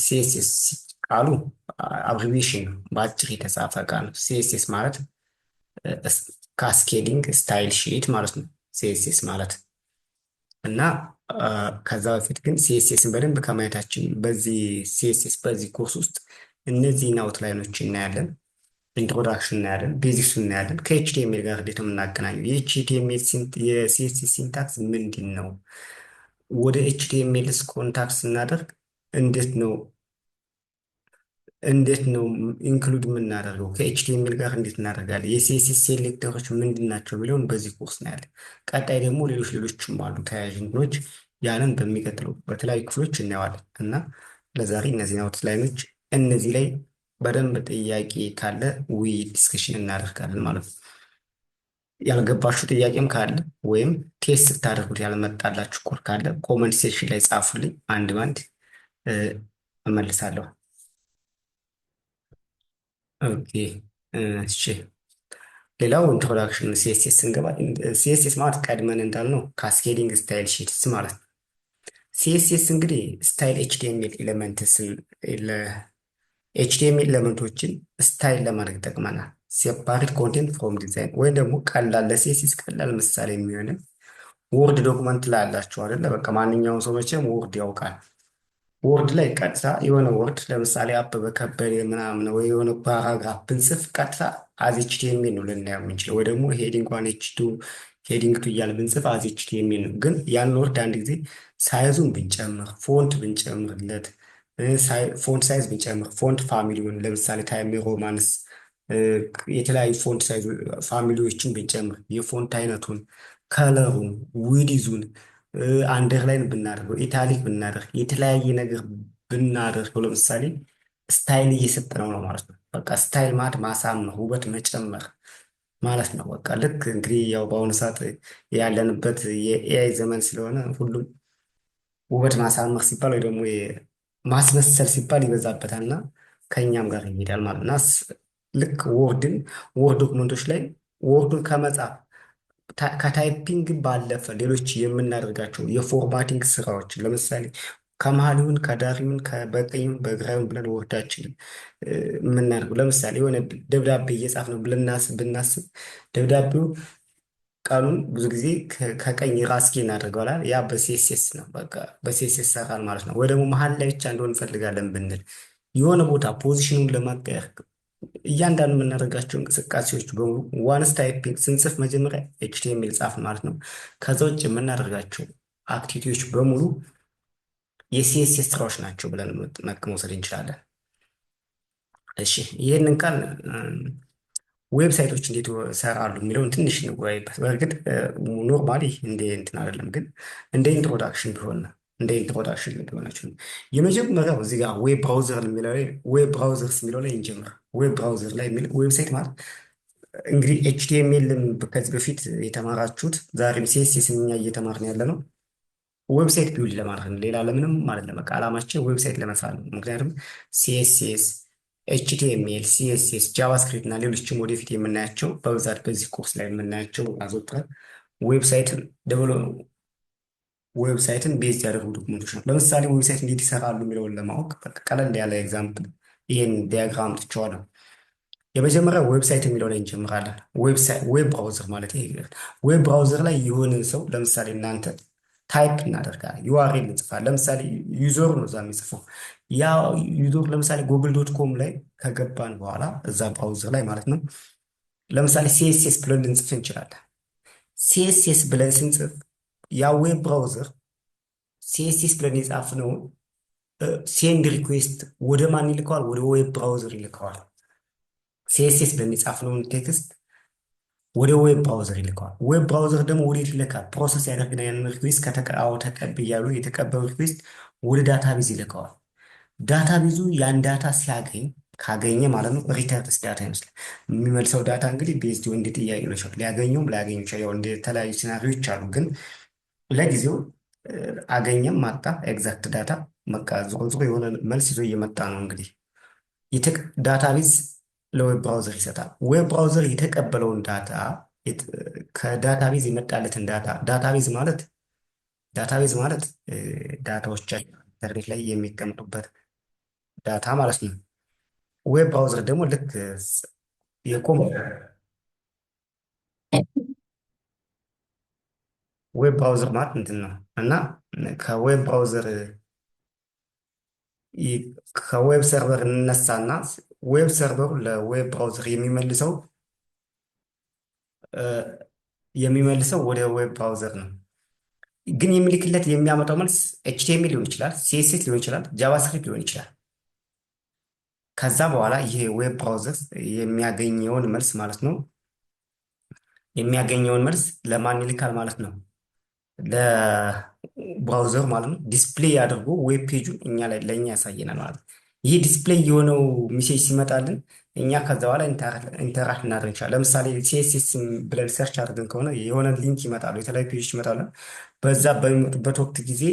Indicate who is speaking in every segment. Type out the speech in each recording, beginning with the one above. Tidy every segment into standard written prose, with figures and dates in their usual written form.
Speaker 1: ሲኤስኤስ ቃሉ አብሪቬሽን ነው፣ በአጭር የተጻፈ ቃል ነው። ሲኤስኤስ ማለት ካስኬዲንግ ስታይል ሺት ማለት ነው። ሲኤስኤስ ማለት እና ከዛ በፊት ግን ሲኤስኤስን በደንብ ከማየታችን በዚህ ሲኤስኤስ በዚህ ኮርስ ውስጥ እነዚህን አውትላይኖች እናያለን። ኢንትሮዳክሽን እናያለን፣ ቤዚክስ እናያለን። ከኤችቲኤምኤል ጋር እንዴት ነው የምናገናኘው? የኤችቲኤምኤል የሲኤስኤስ ሲንታክስ ምንድን ነው? ወደ ኤችቲኤምኤልስ ኮንታክት ስናደርግ እንዴት ነው እንዴት ነው ኢንክሉድ የምናደርገው? ከኤችቲኤምኤል ጋር እንዴት እናደርጋለን? የሲኤስኤስ ሴሌክተሮች ምንድን ናቸው የሚለውን በዚህ ኮርስ እናያለን። ቀጣይ ደግሞ ሌሎችም አሉ ተያያዥ እንትኖች፣ ያንን በሚቀጥለው በተለያዩ ክፍሎች እናየዋለን እና ለዛሬ እነዚህን አውትላይኖች እነዚህ ላይ በደንብ ጥያቄ ካለ ውይይት ዲስከሽን እናደርጋለን ማለት ነው። ያልገባችሁ ጥያቄም ካለ ወይም ቴስት ስታደርጉት ያልመጣላችሁ ኮድ ካለ ኮመንት ሴክሽን ላይ ጻፉልኝ፣ አንድ ባንድ እመልሳለሁ። ኦኬ እሺ። ሌላው ኢንትሮዳክሽን ሲኤስኤስ ስንገባ ሲኤስኤስ ማለት ቀድመን እንዳልነው ካስኬዲንግ ስታይል ሺትስ ማለት ነው። ሲኤስኤስ እንግዲህ ስታይል ኤችቲኤምኤል ኤሌመንትስን ኤችቲኤምኤል ኤሌመንቶችን ስታይል ለማድረግ ይጠቅመናል። ሴፓሬት ኮንቴንት ፍሮም ዲዛይን ወይም ደግሞ ቀላል ለሲኤስኤስ ቀላል ምሳሌ የሚሆን ወርድ ዶክመንት ላይ አላችሁ አይደለ? በቃ ማንኛውም ሰው መቼም ወርድ ያውቃል። ወርድ ላይ ቀጥታ የሆነ ወርድ ለምሳሌ አበበ ከበደ ምናምን ወይ የሆነ ፓራግራፍ ብንጽፍ ቀጥታ አዝ ኤችቲኤምኤል ነው ልናየው የምንችለው፣ ወይ ደግሞ ሄዲንግ ዋን ሄዲንግ ቱ እያለ ብንጽፍ አዝ ኤችቲኤምኤል ነው። ግን ያን ወርድ አንድ ጊዜ ሳይዙን ብንጨምር፣ ፎንት ብንጨምርለት፣ ፎንት ሳይዝ ብንጨምር፣ ፎንት ፋሚሊውን ለምሳሌ ታይም ሮማንስ የተለያዩ ፎንት ሳይዝ ፋሚሊዎችን ብንጨምር፣ የፎንት አይነቱን፣ ከለሩን፣ ዊዲዙን አንደርላይን ብናደርገው፣ ኢታሊክ ብናደርግ፣ የተለያየ ነገር ብናደርገው ለምሳሌ ስታይል እየሰጠነው ነው ማለት ነው። በቃ ስታይል ማለት ማሳመር፣ ውበት መጨመር ማለት ነው። በቃ ልክ እንግዲህ ያው በአሁኑ ሰዓት ያለንበት የኤአይ ዘመን ስለሆነ ሁሉም ውበት ማሳመር ሲባል ወይ ደግሞ ማስመሰል ሲባል ይበዛበታል እና ከእኛም ጋር ይሄዳል ማለት እና ልክ ወርድ ዶክመንቶች ላይ ወርዱን ከመጻፍ ከታይፒንግ ባለፈ ሌሎች የምናደርጋቸው የፎርማቲንግ ስራዎች ለምሳሌ ከመሀል ይሁን ከዳር ይሁን በቀኝ ይሁን በግራ ይሁን ብለን ወርዳችንን የምናደርገው ለምሳሌ የሆነ ደብዳቤ እየጻፍን ነው ብናስብ ደብዳቤው ቀኑን ብዙ ጊዜ ከቀኝ ራስጌ እናደርገዋል። ያ በሲኤስኤስ ነው፣ በቃ በሲኤስኤስ ሰራል ማለት ነው። ወይ ደግሞ መሀል ላይ ብቻ እንደሆን እንፈልጋለን ብንል የሆነ ቦታ ፖዚሽኑን ለማቀየር እያንዳንዱ የምናደርጋቸው እንቅስቃሴዎች በሙሉ ዋንስ ታይፒንግ ስንጽፍ መጀመሪያ ኤችቲኤምኤል ጻፍ ማለት ነው። ከዛ ውጭ የምናደርጋቸው አክቲቪቲዎች በሙሉ የሲኤስኤስ ስራዎች ናቸው ብለን መውሰድ እንችላለን። እሺ ይህንን ቃል ዌብሳይቶች እንዴት ይሰራሉ የሚለውን ትንሽ እንወያይበት። በእርግጥ ኖርማሊ እንደ እንትን አይደለም፣ ግን እንደ ኢንትሮዳክሽን ቢሆን እንደ ኢንትሮዳክሽን ሊሆናችሁ የመጀመሪያው እዚህ ጋር ዌብ ብራውዘር የሚለው ላይ ዌብ ብራውዘርስ የሚለው ላይ እንጀምር። ዌብ ብራውዘር ላይ የሚል ዌብሳይት ማለት እንግዲህ ኤችቲኤምኤልን ከዚህ በፊት የተማራችሁት ዛሬም ሲኤስኤስ እኛ እየተማርን ያለ ነው። ዌብሳይት ቢውልድ ለማድረግ ነው፣ ሌላ ለምንም ማለት ነው። በቃ ዓላማችን ዌብሳይት ለመስራት ነው። ምክንያቱም ሲኤስኤስ ኤችቲኤምኤል፣ ሲኤስኤስ፣ ጃቫስክሪፕት እና ሌሎችም ወደፊት የምናያቸው በብዛት በዚህ ኮርስ ላይ የምናያቸው አዘውትረን ዌብሳይትን ቤዝ ያደረጉ ዶክመንቶች ነው። ለምሳሌ ዌብሳይት እንዴት ይሰራሉ የሚለውን ለማወቅ በቃ ቀለል ያለ ኤግዛምፕል ይህን ዲያግራም ትቸዋለሁ። የመጀመሪያው ዌብሳይት የሚለው ላይ እንጀምራለን። ዌብ ብራውዘር ማለት ይሄ ዌብ ብራውዘር ላይ የሆነ ሰው ለምሳሌ እናንተ ታይፕ እናደርጋለን፣ ዩአርኤል እንጽፋለን። ለምሳሌ ዩዘሩ ነው እዛ የሚጽፈው። ያ ዩዘር ለምሳሌ ጉግል ዶት ኮም ላይ ከገባን በኋላ እዛ ብራውዘር ላይ ማለት ነው ለምሳሌ ሲኤስኤስ ብለን ልንጽፍ እንችላለን። ሲኤስኤስ ብለን ስንጽፍ ያ ዌብ ብራውዘር ሲኤስኤስ ብለን የጻፍነውን ሴንድ ሪኩዌስት ወደ ማን ይልከዋል? ወደ ዌብ ብራውዘር ይልከዋል። ሲኤስኤስ ብለን የጻፍነውን ቴክስት ወደ ዌብ ብራውዘር ይልከዋል። ዌብ ብራውዘር ደግሞ ወዴት ይልካል? ፕሮሰስ ያደርግና ያንን ሪኩዌስት ተቀብያሉ የተቀበሉ ሪኩዌስት ወደ ዳታቤዝ ይልከዋል። ዳታቤዙ ያን ዳታ ካገኘ ማለት ነው ሪተርንስ ዳታ ይመስላል። የሚመልሰው ዳታ እንግዲህ ቤዝድ እንደ ጥያቄ ነው። ሊያገኘውም ላያገኙ ይችላል። ያው እንደ ተለያዩ ሲናሪዎች አሉ። ግን ለጊዜው አገኘም ማጣ ኤግዛክት ዳታ በቃ ዞሮ ዞሮ የሆነ መልስ ይዞ እየመጣ ነው። እንግዲህ ዳታቤዝ ለዌብ ብራውዘር ይሰጣል። ዌብ ብራውዘር የተቀበለውን ዳታ ከዳታቤዝ የመጣለትን ዳታቤዝ ማለት ዳታዎቻችን ኢንተርኔት ላይ የሚቀመጡበት ዳታ ማለት ነው። ዌብ ብራውዘር ደግሞ ልክ የኮም ዌብ ብራውዘር ማለት እንትን ነው እና ከዌብ ብራውዘር ከዌብ ሰርቨር እንነሳና ዌብ ሰርቨሩ ለዌብ ብራውዘር የሚመልሰው ወደ ዌብ ብራውዘር ነው። ግን የሚልክለት የሚያመጣው መልስ ኤችቲኤምኤል ሊሆን ይችላል፣ ሲኤስኤስ ሊሆን ይችላል፣ ጃቫስክሪፕት ሊሆን ይችላል። ከዛ በኋላ ይሄ ዌብ ብራውዘር የሚያገኘውን መልስ ማለት ነው የሚያገኘውን መልስ ለማን ይልካል ማለት ነው? ለብራውዘር ማለት ነው። ዲስፕሌይ አድርጎ ዌብ ፔጁን እኛ ላይ ለእኛ ያሳየናል ማለት ነው። ይህ ዲስፕሌይ የሆነው ሚሴጅ ሲመጣልን እኛ ከዛ በኋላ ኢንተራክት እናደርግ እንችላለን። ለምሳሌ ሲኤስኤስ ብለን ሰርች አድርገን ከሆነ የሆነ ሊንክ ይመጣሉ፣ የተለያዩ ፔጆች ይመጣሉ። በዛ በሚመጡበት ወቅት ጊዜ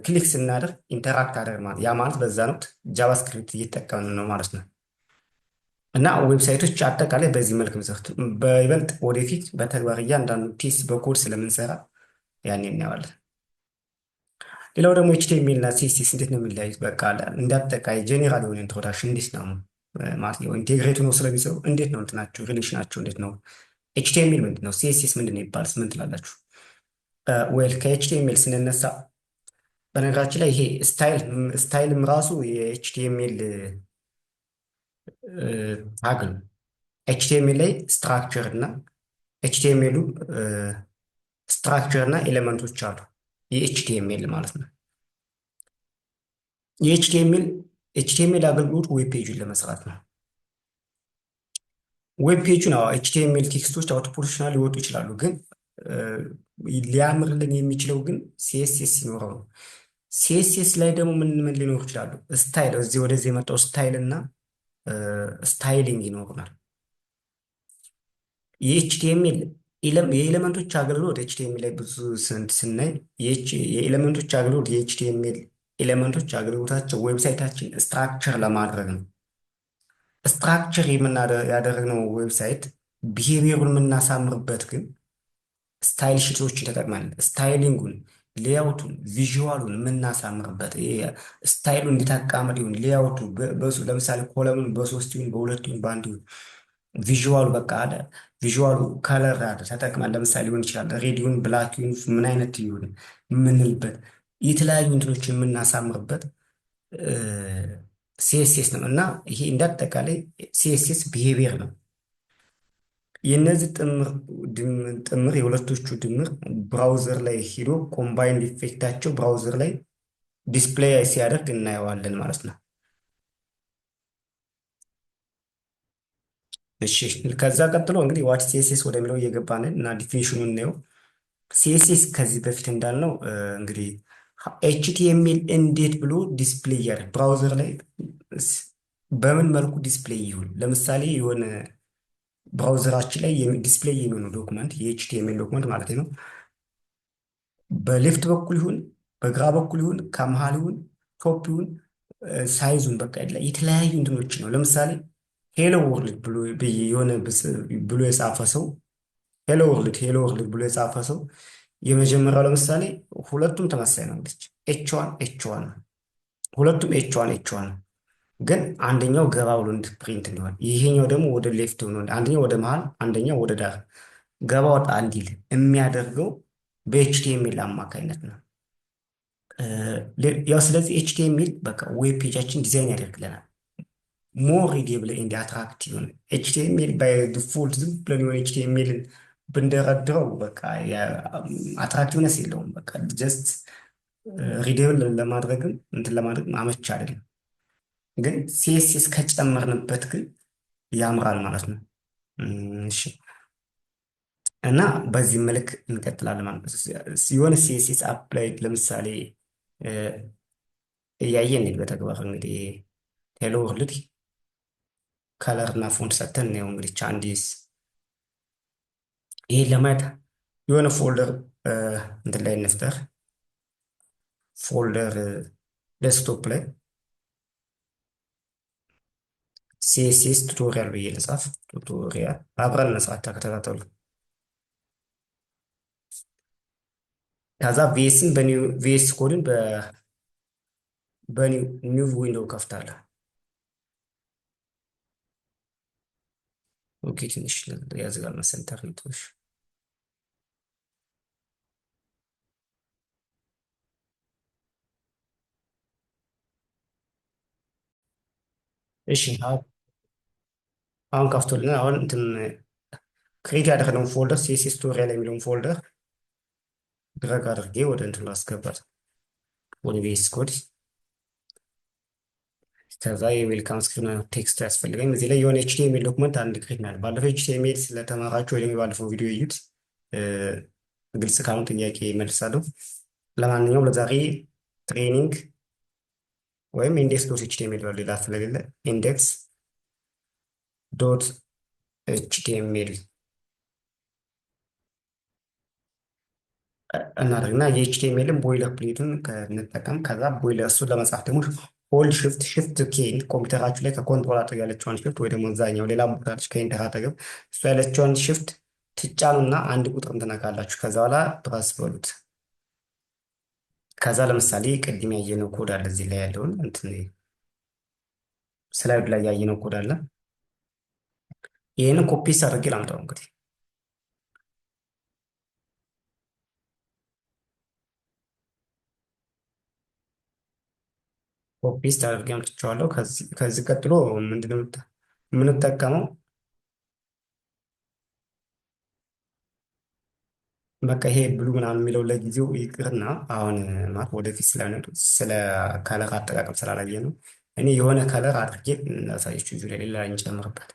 Speaker 1: ክሊክ ስናደርግ ኢንተራክት አደርግ ማለት ያ ማለት በዛ ወቅት ጃቫስክሪፕት እየተጠቀምን ነው ማለት ነው። እና ዌብሳይቶች አጠቃላይ በዚህ መልክ መጽሐፍት በይበልጥ ወደፊት በተግባር እያንዳንዱ ቴስት በኮድ ስለምንሰራ ያን እናየዋለን። ሌላው ደግሞ ኤችቲኤምኤል እና ሲኤስኤስ እንዴት ነው የሚለያዩት? በቃ እንደ አጠቃላይ ጄኔራል የሆነ ኢንትሮዳክሽን እንዴት ነው ማለት ነው። ኢንቴግሬቱ ነው ስለሚሰሩ እንዴት ነው እንትናቸው ሪሌሽናቸው እንዴት ነው? ኤችቲኤምኤል ምንድን ነው? ሲኤስኤስ ምንድን ነው ይባልስ ምን ትላላችሁ? ዌል ከኤችቲኤምኤል ስንነሳ በነገራችን ላይ ይሄ ስታይልም ራሱ የኤችቲኤምኤል ታግ ነው። ኤችቲኤምኤል ላይ ስትራክቸር እና ኤችቲኤምኤሉ ስትራክቸር እና ኤሌመንቶች አሉ። የኤችቲኤምኤል ማለት ነው። የኤችቲኤምኤል አገልግሎት ዌብ ፔጁን ለመስራት ነው። ዌብ ፔጁን ኤችቲኤምኤል ቴክስቶች አውትፑሽናል ሊወጡ ይችላሉ፣ ግን ሊያምርልን የሚችለው ግን ሲኤስኤስ ሲኖረው ነው። ሲኤስኤስ ላይ ደግሞ ምን ምን ሊኖሩ ይችላሉ? ስታይል እዚህ ወደዚህ የመጣው ስታይል እና ስታይሊንግ ይኖሩናል። የኤችቲኤምኤል የኤሌመንቶች አገልግሎት ኤችቲኤምኤል ላይ ብዙ ስናይ የኤሌመንቶች አገልግሎት የኤችቲኤምኤል ኤሌመንቶች አገልግሎታቸው ዌብሳይታችን ስትራክቸር ለማድረግ ነው። ስትራክቸር ያደረግነው ዌብሳይት ቢሄቪየሩን የምናሳምርበት ግን ስታይል ሽቶችን ተጠቅመን ስታይሊንጉን፣ ሌያውቱን፣ ቪዥዋሉን የምናሳምርበት ስታይሉ እንዴት አቃመድ ይሁን ሌያውቱ ለምሳሌ ኮለሙን በሶስት ይሁን በሁለት ይሁን በአንድ ይሁን ቪዥዋሉ በቃ አለ ቪዥዋሉ ከለር አለ ተጠቅመን ለምሳሌ ሊሆን ይችላል ሬዲዮን ብላክ ይሁን ምን አይነት ይሁን የምንልበት የተለያዩ እንትኖችን የምናሳምርበት ሲኤስኤስ ነው። እና ይሄ እንዳጠቃላይ ሲኤስኤስ ቢሄቪየር ነው። የእነዚህ ጥምር የሁለቶቹ ድምር ብራውዘር ላይ ሂዶ ኮምባይንድ ኢፌክታቸው ብራውዘር ላይ ዲስፕሌይ ሲያደርግ እናየዋለን ማለት ነው። እሺ ከዛ ቀጥሎ እንግዲህ ዋት ሲኤስኤስ ወደሚለው እየገባንን እና ዲፊኒሽኑን እናየው። ሲኤስኤስ ከዚህ በፊት እንዳልነው እንግዲህ ኤችቲኤምኤል እንዴት ብሎ ዲስፕሌይ ያደርግ ብራውዘር ላይ በምን መልኩ ዲስፕሌይ ይሁን። ለምሳሌ የሆነ ብራውዘራችን ላይ ዲስፕሌይ የሚሆነው ዶክመንት የኤችቲኤምኤል ዶክመንት ማለት ነው በሌፍት በኩል ይሁን በግራ በኩል ይሁን ከመሃል ይሁን ቶፕ ይሁን ሳይዙን በቃ የተለያዩ እንትኖች ነው። ለምሳሌ ሄሎ ወርልድ ብሎ የሆነ ብሎ የጻፈ ሰው ሄሎ ወርልድ ብሎ የጻፈ ሰው የመጀመሪያው ለምሳሌ ሁለቱም ተመሳሳይ ነው እንግዲህ ኤች ዋን ሁለቱም ኤች ዋን ግን አንደኛው ገባ ብሎ ፕሪንት እንዲሆን ይሄኛው ደግሞ ወደ ሌፍት ሆኖ አንደኛው ወደ መሃል አንደኛው ወደ ዳር ገባ ወጣ እንዲል የሚያደርገው በኤችቲኤምኤል አማካኝነት ነው። ያው ስለዚህ ኤችቲኤምኤል በቃ ዌብ ፔጃችን ዲዛይን ያደርግልናል ሞር ሪዴብል ኤንድ አትራክቲቭ ነው። ኤችቲኤምኤል ባይ ዲፎልት ዝም ብለን የሆነ ኤችቲኤምኤልን ብንደረድረው በቃ አትራክቲቭነስ የለውም። በቃ ጀስት ሪዴብል ለማድረግም እንትን ለማድረግ አመች አይደለም። ግን ሲኤስኤስ ከጨመርንበት ግን ያምራል ማለት ነው። እሺ እና በዚህ መልክ እንቀጥላለን ማለት ነው። የሆነ ሲኤስኤስ አፕላይ ለምሳሌ እያየን በተግባር እንግዲህ ሄሎ ወርልድ ከለር እና ፎንት ሰተን ነው እንግዲህ ቻንዲስ ይሄን ለማየት የሆነ ፎልደር እንትን ላይ እንፍጠር። ፎልደር ዴስክቶፕ ላይ ሲኤስኤስ ቱቶሪያል ብዬ ልጻፍ። ቱቶሪያል አብረን መስራት ተከታተሉ። ከዛ ቪኤስን ቪኤስ ኮድን በኒው ዊንዶው ከፍታለሁ። ኦኬ ትንሽ ያዝጋል መሰለኝ ኢንተርኔቶች። እሺ አሁን ከፍቶልን አሁን እንትን ክሬት ያደረግነውን ፎልደር ሲኤስኤስ ቱቶሪያል የሚለውን ፎልደር ድረግ አድርጌ ወደ እንትን ላስገባት ወደ ቪኤስ ኮድ። ከዛ የዌልካም ስክሪን ቴክስት ያስፈልገኝ እዚህ ላይ የሆነ ኤችቲኤምኤል ዶክመንት አንድ ክሬት ናል። ባለፈው ኤችቲኤምኤል ስለተማራችሁ ወይ ደግሞ ባለፈው ቪዲዮ እዩት። እ፣ ግልጽ ካልሆነ ጥያቄ መልሳለሁ። ለማንኛውም ለዛሬ ትሬኒንግ ወይም ኢንዴክስ ዶት ኤችቲኤምኤል በሉ ሌላ ስለሌለ ኢንዴክስ ዶት ኤችቲኤምኤል እናደርግና የኤችቲኤምኤልን ቦይለር ፕሌቱን እንጠቀም። ከዛ ቦይለር እሱን ለመጻፍ ደግሞ ሆልድ ሽፍት ኬን ኮምፒውተራችሁ ላይ ከኮንትሮል አጠገብ ያለችውን ሽፍት ወይ ደግሞ እዛኛው ሌላ ቦታ አለች ከኢንተር አጠገብ እሱ ያለችውን ሽፍት ትጫኑና አንድ ቁጥር እንትነካላችሁ። ከዛ በኋላ ፕረስ በሉት። ከዛ ለምሳሌ ቅድም ያየነው ኮድ አለ እዚህ ላይ ያለውን እንትን ስላይድ ላይ ያየነው ኮድ አለ። ይህንን ኮፒስ አድርጌ ላምጣው እንግዲህ ኮፒስት አድርጌ አምጥቼዋለሁ። ከዚህ ቀጥሎ ምንድነው የምንጠቀመው? በቃ ይሄ ብሉ ምናምን የሚለው ለጊዜው ይቅርና አሁን ማለት ወደፊት ስለ ከለር አጠቃቀም ስላላየ ነው። እኔ የሆነ ከለር አድርጌ ላሳየችው እዚሁ ላይ ሌላ እንጨምርበት።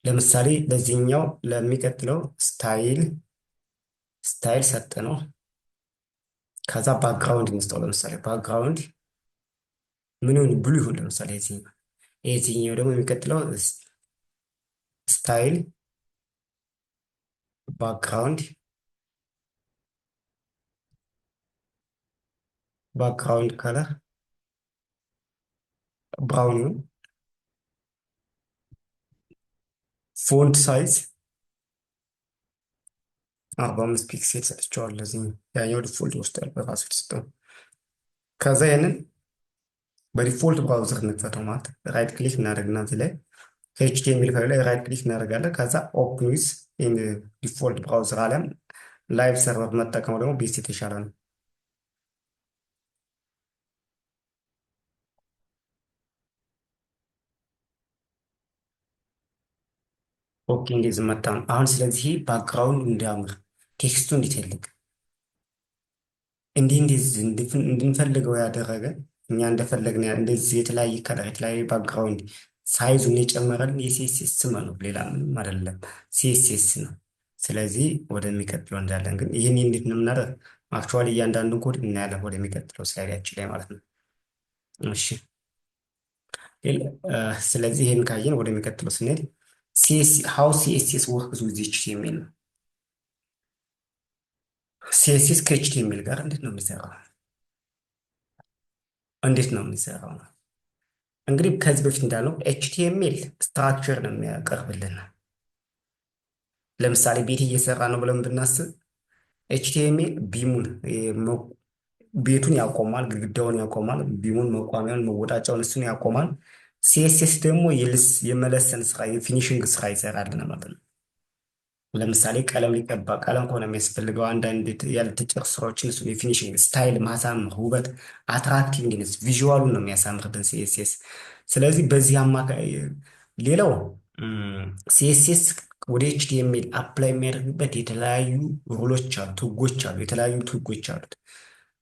Speaker 1: ለምሳሌ ለዚህኛው ለሚቀጥለው ስታይል ሰጠ ነው። ከዛ ባክግራውንድ እንስጠው። ለምሳሌ ባክግራውንድ ምን ይሁን ብሉ ይሁን። ለምሳሌ የዚህኛው ደግሞ የሚቀጥለው ስታይል ባክግራውንድ ከለር ብራውን ይሁን። ፎንት ሳይዝ 45 ፒክሴል ሰጥቼዋለሁ። ለዚህ ያኛው ዲፎልት ይወስዳል በራሱ የተሰጠው። ከዛ ያንን በዲፎልት ብራውዘር እንክፈተው ማለት ራይት ክሊክ እናደርግና እዚህ ላይ ከኤችቲኤምኤል ፋይል ላይ ራይት ክሊክ እናደርጋለን። ከዛ ኦፕን ዊዝ ዲፎልት ብራውዘር አለም ላይቭ ሰርቨር መጠቀሙ ደግሞ ቤስት የተሻለ ነው። ኦኬ እንደዚህ መጣ ነው አሁን። ስለዚህ ባክግራውንድ እንዲያምር ቴክስቱ እንዲተልቅ እንድንፈልገው ያደረገ እኛ እንደፈለግን እንደዚህ የተለያየ ከለር የተለያየ ባክግራውንድ ሳይዙን የጨመረልን የሲኤስኤስ ስም ነው፣ ሌላ ምንም አይደለም፣ ሲኤስኤስ ነው። ስለዚህ ወደሚቀጥለው እንዳለን ግን ይህን እንዴት ነው የምናደርግ? አክቹዋሊ እያንዳንዱን ኮድ እናያለን ወደሚቀጥለው ስላይዳችን ላይ ማለት ነው። እሺ ስለዚህ ይህን ካየን ወደሚቀጥለው ስንሄድ ሃው ሲኤስኤስ ወርክስ ዊዝ ኤችቲኤምኤል ነው። ሲኤስኤስ ከኤችቲኤምኤል ጋር እንዴት ነው የሚሰራው? እንዴት ነው የሚሰራው ነው እንግዲህ ከዚህ በፊት እንዳለው ኤችቲኤምኤል ስትራክቸር ነው የሚያቀርብልን። ለምሳሌ ቤት እየሰራ ነው ብለን ብናስብ ኤችቲኤምኤል ቤቱን ያቆማል፣ ግድግዳውን ያቆማል፣ ቢሙን መቋሚያውን መወጣጫውን እሱን ያቆማል። ሲኤስኤስ ደግሞ የመለሰን ስራ የፊኒሽንግ ስራ ይሰራልን ማለት ነው። ለምሳሌ ቀለም ሊቀባ ቀለም ከሆነ የሚያስፈልገው አንዳንድ ያልተጨረሱ ስራዎችን እሱ የፊኒሽንግ ስታይል ማሳመር፣ ውበት፣ አትራክቲቭነስ ቪዥዋሉን ነው የሚያሳምርብን ሲኤስኤስ። ስለዚህ በዚህ አማካይ ሌላው ሲኤስኤስ ወደ ኤችቲኤምኤል አፕላይ የሚያደርግበት የተለያዩ ሩሎች አሉት፣ ህጎች አሉ፣ የተለያዩ ህጎች አሉት።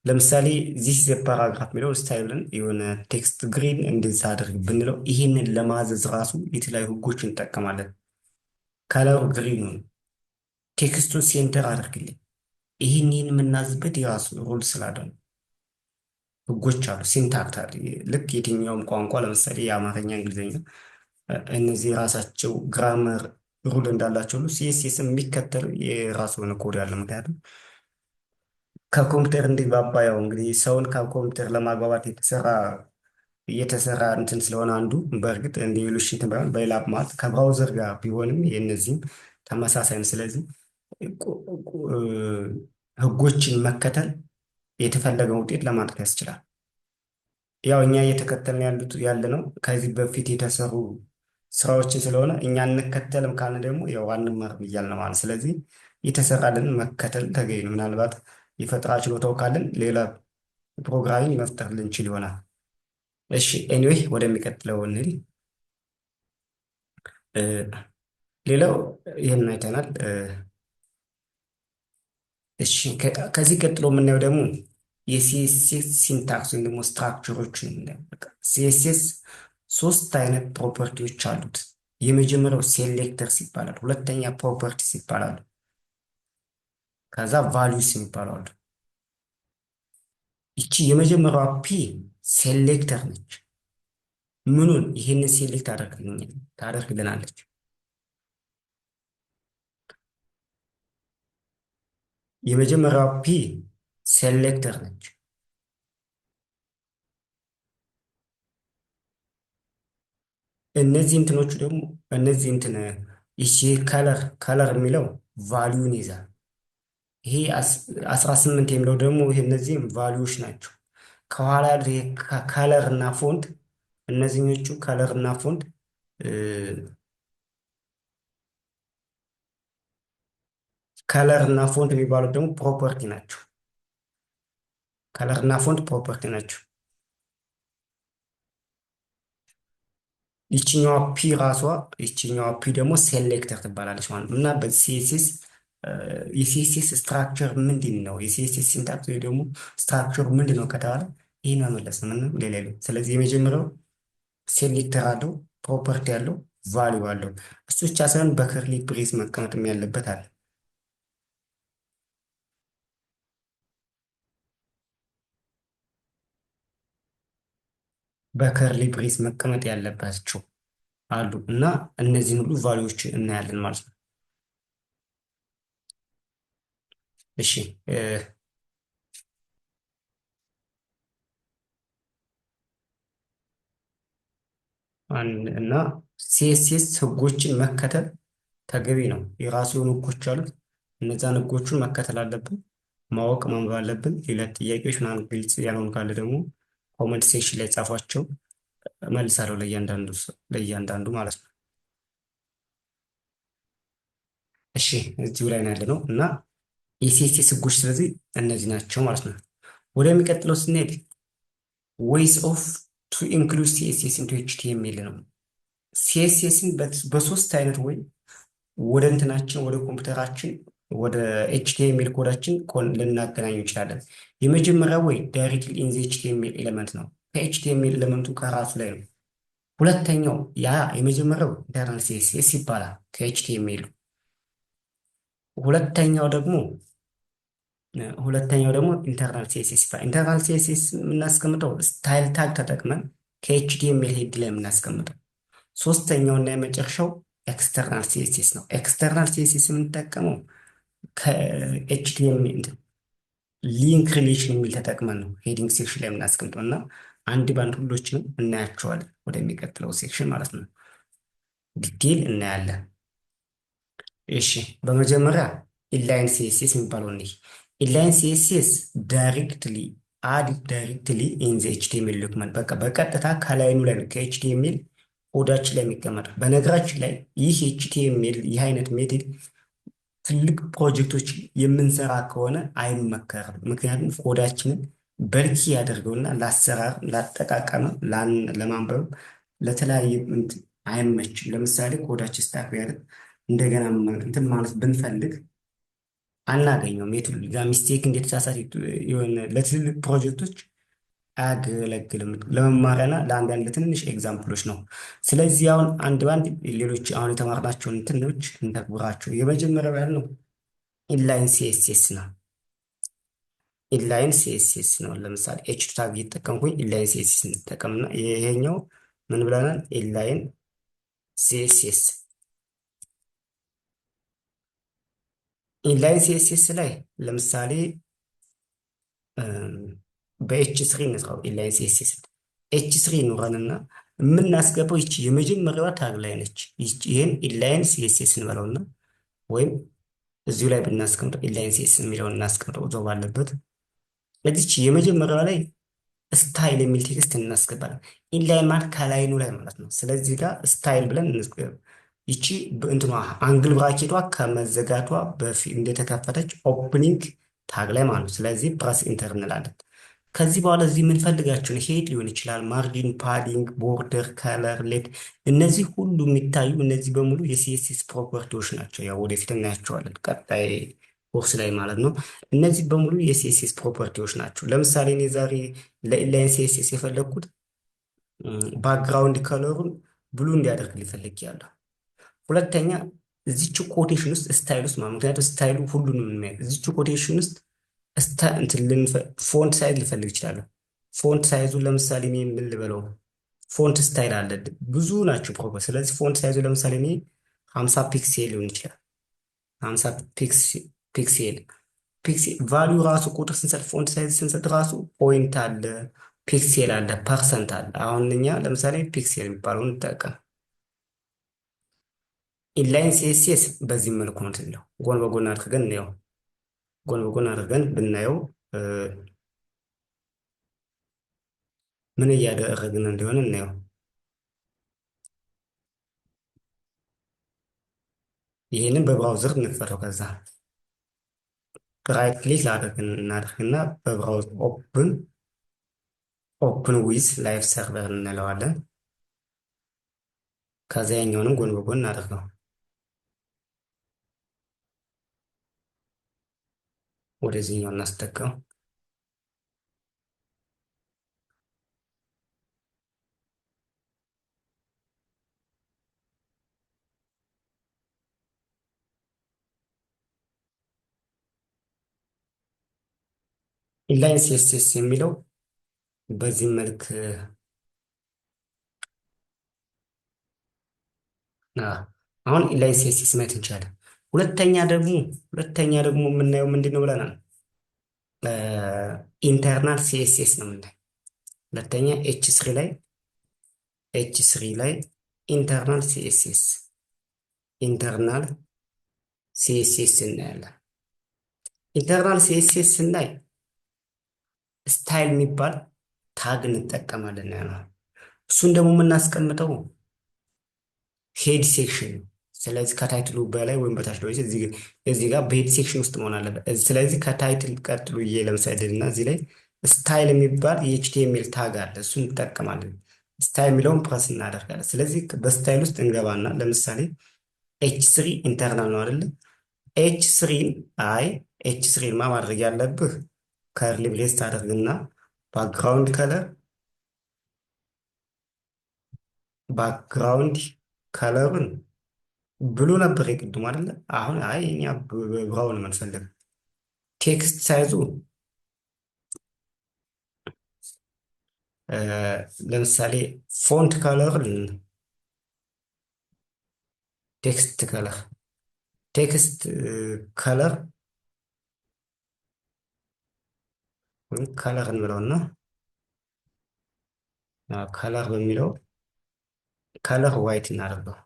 Speaker 1: ለምሳሌ ዚስ ዘ ፓራግራፍ የሚለው ስታይልን የሆነ ቴክስት ግሪን እንደዛ አድርግ ብንለው ይህንን ለማዘዝ ራሱ የተለያዩ ህጎች እንጠቀማለን። ከለሩ ግሪን ነው፣ ቴክስቱን ሴንተር አድርግልኝ፣ ይህን የምናዝበት የራሱ ሩል ስላለው ህጎች አሉ። ሲንታክት አለ። ልክ የትኛውም ቋንቋ ለምሳሌ የአማርኛ፣ እንግሊዝኛ እነዚህ የራሳቸው ግራመር ሩል እንዳላቸው ሁሉ ሲኤስኤስ የሚከተል የራሱ የሆነ ኮድ ያለ። ምክንያቱም ከኮምፒውተር እንዲግባባ ያው እንግዲህ ሰውን ከኮምፒውተር ለማግባባት እየተሰራ እንትን ስለሆነ አንዱ በእርግጥ እንደ ሌሎች እንትን ባይሆን በሌላ ማለት ከብራውዘር ጋር ቢሆንም የእነዚህም ተመሳሳይ ነው። ስለዚህ ህጎችን መከተል የተፈለገውን ውጤት ለማምጣት ያስችላል። ያው እኛ እየተከተልን ያለ ነው ከዚህ በፊት የተሰሩ ስራዎችን ስለሆነ እኛ እንከተልም ካልን ደግሞ ያው አንማርም እያልን ነው ማለት። ስለዚህ የተሰራልን መከተል ተገኝ ነው። ምናልባት የፈጠራ ችሎታው ካለን ሌላ ፕሮግራሚንግ መፍጠር ልንችል ይሆናል። እሺ ኤኒዌይ ወደሚቀጥለው እንሂድ። እ፣ ሌላው ይህን አይተናል። እሺ ከዚህ ቀጥሎ የምናየው ደግሞ የሲኤስኤስ ሲንታክስ ወይም ደግሞ ስትራክቸሮችን የምናየው። በቃ ሲኤስኤስ ሶስት አይነት ፕሮፐርቲዎች አሉት። የመጀመሪያው ሴሌክተርስ ይባላል። ሁለተኛ ፕሮፐርቲስ ይባላሉ። ከዛ ቫሉስ ይባላሉ። ይቺ የመጀመሪያዋ ፒ ሴሌክተር ነች። ምኑን ይህንን ሴሌክት ታደርግልናለች? የመጀመሪያዋ ፒ ሴሌክተር ነች። እነዚህ እንትኖቹ ደግሞ እነዚህ እንትን ይቺ ከለር የሚለው ቫሊዩን ይዛል። ይሄ 18 የሚለው ደግሞ ይሄ እነዚህም ቫሊዩዎች ናቸው። ከኋላ ያሉት ይሄ ከለር እና ፎንት እነዚህኞቹ ከለር እና ፎንት ከለር እና ፎንት የሚባሉት ደግሞ ፕሮፐርቲ ናቸው። ከለር እና ፎንት ፕሮፐርቲ ናቸው። ይችኛዋ ፒ ራሷ ይችኛዋ ፒ ደግሞ ሴሌክተር ትባላለች ማለት ነው። እና በሲኤስኤስ የሲኤስኤስ ስትራክቸር ምንድን ነው? የሲኤስኤስ ሲንታክስ ወይ ደግሞ ስትራክቸሩ ምንድን ነው ከተባለ ይህን መመለስ ነው። ምንም ሌላ የለም። ስለዚህ የመጀመሪያው ሴሌክተር አለው፣ ፕሮፐርቲ አለው፣ ቫሊዩ አለው። እሱ ብቻ ሳይሆን በከርሊ ብሬስ መቀመጥም ያለበት አለ። በከርሊ ብሬስ መቀመጥ ያለባቸው አሉ እና እነዚህን ሁሉ ቫሊዎች እናያለን ማለት ነው። እሺ እና ሲኤስኤስ ህጎችን መከተል ተገቢ ነው። የራሱ የሆኑ ህጎች አሉት። እነዛን ህጎቹን መከተል አለብን፣ ማወቅ ማንበብ አለብን። ሌላ ጥያቄዎች ምናምን ግልጽ ያልሆኑ ካለ ደግሞ ኮመንት ሴክሽን ላይ ጻፏቸው፣ እመልሳለሁ ለእያንዳንዱ ማለት ነው። እሺ እዚሁ ላይ ነው ያለነው እና የሲኤስኤስ ህጎች ስለዚህ እነዚህ ናቸው ማለት ነው። ወደሚቀጥለው ስንሄድ ዌይስ ኦፍ ቱ ኢንክሉድ ሲኤስኤስ ኢንቱ ኤችቲኤምኤል ነው። ሲኤስኤስን በሶስት አይነት ወይ ወደ እንትናችን ወደ ኮምፒውተራችን ወደ ኤችቲኤምኤል ኮዳችን ልናገናኙ እንችላለን። የመጀመሪያው ወይ ዳይሬክትሊ ኢን ዘ ኤችቲኤምኤል ኤሌመንት ነው። ከኤችቲኤምኤል ኤሌመንቱ ከራሱ ላይ ነው። ሁለተኛው ያ የመጀመሪያው ኢንተርናል ሲኤስኤስ ይባላል ከኤችቲኤምኤል። ሁለተኛው ደግሞ ኢንተርናል ሲኤስኤስ ይባላል። ኢንተርናል ሲኤስኤስ የምናስቀምጠው ስታይል ታግ ተጠቅመን ከኤችቲኤምኤል ሄድ ላይ የምናስቀምጠው። ሶስተኛው እና የመጨረሻው ኤክስተርናል ሲኤስኤስ ነው። ኤክስተርናል ሲኤስኤስ የምንጠቀመው ከኤችቲኤምኤል ሊንክ ሪሌሽን የሚል ተጠቅመን ነው ሄዲንግ ሴክሽን ላይ የምናስቀምጠው እና አንድ ባንድ ሁሎችንም እናያቸዋለን ወደሚቀጥለው ሴክሽን ማለት ነው። ዲቴል እናያለን። እሺ በመጀመሪያ ኢንላይን ሲኤስኤስ የሚባለው ነው። ኢንላይን ሲኤስኤስ ዳይሬክትሊ ኢን ዘ ኤችቲኤምኤል ዶክመንት በቃ በቀጥታ ከላይኑ ላይ ነው ከኤችቲኤምኤል ኮዳችን ላይ የሚቀመጠው። በነገራችን ላይ ይህ ኤችቲኤምኤል ይህ አይነት ሜቴድ ትልቅ ፕሮጀክቶች የምንሰራ ከሆነ አይመከርም። ምክንያቱም ኮዳችንን በልኪ ያደርገውና ለአሰራር፣ ለአጠቃቀም፣ ለማንበብ ለተለያየ አይመችም። ለምሳሌ ኮዳችን ስታክ ቢያደርግ እንደገና እንትን ማለት ብንፈልግ አናገኘውም። የቱ ጋ ሚስቴክ እንደተሳሳተ የሆነ ለትልልቅ ፕሮጀክቶች አያገለግልም። ለመማሪያና ለአንዳንድ ለትንሽ ኤግዛምፕሎች ነው። ስለዚህ አሁን አንድ ባንድ ሌሎች አሁን የተማርናቸውን እንትኖች እንተግብራቸው። የመጀመሪያው ያልነው ኢንላይን ሲኤስኤስ ነው። ኢንላይን ሲኤስኤስ ነው። ለምሳሌ ኤች ቱ ታግ እየተጠቀምኩኝ ኢንላይን ሲኤስኤስ እንጠቀምና ይሄኛው ምን ብለናል? ኢንላይን ሲኤስኤስ። ኢንላይን ሲኤስኤስ ላይ ለምሳሌ በኤች ስሪ እንስራው። ኢንላይን ሲኤስኤስ ኤች ስሪ ኑረንና የምናስገባው ይቺ የመጀመሪያዋ ታግ ላይ ነች። ይህን ኢንላይን ሲኤስኤስ እንበለውና ወይም እዚሁ ላይ ብናስቀምጠው ኢንላይን ሲኤስኤስ የሚለውን እናስቀምጠው እዛው ባለበት። እዚች የመጀመሪያዋ ላይ ስታይል የሚል ቴክስት እናስገባለን። ኢንላይን ማለት ከላይኑ ላይ ማለት ነው። ስለዚህ ጋር ስታይል ብለን እንዝገብ። ይቺ እንትኗ አንግል ብራኬቷ ከመዘጋቷ በፊት እንደተከፈተች ኦፕኒንግ ታግ ላይ ማለት ነው። ስለዚህ ፕረስ ኢንተር እንላለን። ከዚህ በኋላ እዚህ የምንፈልጋቸውን ሄድ ሊሆን ይችላል፣ ማርጂን፣ ፓዲንግ፣ ቦርደር፣ ከለር፣ ሌድ እነዚህ ሁሉ የሚታዩ እነዚህ በሙሉ የሲኤስኤስ ፕሮፐርቲዎች ናቸው። ያው ወደፊት እናያቸዋለን ቀጣይ ኮርስ ላይ ማለት ነው። እነዚህ በሙሉ የሲኤስኤስ ፕሮፐርቲዎች ናቸው። ለምሳሌ እኔ ዛሬ ለኢንላይን ሲኤስኤስ የፈለግኩት ባክግራውንድ ከለሩን ብሉ እንዲያደርግ ሊፈልግ ያለሁ። ሁለተኛ እዚች ኮቴሽን ውስጥ ስታይል ውስጥ ማለት ምክንያቱም ስታይሉ ሁሉንም የሚያይ እዚች ኮቴሽን ውስጥ ፎንት ሳይዝ ልፈልግ ይችላለሁ። ፎንት ሳይዙን ለምሳሌ እኔ ምን ልበለው? ፎንት ስታይል አለ ብዙ ናቸው ፕሮፐር። ስለዚህ ፎንት ሳይዙ ለምሳሌ እኔ 50 ፒክሴል ሊሆን ይችላል። 50 ፒክሴል ቫሊዩ ራሱ ቁጥር ስንሰጥ ፎንት ሳይዝ ስንሰጥ ራሱ ፖይንት አለ፣ ፒክሴል አለ፣ ፐርሰንት አለ። አሁን እኛ ለምሳሌ ፒክሴል የሚባለውን እንጠቀም። ኢንላይን ሲኤስኤስ በዚህ መልኩ ነው ትለው ጎን በጎን አድርገን እንየው። ጎን በጎን አድርገን ብናየው ምን እያደረግን እንደሆነ እናየው። ይህንን በብራውዘር እንክፈተው። ከዛ ራይት ክሊክ እናደርግና በብራውዘር ኦፕን ዊዝ ላይቭ ሰርቨር እንለዋለን። ከዛ ያኛውንም ጎን በጎን እናደርገው። ወደዚህኛው እናስጠቀው። ኢንላይን ሲኤስኤስ የሚለው በዚህ መልክ አሁን ኢንላይን ሲኤስኤስ ማየት እንችላለን። ሁለተኛ ደግሞ የምናየው ምንድን ነው ብለናል? ኢንተርናል ሲኤስኤስ ነው የምናየው። ሁለተኛ ኤች3 ላይ ኢንተርናል ሲኤስኤስ እናያለን። ኢንተርናል ሲኤስኤስ ስናይ ስታይል የሚባል ታግ እንጠቀማለን። እሱን ደግሞ የምናስቀምጠው ሄድ ሴክሽን ነው። ስለዚህ ከታይትሉ በላይ ወይም በታች ነው። እዚህ ጋር በሄድ ሴክሽን ውስጥ መሆን አለበት። ስለዚህ ከታይትል ቀጥሎ ለምሳሌ እና እዚህ ላይ ስታይል የሚባል የኤችቲኤምኤል ታግ አለ። እሱን እንጠቀማለን። ስታይል የሚለውን ፕረስ እናደርጋለን። ስለዚህ በስታይል ውስጥ እንገባና ለምሳሌ ኤች3 ኢንተርናል ነው አይደለ? ኤች3 ማ ማድረግ ያለብህ ከርሊ ብሬስ ታደርግና ባክግራውንድ ከለርን ብሉ ነበር የቅድሙ አይደለ? አሁን እኛ ብራውን የምንፈልግ ቴክስት ሳይዙ ለምሳሌ ፎንት ከለር ቴክስት ከለር ወይም ከለር እንብለውና ከለር በሚለው ከለር ዋይት እናደርገው።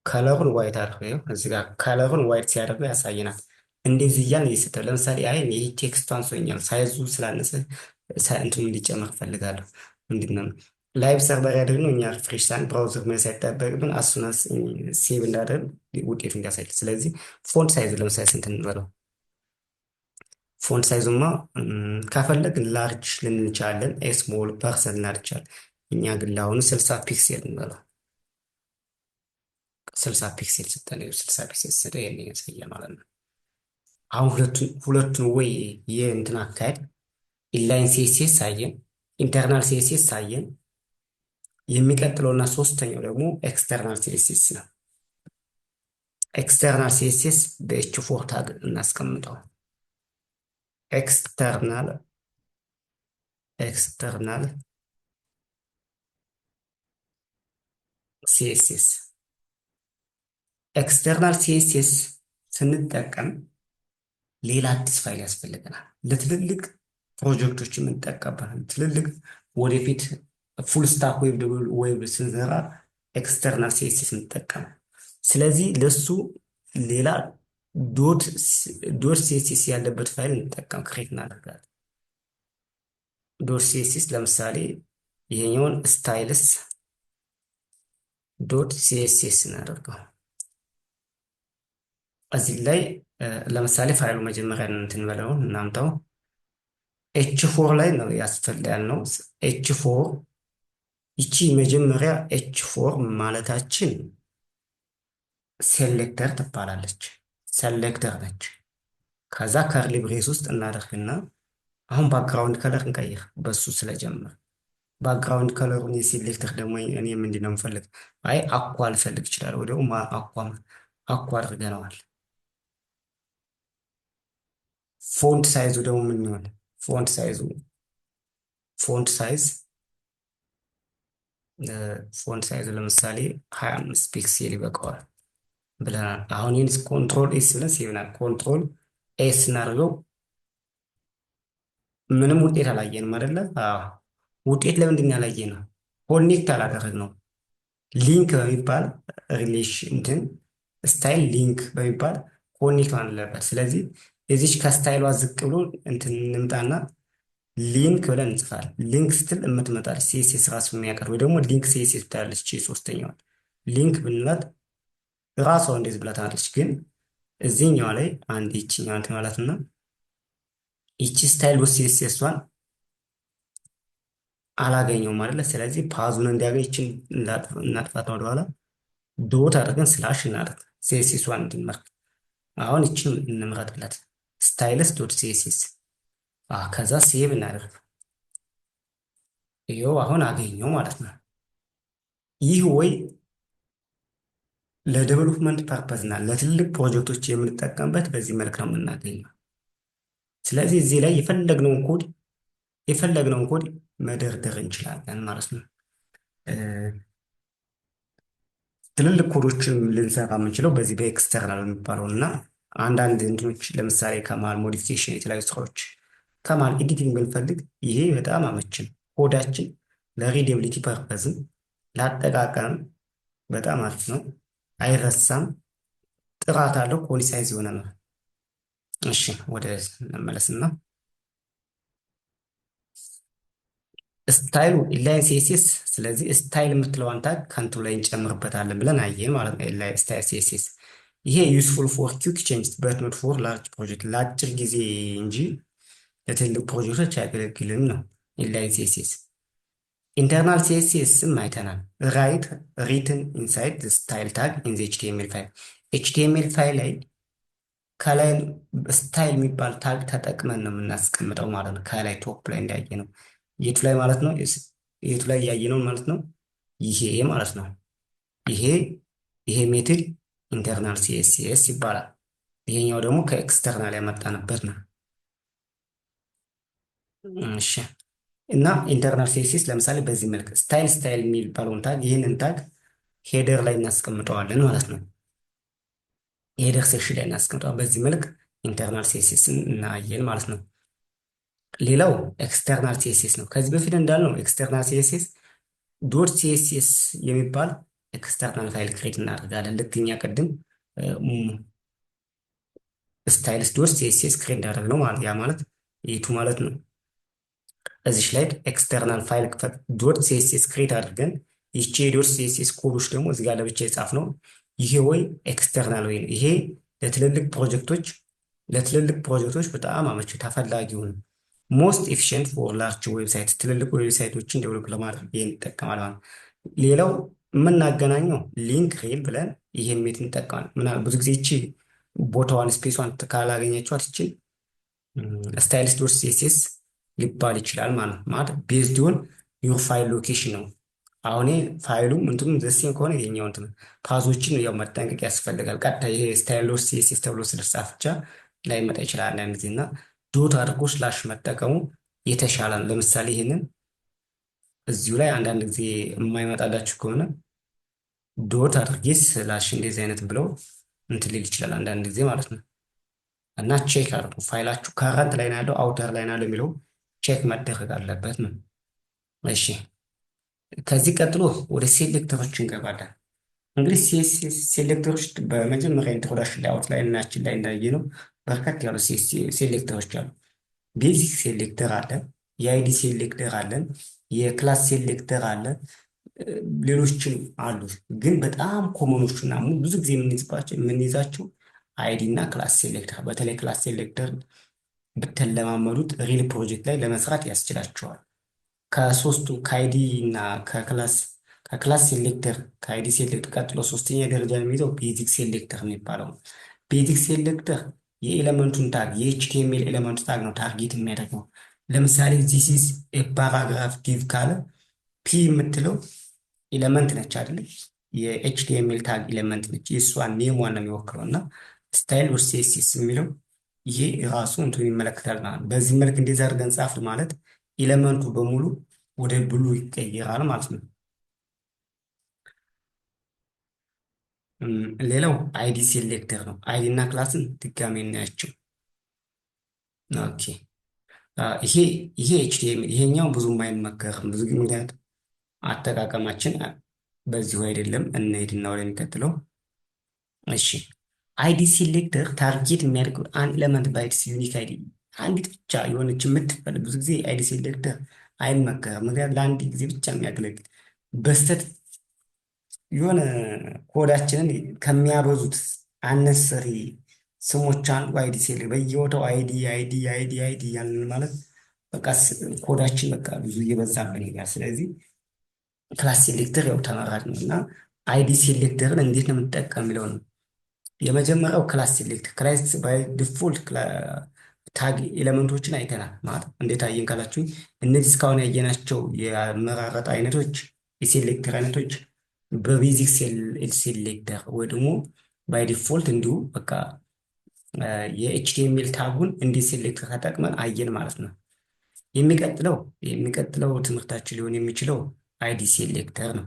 Speaker 1: ከለሩን ዋይት አድርገው እዚህ ጋር ከለሩን ዋይት ሲያደርገው ያሳየናል። እንደዚህ እያልን እየሰጠው ለምሳሌ ይህ ቴክስቱ አንሶኛል ሳይዙ ስላነሰ እንትኑ እንዲጨመር ፈልጋለሁ። ምንድነው ላይቭ ሰርቨር ያደርግነው እኛ ሪፍሬሽ ሳን ብራውዘር ምን ሳይጠበቅብን አሱናስ ሴቭ እንዳደርግ ውጤቱ እንዲያሳይ። ስለዚህ ፎንት ሳይዙ ለምሳሌ ስንት እንበለው? ፎንት ሳይዙማ ከፈለግን ላርጅ ልንቻለን፣ ስሞል ፐርሰን እናድቻለን። እኛ ግን ለአሁኑ 60 ፒክሴል እንበለው። 60 ፒክሴል ስጠነው 60 ፒክሴል ስጠ ያሳያል ማለት ነው። አሁን ሁለቱን ወይ የእንትን አካሄድ ኢንላይን ሲኤስኤስ አየን፣ ኢንተርናል ሲኤስኤስ አየን። የሚቀጥለውና ሶስተኛው ደግሞ ኤክስተርናል ሲኤስኤስ ነው። ኤክስተርናል ሲኤስኤስ በኤች4 ታግ እናስቀምጠው። ኤክስተርናል ሲኤስኤስ ኤክስተርናል ሲኤስኤስ ስንጠቀም ሌላ አዲስ ፋይል ያስፈልገናል። ለትልልቅ ፕሮጀክቶች የምንጠቀምበት ትልልቅ ወደፊት ፉል ስታክ ዌብ ስንሰራ ኤክስተርናል ሲኤስኤስ እንጠቀም። ስለዚህ ለሱ ሌላ ዶት ሲኤስኤስ ያለበት ፋይል እንጠቀም ክሬት እናደርጋለን። ዶት ሲኤስኤስ ለምሳሌ ይሄኛውን ስታይልስ ዶት ሲኤስኤስ እናደርገው። እዚህ ላይ ለምሳሌ ፋይሉ መጀመሪያ እንትን በለውን እናምጣው። ኤች4 ላይ ነው ያስፈልጋል። ኤች4 ይቺ መጀመሪያ ኤች4 ማለታችን ሴሌክተር ትባላለች። ሴሌክተር ነች። ከዛ ከርሊ ብሬስ ውስጥ እናደርግና አሁን ባክግራውንድ ከለር እንቀይር በሱ ስለጀመር ባክግራውንድ ከለሩን የሴሌክተር ደግሞ እኔ ምንድን ነው የምፈልግ? አይ አኳ ልፈልግ ይችላል። ወዲያው አኳ አድርገነዋል። ፎንት ሳይዙ ደግሞ ምን ይሆን? ፎንት ሳይዝ ፎንት ሳይዙ ለምሳሌ 25 ፒክሴል ይበቃዋል ብለናል። አሁን ይህን ኮንትሮል ኤስ ብለን ሲሆናል ኮንትሮል ኤስ እናደርገው። ምንም ውጤት አላየንም አይደለ? አዎ። ውጤት ለምንድን ነው ያላየነው? ኮኔክት አላደረግነው። ሊንክ በሚባል ሪሌሽን እንትን ስታይል ሊንክ በሚባል ኮኔክት አለበት። ስለዚህ እዚች ከስታይሏ ዝቅ ብሎ እንትን እንምጣና ሊንክ ብለን እንጽፋል። ሊንክ ስትል የምትመጣል ሲኤስኤስ ራሱ የሚያቀርብ ወይ ደግሞ ሊንክ ሲኤስኤስ ብታለች። ሶስተኛዋል ሊንክ ብንላት ራሷ እንደዚህ ብላ ታለች። ግን እዚህኛዋ ላይ አንድ ይችኛዋ እንትን ማለት እና ይቺ ስታይል ውስጥ ሲኤስኤሷን አላገኘውም አይደለ? ስለዚህ ፓዙን እንዲያገኝ ይችን እናጥፋት ወደኋላ ዶት አድርገን ስላሽ እናደርግ ሲኤስኤሷን እንዲመርጥ። አሁን ይችን እንምረጥለት ስታይልስ ዶት ሲኤስኤስ ከዛ ሴቭ እናደርግ። ይኸው አሁን አገኘው ማለት ነው። ይህ ወይ ለዴቨሎፕመንት ፐርፐዝ እና ለትልቅ ፕሮጀክቶች የምንጠቀምበት በዚህ መልክ ነው የምናገኘው። ስለዚህ እዚህ ላይ የፈለግነውን ኮድ መደርደር እንችላለን ማለት ነው። ትልልቅ ኮዶችን ልንሰራ የምንችለው በዚህ በኤክስተርናል የሚባለው እና አንዳንድ እንትኖች ለምሳሌ ከመሃል ሞዲፊኬሽን የተለያዩ ስራዎች ከመሃል ኤዲቲንግ ብንፈልግ ይሄ በጣም አመችን ኮዳችን ለሪዴብሊቲ ፐርፐዝም ለአጠቃቀም በጣም አሪፍ ነው። አይረሳም፣ ጥራት አለው፣ ኮንሳይዝ የሆነ ነው። እሺ ወደ መመለስና ስታይሉ ኢንላይን ሲኤስኤስ። ስለዚህ ስታይል የምትለዋን ታግ ከንቱ ላይ እንጨምርበታለን ብለን አየን ማለት ነው። ኢንላይን ስታይል ሲኤስኤስ ይሄ ዩስፉል ፎር ኩዊክ ቼንጅ በት ኖት ፎር ላርጅ ፕሮጀክት፣ ለአጭር ጊዜ እንጂ ለትልቅ ፕሮጀክቶች አያገለግልም ነው ኢንላይን ሲኤስኤስ። ኢንተርናል ሲኤስኤስም አይተናል። ራይት ሪትን ኢንሳይድ ስታይል ታግ ኢን ኤችቲኤምኤል ፋይል። ኤችቲኤምኤል ፋይል ላይ ከላይ ስታይል የሚባል ታግ ተጠቅመን ነው የምናስቀምጠው ማለት ነው። ከላይ ቶፕ ላይ እንዳየ ነው። የቱ ላይ ማለት ነው? የቱ ላይ ያየ ነው ማለት ነው? ይሄ ማለት ነው። ይሄ ሜትድ ኢንተርናል ሲኤስኤስ ይባላል። ይሄኛው ደግሞ ከኤክስተርናል ያመጣንበት ነው። እሺ እና ኢንተርናል ሲኤስኤስ ለምሳሌ በዚህ መልክ ስታይል የሚባለውን ታግ ይህንን ታግ ሄደር ላይ እናስቀምጠዋለን ማለት ነው። ሄደር ሴክሽን ላይ እናስቀምጠዋለን። በዚህ መልክ ኢንተርናል ሲኤስኤስን እናየን ማለት ነው። ሌላው ኤክስተርናል ሲኤስኤስ ነው። ከዚህ በፊት እንዳልነው ኤክስተርናል ሲኤስኤስ ዶት ሲኤስኤስ የሚባል ኤክስተርናል ፋይል ክሬት እናደርጋለን። ልክ እኛ ቅድም ስታይልስ ዶት ሲኤስኤስ ክሬት እንዳደረግነው ማለት ያ ማለት የቱ ማለት ነው? እዚች ላይ ኤክስተርናል ፋይል ዶት ሲኤስኤስ ክሬት አድርገን ይቺ የዶት ሲኤስኤስ ኮዶች ደግሞ እዚህ ጋር ለብቻ የጻፍ ነው። ይሄ ወይ ኤክስተርናል ወይ ነው። ይሄ ለትልልቅ ፕሮጀክቶች በጣም አመቺ ተፈላጊ ሆነ ሞስት ኤፊሽንት ፎር ላርጅ ዌብሳይት፣ ትልልቅ ዌብሳይቶችን ዴቨሎፕ ለማድረግ ይሄን እንጠቀማለን። ሌላው የምናገናኘው ሊንክ ሬል ብለን ይሄን ሜት እንጠቀማለን። ምናልባት ብዙ ጊዜ ይቺ ቦታዋን ስፔሷን ካላገኘችዋት ይቺ ስታይልስ ዶት ሲኤስኤስ ሊባል ይችላል ማለት ቤዝድ ኦን ዩር ፋይል ሎኬሽን ነው። አሁን ፋይሉ እንትኑ ዘሴም ከሆነ ይሄኛው እንትን ፓዞችን ያው መጠንቀቅ ያስፈልጋል። ቀጥታ ይሄ ስታይል ዶት ሲኤስኤስ ተብሎ ስለተጻፈ ብቻ ላይመጣ ይችላል አንዳንድ ጊዜ እና ዶት አድርጎ ስላሽ መጠቀሙ የተሻለ ነው። ለምሳሌ ይሄንን እዚሁ ላይ አንዳንድ ጊዜ የማይመጣላችሁ ከሆነ ዶት አድርጌ ስላሽ እንደዚህ አይነት ብለው እንትን ሊል ይችላል አንዳንድ ጊዜ ማለት ነው። እና ቼክ አድርጉ ፋይላችሁ ከረንት ላይ ነው ያለው አውተር ላይ ነው ያለው የሚለው ቼክ መደረግ አለበት ነው። እሺ ከዚህ ቀጥሎ ወደ ሴሌክተሮች እንገባለን። እንግዲህ ሲኤስኤስ ሴሌክተሮች በመጀመሪያ ኢንትሮዳክሽን ላይ አውትላይናችን ላይ እንዳየነው በርከት ያሉ ሴሌክተሮች አሉ። ቤዚክ ሴሌክተር አለ፣ የአይዲ ሴሌክተር አለን፣ የክላስ ሴሌክተር አለ፣ ሌሎችም አሉ። ግን በጣም ኮመኖቹና ብዙ ጊዜ የምንይዛቸው አይዲ እና ክላስ ሴሌክተር፣ በተለይ ክላስ ሴሌክተር ብትለማመዱት ሪል ፕሮጀክት ላይ ለመስራት ያስችላቸዋል። ከሶስቱ ከአይዲ እና ከክላስ ሴሌክተር ከአይዲ ሴሌክተር ቀጥሎ ሶስተኛ ደረጃ የሚይዘው ቤዚክ ሴሌክተር የሚባለው ነው። ቤዚክ ሴሌክተር የኤሌመንቱን ታግ የኤችቲኤምኤል ኤሌመንቱ ታግ ነው ታርጌት የሚያደርገው። ለምሳሌ ዚስ ኢዝ ፓራግራፍ ዲቭ ካለ ፒ የምትለው ኤሌመንት ነች አይደለ? የኤችቲኤምኤል ታግ ኤሌመንት ነች። የእሷን ኔሟን ነው የሚወክለው እና ስታይል ሴሲስ የሚለው ይሄ ራሱ እንትን ይመለከታል ማለት ነው። በዚህ መልክ እንደዛ አድርገን ጻፍ ማለት ኤሌመንቱ በሙሉ ወደ ብሉ ይቀየራል ማለት ነው። ሌላው አይዲ ሴሌክተር ነው። አይዲ እና ክላስን ድጋሜ እናያቸው። ኦኬ ይሄ ኤችቲኤምኤል ይሄኛው ብዙም አይመከርም ብዙ ምክንያት አጠቃቀማችን በዚሁ አይደለም። እንሄድና ወደሚቀጥለው። እሺ አይዲ ሴሌክተር ታርጌት የሚያደርገው አንድ ኤሌመንት ባይትስ ዩኒክ አይዲ አንዲት ብቻ የሆነች የምትፈልግ ብዙ ጊዜ አይዲ ሴሌክተር አይመከርም። ምክንያት ለአንድ ጊዜ ብቻ የሚያገለግል በስተት የሆነ ኮዳችንን ከሚያበዙት አነሰሪ ስሞች አንዱ አይዲ ሴሌክተር በየቦታው አይዲ አይዲ አይዲ አይዲ ያንን ማለት በቃ ኮዳችን በቃ ብዙ እየበዛብን ይላል። ስለዚህ ክላስ ሴሌክተር ያው ተመራጭ ነው እና አይዲ ሴሌክተርን እንዴት ነው የምንጠቀም የሚለው ነው። የመጀመሪያው ክላስ ሴሌክተር ክላስ ባይ ዲፎልት ታግ ኤሌመንቶችን አይተናል ማለት እንዴት አየን ካላችሁኝ እነዚህ እስካሁን ያየናቸው የአመራረጥ አይነቶች የሴሌክተር አይነቶች በቤዚክ ሴሌክተር ወይ ደግሞ ባይ ዲፎልት እንዲሁ በቃ የኤችቲኤምኤል ታጉን እንዴት ሴሌክተር ተጠቅመን አየን ማለት ነው። የሚቀጥለው ትምህርታችን ሊሆን የሚችለው አይዲ ሴሌክተር ነው።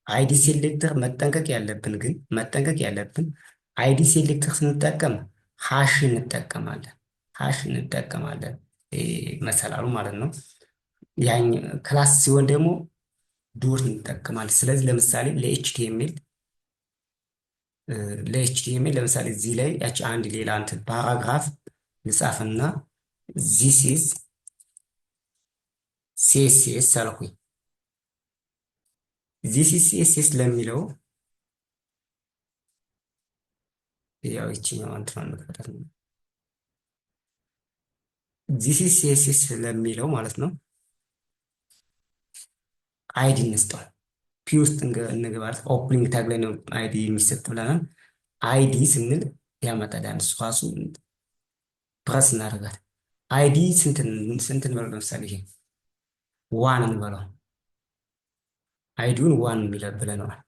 Speaker 1: አይዲ ሴሌክተር መጠንቀቅ ያለብን አይዲ ሴሌክተር ስንጠቀም ሃሽ እንጠቀማለን መሰላሉ ማለት ነው። ያኝ ክላስ ሲሆን ደግሞ ዶት እንጠቀማለን። ስለዚህ ለምሳሌ ለኤችቲኤምኤል ለምሳሌ እዚህ ላይ ያቺ አንድ ሌላ እንትን ፓራግራፍ ልጻፍና ዚስ ኢዝ ሲኤስኤስ አልኩኝ። ዚስ ኢዝ ሲኤስኤስ ለሚለው ያው ይችኛው እንትን መፈታት ነው። ዚስ ኢዝ ሲኤስኤስ ለሚለው ማለት ነው አይዲ እንስጠው። ፒ ውስጥ እንገባለን። ኦፕኒንግ ታግ ላይ ነው አይዲ የሚሰጥ ብለናል። አይዲ ስንል ያመጣልናል እሱ ራሱ ፕረስ እናደርጋለን። አይዲ ስንት እንበለው? ለምሳሌ ይሄ ዋን እንበለው። አይዲውን ዋን ብለነዋል።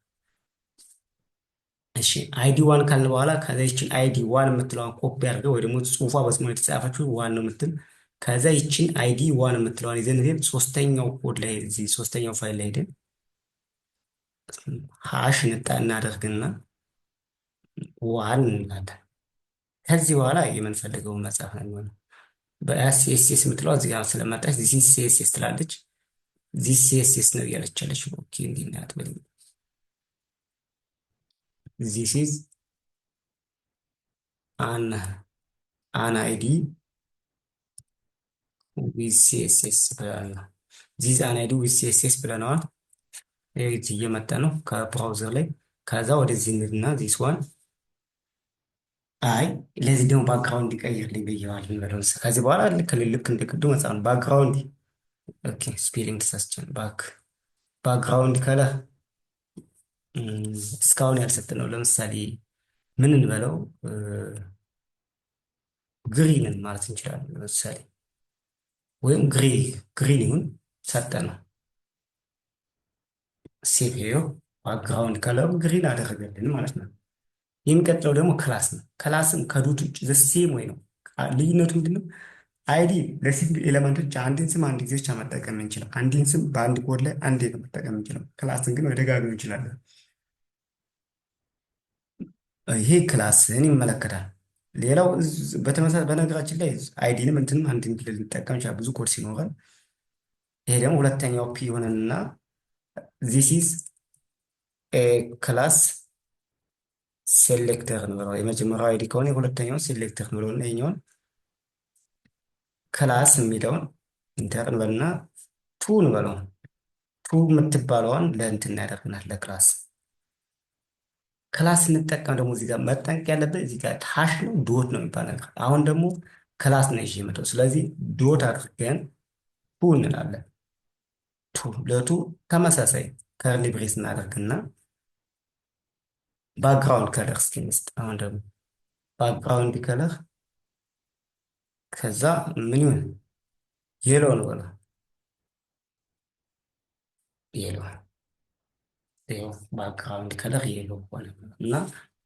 Speaker 1: እሺ አይዲ ዋን ካልን በኋላ ከዛ ይችን አይዲ ዋን የምትለዋን ኮፒ አድርገው ወይ ደግሞ ጽሁፏ በስሙ የተጻፈችው ዋን ነው የምትል ከዛ ይችን አይዲ ዋን የምትለዋን ይዘን ሄደን ሶስተኛው ኮድ ላይ እዚህ ሶስተኛው ፋይል ላይ ሄደን ሃሽ እናደርግና ዋን እንላለን። ከዚህ በኋላ የምንፈልገውን መጻፍ ነው የሚሆነው። በሲኤስኤስ የምትለው እዚህ ጋር ስለመጣች ዚስ ሲኤስኤስ ትላለች። ዚስ ሲኤስኤስ ነው እያለች ያለች። ኦኬ እንዲህ እናያት በል ዚስ ኢዝ አን አይዲ ዊዝ ሲኤስኤስ ብለናል። ዚስ አን አይዲ ዊዝ ሲኤስኤስ ብለናል። ይህ እየመጣ ነው ከብራውዘር ላይ። ከዛ ወደዚህ እንልና ዚስ ዋን አይ ለዚህ ደግሞ ባክግራውንድ ይቀይርልኝ ብየዋል እንበለው። ከዚህ በኋላ ልክ እንደ ቅድሙ መጽሐፍ ነው። ባክግራውንድ ኦኬ ስፔሊንግ ተሳስቻለሁ። ባክግራውንድ ከለር እስካሁን ያልሰጠነው ለምሳሌ ምን እንበለው? ግሪንን ማለት እንችላለን ለምሳሌ ወይም ግሪን ይሁን ሰጠነው። ሴቪዮ ባክግራውንድ ከለሩ ግሪን አደረገልን ማለት ነው። የሚቀጥለው ደግሞ ክላስ ነው። ክላስም ከዶት ውጭ ዘሴም ወይ ነው። ልዩነቱ ምንድነው? አይዲ ለሲንግል ኤሌመንቶች አንድን ስም አንድ ጊዜ ብቻ መጠቀም እንችላለን። አንድን ስም በአንድ ኮድ ላይ አንዴ ነው መጠቀም እንችላለን። ክላስን ግን መደጋገም እንችላለን። ይሄ ክላስን ይመለከታል። ሌላው በተመሳሳይ በነገራችን ላይ አይዲንም እንትንም አንድ ብለን ልንጠቀም ይችላል ብዙ ኮድ ሲኖረን። ይሄ ደግሞ ሁለተኛው ፒ ይሆንና ዚስ ኢዝ ክላስ ሴሌክተር እንበለው። የመጀመሪያው አይዲ ከሆነ የሁለተኛውን ሴሌክተር እንበለውና ይኸኛውን ክላስ የሚለውን ኢንተር እንበልና ቱ እንበለው። ቱ የምትባለውን ለእንትን እናደርግናል ለክላስ ክላስ ስንጠቀም ደግሞ እዚህ ጋር መጠንቀቅ ያለብን እዚህ ጋር ሃሽ ነው ዶት ነው የሚባል ነገር። አሁን ደግሞ ክላስ ነው ይዤ የመጣው። ስለዚህ ዶት አድርገን ቱ እንላለን። ቱ ለቱ ተመሳሳይ ከርሊ ብሬስ እናደርግና ባክግራውንድ ከለር እስኪ እንስጥ። አሁን ደግሞ ባክግራውንድ ከለር ከዛ ምን ይሁን የሎ ነው በለው የሎ ይኸው ባክግራውንድ ከለር የሎ ሆነ እና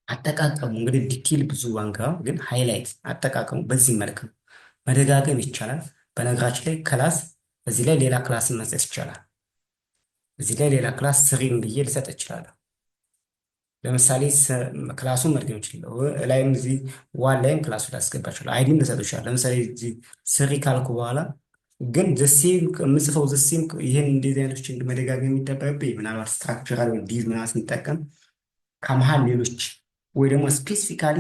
Speaker 1: አጠቃቀሙ እንግዲህ ዲቴል ብዙ አንገባም፣ ግን ሃይላይት አጠቃቀሙ በዚህ መልክ ነው። መደጋገም ይቻላል። በነገራችን ላይ ክላስ እዚህ ላይ ሌላ ክላስን መስጠት ይቻላል። እዚህ ላይ ሌላ ክላስ ስሪም ብዬ ልሰጥ እችላለሁ። ለምሳሌ ክላሱን መድገም ይችላለሁ። ላይም እዚህ ዋን ላይም ክላሱ ላስገባ ይችላለሁ። አይዲም ልሰጥ ይችላለሁ። ለምሳሌ እዚህ ስሪ ካልኩ በኋላ ግን ዘሴም የምጽፈው ዘሴም ይህን እንደዚህ አይነቶች መደጋገም የሚጠበቅብኝ ምናልባት ስትራክቸራል ወይ ዲዝ ምናምን ስንጠቀም ከመሀል ሌሎች ወይ ደግሞ ስፔሲፊካሊ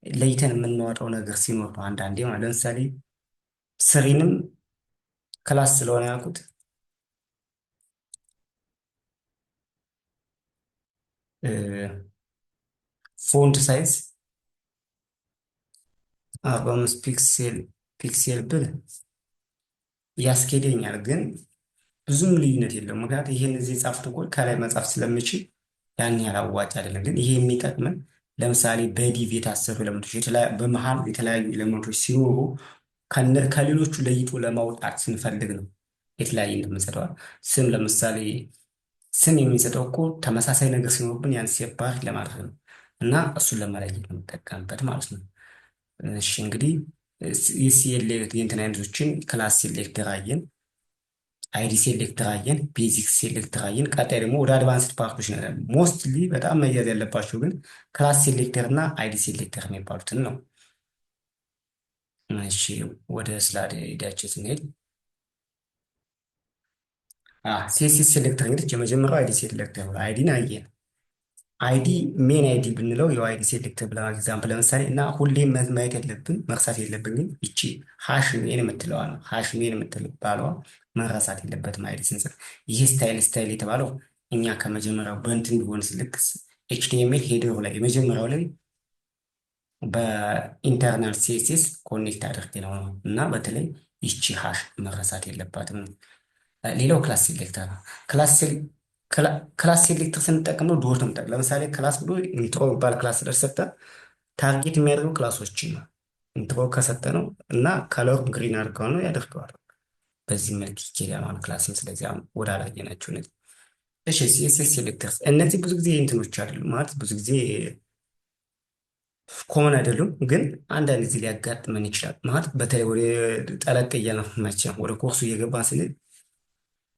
Speaker 1: ለይተን የምናወጣው ነገር ሲኖር ነው። አንዳንዴ ማለት ለምሳሌ ስሪንም ክላስ ስለሆነ ያልኩት ፎንት ሳይዝ 45 ፒክሴል ብል ያስኬደኛል፣ ግን ብዙም ልዩነት የለውም። ምክንያቱም ይህን እዚህ የጻፍኩት ኮድ ከላይ መጻፍ ስለምችል ያን ያህል አዋጭ አይደለም። ግን ይሄ የሚጠቅመን ለምሳሌ በዲቭ የታሰሩ ኤሌመንቶች በመሀል የተለያዩ ኤሌመንቶች ሲኖሩ ከሌሎቹ ለይቶ ለማውጣት ስንፈልግ ነው የተለያየ እንደምንሰጠዋል። ስም ለምሳሌ ስም የሚሰጠው እኮ ተመሳሳይ ነገር ሲኖርብን ያን ሴፓሬት ለማድረግ ነው እና እሱን ለመለየት ነው የምጠቀምበት ማለት ነው። እሺ እንግዲህ የእንትን አይነቶችን ክላስ ሴሌክተር አየን፣ አይዲ ሴሌክተር አየን፣ ቤዚክ ሴሌክተር አየን። ቀጣይ ደግሞ ወደ አድቫንስድ ፓርቶች ነው። ሞስትሊ በጣም መያዝ ያለባቸው ግን ክላስ ሴሌክተር እና አይዲ ሴሌክተር የሚባሉትን ነው። እሺ ወደ ስላይድ ሄዳችን ስንሄድ ሲኤስኤስ ሴሌክተር እንግዲህ የመጀመሪያው አይዲ ሴሌክተር ነው። አይዲን አየን። አይዲ ሜን አይዲ ብንለው የው አይዲ ሴሌክተር ብለ ኤግዛምፕል ለምሳሌ እና ሁሌም ማየት ያለብን መርሳት የለብን ግን ይቺ ሃሽ ሜን የምትለዋ ነው። ሃሽ ሜን የምትባለዋ መረሳት የለበትም አይዲ ስንጽፍ። ይህ ስታይል የተባለው እኛ ከመጀመሪያው በእንትን ቢሆን ስልክ ኤችቲኤምኤል ሄደሩ ላይ የመጀመሪያው ላይ በኢንተርናል ሲኤስኤስ ኮኔክት አድርጌ ነው እና በተለይ ይቺ ሃሽ መረሳት የለባትም። ሌላው ክላስ ሴሌክተር ነው። ክላስ ሴሌክተር ስንጠቀም ነው ዶት ነው የምጠቅም። ለምሳሌ ክላስ ብሎ ኢንትሮ የሚባል ክላስ ስለተሰጠ ታርጌት የሚያደርገው ክላሶችን ነው። ኢንትሮ ከሰጠ ነው እና ከለሩ ግሪን አድርገው ነው ያደርገዋል። በዚህ መልክ ይኬዳል ማለት ክላስን። ስለዚህ ወደ አላየናቸው እነዚህ እሺ፣ ሲኤስኤስ ሴሌክተርስ እነዚህ ብዙ ጊዜ እንትኖች አይደሉም ማለት ብዙ ጊዜ ኮመን አይደሉም፣ ግን አንዳንድ ጊዜ ሊያጋጥመን ይችላል ማለት በተለይ ወደ ጠለቅ እያልን መቼም ወደ ኮርሱ እየገባን ስንል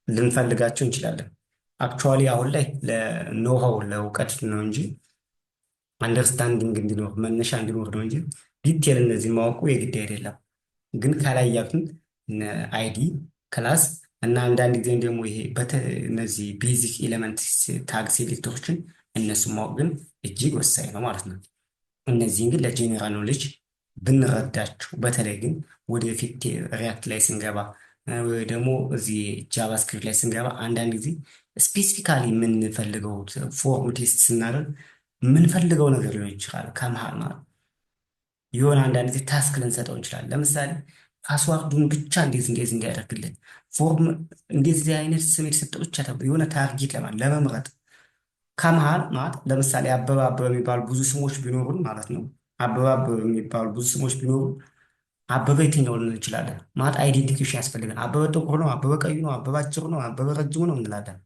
Speaker 1: ልንፈልጋቸው እንችላለን። አክቹዋሊ አሁን ላይ ለኖሃው ለእውቀት ነው እንጂ አንደርስታንዲንግ እንዲኖር መነሻ እንዲኖር ነው እንጂ ዲቴል እነዚህ ማወቁ የግድ አይደለም። ግን ከላይ ያሉትን አይዲ ክላስ እና አንዳንድ ጊዜ ደግሞ ይሄ እነዚህ ቤዚክ ኤሌመንት ታግ ሴሌክተሮችን እነሱ ማወቅ ግን እጅግ ወሳኝ ነው ማለት ነው። እነዚህን ግን ለጄኔራል ኖሌጅ ብንረዳቸው፣ በተለይ ግን ወደፊት ሪያክት ላይ ስንገባ ወይ ደግሞ እዚህ ጃቫስክሪፕት ላይ ስንገባ አንዳንድ ጊዜ ስፔሲፊካሊ የምንፈልገው ፎርም ቴስት ስናደርግ የምንፈልገው ነገር ሊሆን ይችላል። ከመሀል ማለት የሆነ አንዳንድ ጊዜ ታስክ ልንሰጠው እንችላለን። ለምሳሌ ፓስዋርዱን ብቻ እንዴት እንዲያደርግልን ፎርም እንደዚህ አይነት ስም የተሰጠው ብቻ ተብሎ የሆነ ታርጌት ለመምረጥ ከመሀል ማለት ለምሳሌ አበባ አበበ የሚባሉ ብዙ ስሞች ቢኖሩን ማለት ነው። አበባ አበበ የሚባሉ ብዙ ስሞች ቢኖሩ አበበ የትኛው ልንል እንችላለን ማለት አይዴንቲፊኬሽን ያስፈልገን። አበበ ጥቁር ነው፣ አበበ ቀዩ ነው፣ አበበ አጭሩ ነው፣ አበበ ረጅሙ ነው እንላለን።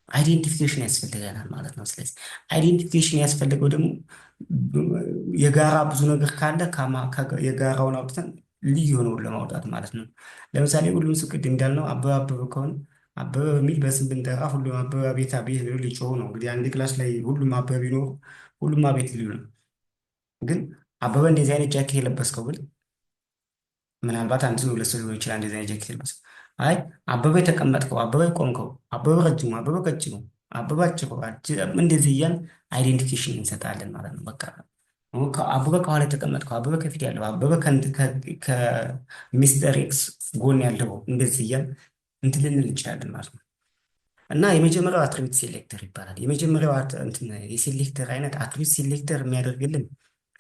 Speaker 1: አይዴንቲፊኬሽን ያስፈልገናል ማለት ነው። ስለዚህ አይዴንቲፊኬሽን ያስፈልገው ደግሞ የጋራ ብዙ ነገር ካለ የጋራውን አውጥተን ልዩ የሆነውን ለማውጣት ማለት ነው። ለምሳሌ ሁሉም ሰው ቅድም እንዳልነው አበበ አበበ ከሆነ አበበ በሚል በስም ብንጠራ ሁሉም አበበ ቤት ቤት ሊሉ ሊጮሁ ነው። እንግዲህ አንድ ክላስ ላይ ሁሉም አበበ ቢኖሩ ሁሉም አቤት ሊሉ ነው። ግን አበበ እንደዚህ አይነት ጃኬት የለበስከው ብል ምናልባት አንድ ሰው ሁለት ሰው ሊሆን ይችላል እንደዚህ አይነት ጃኬት የለበስከው። አይ አበበ የተቀመጥከው፣ አበበ የቆምከው፣ አበበ ረጅሙ፣ አበበ ቀጭኑ አበባቸው እንደዚህ እያልን አይዴንቲፊኬሽን እንሰጣለን ማለት ነው። በቃ አበበ ከኋላ የተቀመጥከው፣ አበበ ከፊት ያለው፣ አበበ ከሚስተር ኤክስ ጎን ያለው እንደዚህ እያልን እንትን ልንል እንችላለን ማለት ነው። እና የመጀመሪያው አትሪቢዩት ሴሌክተር ይባላል። የመጀመሪያው እንትን የሴሌክተር አይነት አትሪቢዩት ሴሌክተር የሚያደርግልን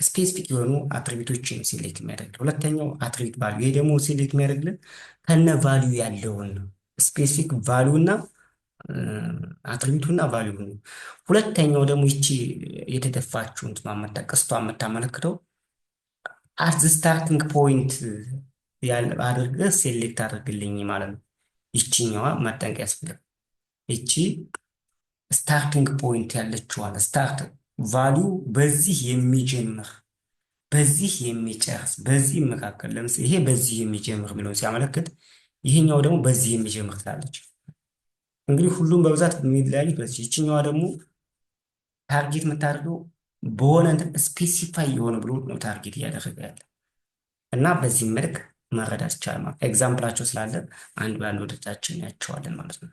Speaker 1: ስፔሲፊክ የሆኑ አትሪቢዩቶችን ሴሌክት የሚያደርግ። ሁለተኛው አትሪቢዩት ቫልዩ፣ ይሄ ደግሞ ሴሌክት የሚያደርግልን ከነ ቫልዩ ያለውን ነው። ስፔሲፊክ ቫልዩ እና አትሪቢዩቱ እና ቫልዩ ነው። ሁለተኛው ደግሞ ይቺ የተደፋችውን ቀስቷ የምታመለክተው አት ስታርቲንግ ፖይንት አድርገህ ሴሌክት አድርግልኝ ማለት ነው። ይቺኛዋ መጠንቀቅ ያስፈልጋል። ይቺ ስታርቲንግ ፖይንት ያለችዋል ስታርት ቫሊዩ በዚህ የሚጀምር በዚህ የሚጨርስ በዚህ መካከል ለምሳሌ ይሄ በዚህ የሚጀምር የሚለውን ሲያመለክት፣ ይሄኛው ደግሞ በዚህ የሚጀምር ትላለች። እንግዲህ ሁሉም በብዛት የሚለያዩት በዚህ። ይችኛዋ ደግሞ ታርጌት የምታደርገው በሆነ እንትን ስፔሲፋይ የሆነ ብሎ ነው ታርጌት እያደረገ ያለ እና በዚህ መልክ መረዳት ይቻላል ማለት ኤግዛምፕላቸው ስላለ አንድ በአንድ ወደታችን ያቸዋለን ማለት ነው።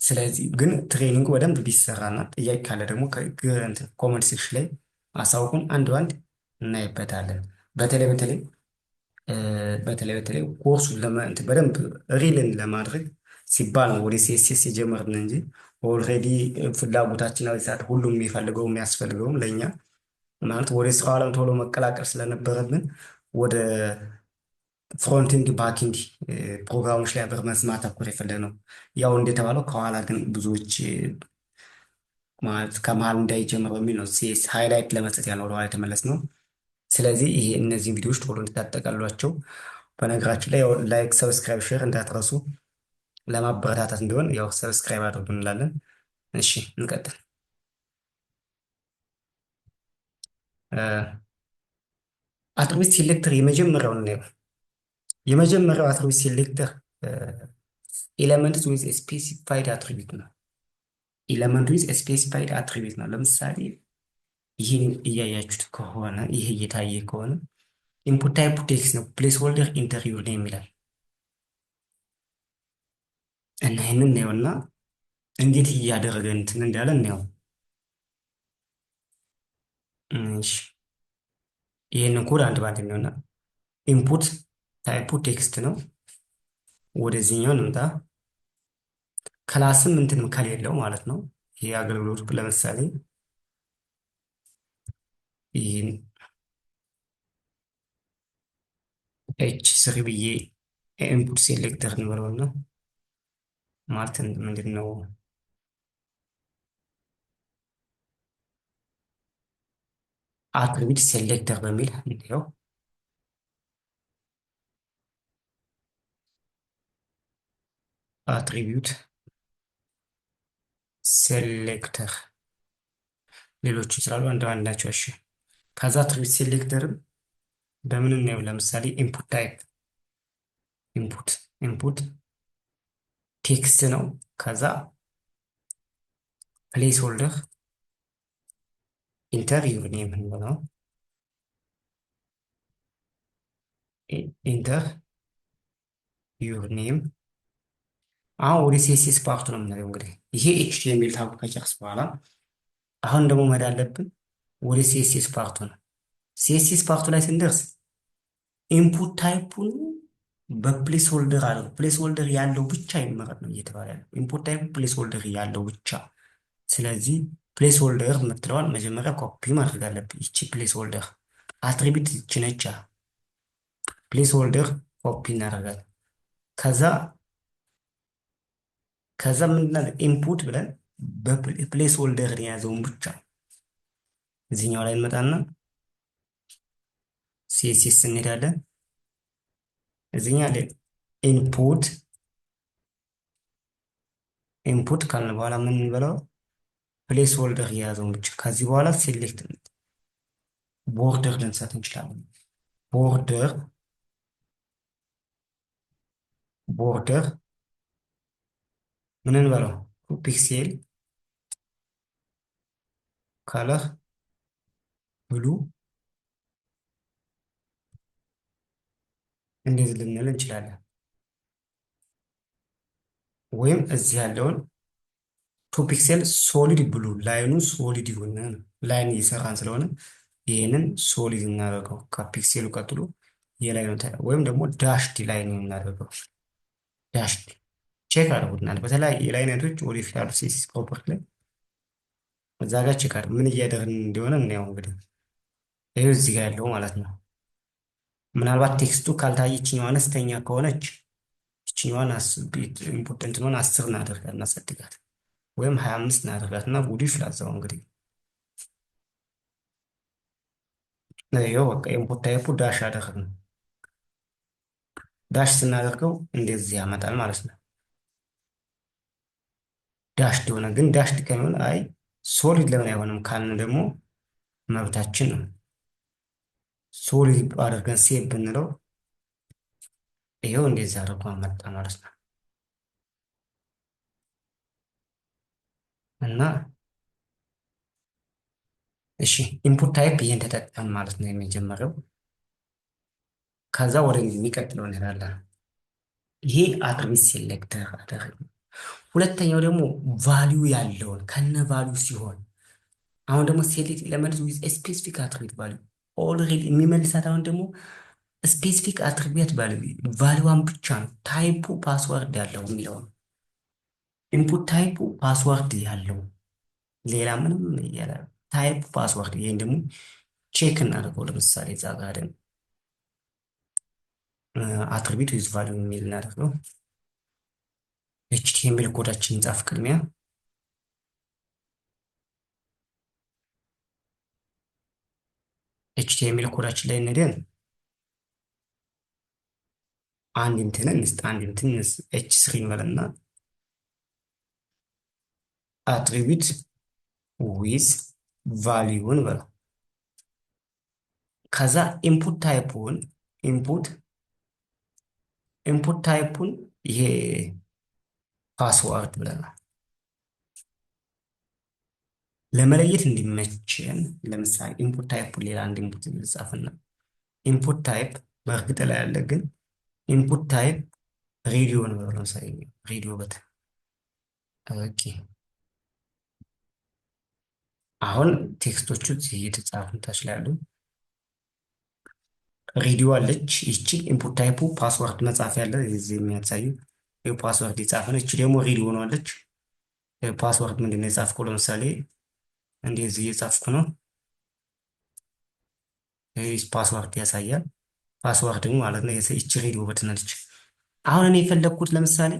Speaker 1: ስለዚህ ግን ትሬኒንጉ በደንብ ቢሰራና ጥያቄ ካለ ደግሞ ኮመንት ሴክሽን ላይ አሳውቁን፣ አንድ በአንድ እናይበታለን። በተለይ በተለይ ኮርሱን በደንብ ሪልን ለማድረግ ሲባል ነው ወደ ሲኤስኤስ የጀመርን እንጂ ኦልሬዲ ፍላጎታችን ሰዓት ሁሉም የሚፈልገው የሚያስፈልገውም ለእኛ ማለት ወደ ስራው ዓለም ቶሎ መቀላቀል ስለነበረብን ወደ ፍሮንቲንግ ባኪንግ ፕሮግራሞች ላይ ማተኮር የፈለግ ነው። ያው እንደተባለው ከኋላ ግን ብዙዎች ማለት ከመሀል እንዳይጀምር በሚል ነው ሲኤስ ሃይላይት ለመስጠት ያለው ወደኋላ የተመለስ ነው። ስለዚህ ይሄ እነዚህን ቪዲዮዎች ቶሎ እንድታጠቃሏቸው። በነገራችን ላይ ላይክ፣ ሰብስክራይብ፣ ሼር እንዳትረሱ። ለማበረታታት እንዲሆን ያው ሰብስክራይብ አድርጉ እንላለን። እሺ እንቀጥል። አትሪቢዩት ሴሌክተር የመጀመሪያውን ነው። የመጀመሪያው አትሪቢዩት ሴሌክተር ኤለመንትስ ዊዝ ስፔሲፋይድ አትሪቢዩት ነው። ኤለመንት ዊዝ ስፔሲፋይድ አትሪቢዩት ነው። ለምሳሌ ይህን እያያችሁት ከሆነ ይሄ እየታየ ከሆነ ኢንፑት ታይፕ ቴክስት ነው። ፕሌስ ሆልደር ኢንተርቪው ነው የሚላል እና ይህንን እናየውና እንዴት እያደረገ እንትን እንዳለ እናየው። እሺ ይህንን ኮድ አንድ ባንድ የሚሆና ኢንፑት ታይፑ ቴክስት ነው። ወደዚህኛው እንምጣ። ክላስም እንትን ከሌለው ማለት ነው። ይሄ አገልግሎቱ ለምሳሌ ይህን ኤች3 ብዬ ኢንፑት ሴሌክተር እንበለውና ማለት ምንድን ነው አትሪቢዩት ሴሌክተር በሚል እንዲያው አትሪቢዩት ሴሌክተር ሌሎቹ ስላሉ አንድ አንድ ናቸው። እሺ ከዛ አትሪቢዩት ሴሌክተርም በምን እናየው? ለምሳሌ ኢንፑት ታይፕ ኢንፑት ቴክስት ነው። ከዛ ፕሌስ ሆልደር ኢንተር ዩር ኔም ነው። ኢንተር ዩር ኔም። አሁን ወደ ሲኤስኤስ ፓርቱ ነው የምናየው። እንግዲህ ይሄ ኤችቲኤምኤል ታብ ከጨርስ በኋላ አሁን ደግሞ መሄድ አለብን ወደ ሲኤስኤስ ፓርቱ ነው። ሲኤስኤስ ፓርቱ ላይ ስንደርስ ኢንፑት ታይፑን በፕሌስ ሆልደር አለው። ፕሌስ ሆልደር ያለው ብቻ ይመረጥ ነው እየተባለ ያለው። ኢንፑት ታይፕ ፕሌስ ሆልደር ያለው ብቻ። ስለዚህ ፕሌስ ሆልደር የምትለዋል መጀመሪያ ኮፒ ማድረግ አለብን። ይቺ ፕሌስ ሆልደር አትሪቢዩት ይቺ ነቻ። ፕሌስ ሆልደር ኮፒ እናደርጋለን። ከዛ ምንድነው ኢንፑት ብለን በፕሌስ ሆልደር የያዘውን ብቻ እዚህኛው ላይ እንመጣና ሲኤስኤስ እንሄዳለን። እዚህኛ ላይ ኢንፑት ካልን በኋላ ምን እንበለው ፕሌስ ሆልደር የያዘውን ብቻ። ከዚህ በኋላ ሴሌክት ቦርደር ልንሰጥ እንችላለን። ቦርደር ምን እንበለው ፒክሴል ከለር ብሉ እንዴት ልንል እንችላለን። ወይም እዚህ ያለውን ቱ ፒክሴል ሶሊድ ብሉ ላይኑ ሶሊድ ይሁን ነው። ላይን እየሰራን ስለሆነ ይህንን ሶሊድ እናደርገው ከፒክሴሉ ቀጥሎ የላይኑ ወይም ደግሞ ዳሽድ ላይን እናደርገው። ዳሽድ ቼክ አድርጉትናል። በተለያየ የላይን አይነቶች ወደፊት ያሉ ሴሲስ ፕሮፐርቲ ላይ እዛ ጋር ቼክ አድርጉ ምን እያደረግን እንደሆነ እናየው። እንግዲህ ይኸው እዚህ ጋር ያለው ማለት ነው። ምናልባት ቴክስቱ ካልታየችኛዋ አነስተኛ ከሆነች ይችኛዋን ኢንፑት እንትኗን 10 እናደርጋት እናሳድጋት ወይም 25 እናደርጋት እና ጉዲ ፍላዛው እንግዲህ ይኸው በቃ ኢንፑት ታይፑ ዳሽ አደረግን። ዳሽ ስናደርገው እንደዚህ ያመጣል ማለት ነው። ዳሽድ ሆነ። ግን ዳሽድ ከሚሆን አይ ሶሊድ ለምን አይሆንም ካልን ደግሞ መብታችን ነው። ሶሊድ አድርገን ሴቭ ብንለው ይኸው እንደዚህ አድርጎ መጣ ማለት ነው። እና እሺ ኢንፑት ታይፕ ይህን ተጠቀም ማለት ነው የሚጀመረው። ከዛ ወደ የሚቀጥለው እንሄዳለን። ይሄ አትሪቢዩት ሴሌክተር አደረግ። ሁለተኛው ደግሞ ቫሊዩ ያለውን ከነ ቫሊዩ ሲሆን አሁን ደግሞ ሴሌክት ለመልስ ዊዝ ስፔሲፊክ አትሪቢዩት ቫሊዩ ኦልሬዲ የሚመልሳት አሁን ደግሞ ስፔሲፊክ አትሪቢዩት ቫሊዋን ብቻ ነው። ታይፑ ፓስወርድ ያለው የሚለው ነው። ኢንፑት ታይፑ ፓስወርድ ያለው ሌላ ምንም እያለ ታይፕ ፓስወርድ። ይሄን ደግሞ ቼክ እናደርገው። ለምሳሌ እዛ ጋር ደግሞ አትሪቢዩት ዊዝ ቫሊዩ የሚል እናደርገው። ኤችቲኤምኤል ኮዳችን እንጻፍ ቅድሚያ። ኤችቲኤምኤል ኮዳችን ላይ እንሄድን አንድ እንትን እንስጥ አንድ እንትን ኤች ስሪ እንበልና አትሪቢዩት ዊዝ ቫሊዩን በለው። ከዛ ኢንፑት ታይፑን ኢንፑት ታይፑን ይሄ ፓስዋርድ ብለናል። ለመለየት እንዲመችን ለምሳሌ ኢንፑት ታይፕ ሌላ አንድ ኢንፑት ልጻፍና ኢንፑት ታይፕ በእርግጥ ላይ ያለ ግን ኢንፑት ታይፕ ሬዲዮ ነው። ለምሳሌ ሬዲዮ በት ኦኬ። አሁን ቴክስቶቹ እየተጻፉ ታች ላይ ያሉ ሬዲዮ አለች። ይቺ ኢንፑት ታይፑ ፓስወርድ መጻፍ ያለ እዚህ የሚያሳዩ ፓስወርድ የጻፈ ነው። ይቺ ደግሞ ሬዲዮ ነው አለች። ፓስወርድ ምንድን ነው የጻፍኩ? ለምሳሌ እንደዚህ እየጻፍኩ ነው። ፓስወርድ ያሳያል። ፓስወርድ ማለት ነው። ይቺ ሬዲዮ በትናለች። አሁን እኔ የፈለግኩት ለምሳሌ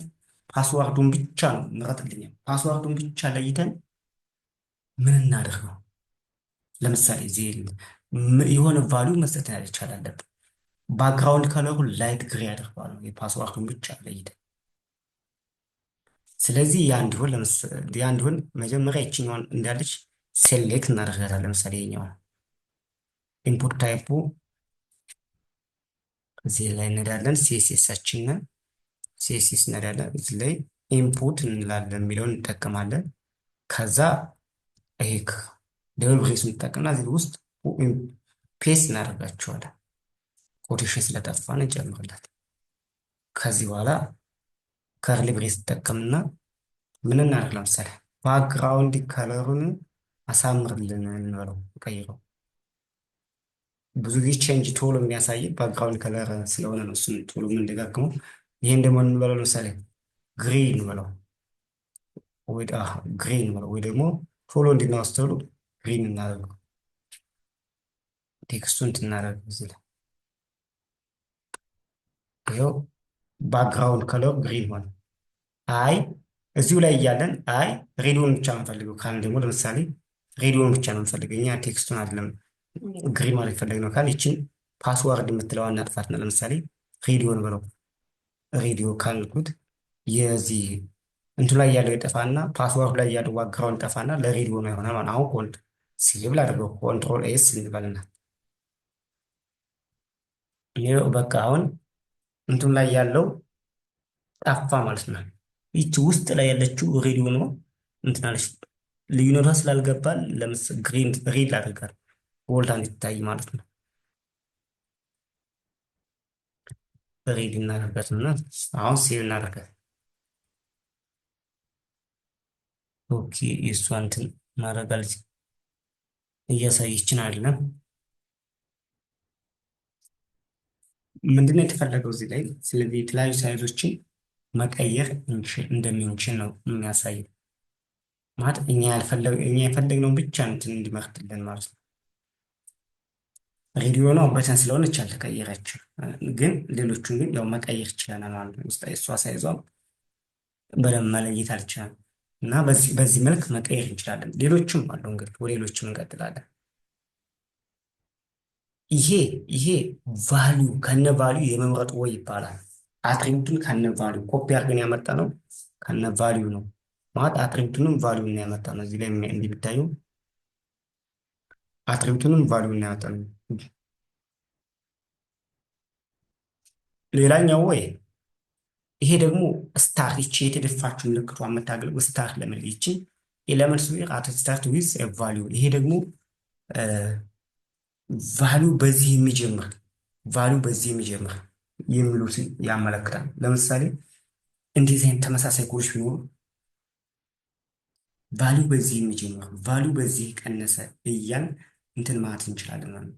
Speaker 1: ፓስዋርዱን ብቻ ነው። ምረጥልኝ። ፓስዋርዱን ብቻ ለይተን ምን እናደርገው? ለምሳሌ እዚህ የሆነ ቫሊዩ መስጠት ያልቻል አለብን። ባክግራውንድ ከለሩን ላይት ግሬ ያደርገዋል። የፓስዋርዱን ብቻ ለይተን ስለዚህ ያ እንዲሆን ያ እንዲሆን መጀመሪያ ይችኛዋን እንዳለች ሴሌክት እናደርጋታለን። ለምሳሌ ይኛዋን ኢንፑት ታይፑ እዚህ ላይ እንሄዳለን። ሲኤስኤሳችንን ሲኤስኤስ እንሄዳለን። እዚህ ላይ ኢንፑት እንላለን የሚለውን እንጠቀማለን። ከዛ ይሄ ደብል ብሬስ እንጠቀምና እዚህ ውስጥ ፔስት እናደርጋቸዋለን። ኮቴሽን ስለጠፋን እንጨምርላት። ከዚህ በኋላ ከርሊ ብሬስ እንጠቀምና ምን እናደርግ? ለምሳሌ ባክግራውንድ ከለሩን አሳምርልን እንበለው፣ ቀይረው። ብዙ ጊዜ ቼንጅ ቶሎ የሚያሳይ ባክግራውንድ ከለር ስለሆነ ነው እሱን ቶሎ የምንደጋግመው። ይሄን ደግሞ እንበለው ለምሳሌ ግሪን እንበለው ወይ ግሪን እንበለው ወይ ደግሞ ቶሎ እንድናወስተሉ ግሪን እናደርገው። ቴክስቱን እናደርግ እዚህ ላይ ይኸው ባክግራውንድ ከለር ግሪን ሆነ። አይ እዚሁ ላይ እያለን አይ ሬዲዮን ብቻ የምንፈልገው ካልን ደግሞ ለምሳሌ ሬዲዮን ብቻ ነው የምንፈልገው እኛ ቴክስቱን አይደለም ግሪን ማለት የፈለግነው ካልን ይችን ፓስዋርድ የምትለዋን እናጥፋትና ለምሳሌ ሬዲዮን ብለው ሬዲዮ ካልኩት የዚህ እንቱ ላይ ያለው የጠፋና ፓስዋርድ ላይ ያለው ባክግራውንድ ጠፋና ለሬዲዮ ነው የሆነ ማለት አሁን ሴቭ ላድርገው ኮንትሮል ኤስ እንበልና በቃ አሁን እንቱን ላይ ያለው ጠፋ ማለት ነው። ይቺ ውስጥ ላይ ያለችው ሬዲዮ ነው እንትናለች። ልዩነቷ ስላልገባል ለምሳሌ ግሪን ሬድ አድርጋል ጎልታ እንድትታይ ማለት ነው። ሬድ እናደርጋትና አሁን ሴቭ እናደርጋት። ኦኬ የእሷ እንትን ማድረግ እያሳየችን አይደለም። ምንድነው የተፈለገው እዚህ ላይ? ስለዚህ የተለያዩ ሳይዞችን መቀየር እንደምንችል ነው የሚያሳየው። ማለት እኛ የፈለግነውን ብቻ እንትን እንዲመርጥልን ማለት ነው። ሬዲዮ ነው በተን ስለሆነች አልተቀየረችም፣ ግን ሌሎቹን ግን ያው መቀየር ይችላል ማለት ነው። ውስጥ እሷ ሳይዟ በደንብ መለየት አልቻለም እና በዚህ መልክ መቀየር እንችላለን። ሌሎችም አሉ እንግዲህ ወደ ሌሎችም እንቀጥላለን። ይሄ ይሄ ቫሊዩ ከነ ቫሊዩ የመምረጥ ወይ ይባላል። አትሪቢዩቱን ከነ ቫሊዩ ኮፒ አድርገን ያመጣ ነው ከነ ቫሊዩ ነው ማለት አትሪቢዩቱንም ቫሊዩን ያመጣ ነው። እዚህ ላይ እንዲህ ብታዩ አትሪቢዩቱንም ቫሊዩን ያመጣ ነው። ሌላኛው ወይ ይሄ ደግሞ ስታር ይቺ የተደፋችው ምልክቷ የምታገለግል ስታር ለምን ይቺ ኤለመንትስ ዌር አት ስታርት ዊዝ ቫሊዩ ይሄ ደግሞ ቫሊዩ በዚህ የሚጀምር ቫሊዩ በዚህ የሚጀምር የሚሉትን ያመለክታል። ለምሳሌ እንደዚህ አይነት ተመሳሳይ ኮዶች ቢኖሩ ቫሊዩ በዚህ የሚጀምር ቫሊዩ በዚህ ቀነሰ እያን እንትን ማለት እንችላለን ማለት ነው።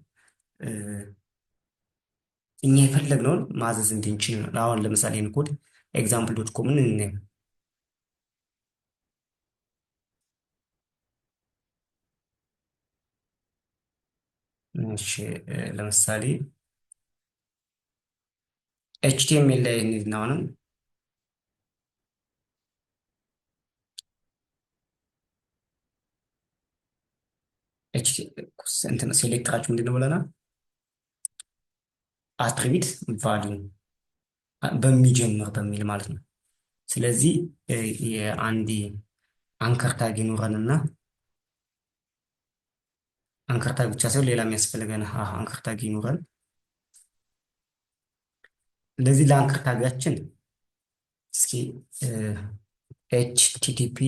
Speaker 1: እኛ የፈለግነውን ማዘዝ እንድንችል ነው። አሁን ለምሳሌ ኮድ ኤግዛምፕል ዶት ኮምን እንየው። እሺ ለምሳሌ ኤችቲኤምኤል ላይ እንሂድና አሁንም እንትን ሴሌክተራችሁ ምንድን ነው ብለናል? አትሪቢት ቫሊዩ በሚጀምር በሚል ማለት ነው። ስለዚህ የአንድ አንከር ታግ ይኖረንና አንከር ታግ ብቻ ሳይሆን ሌላ የሚያስፈልገን አንከር ታግ ይኖረን። ለዚህ ለአንከር ታጋችን እስኪ ኤችቲቲፒ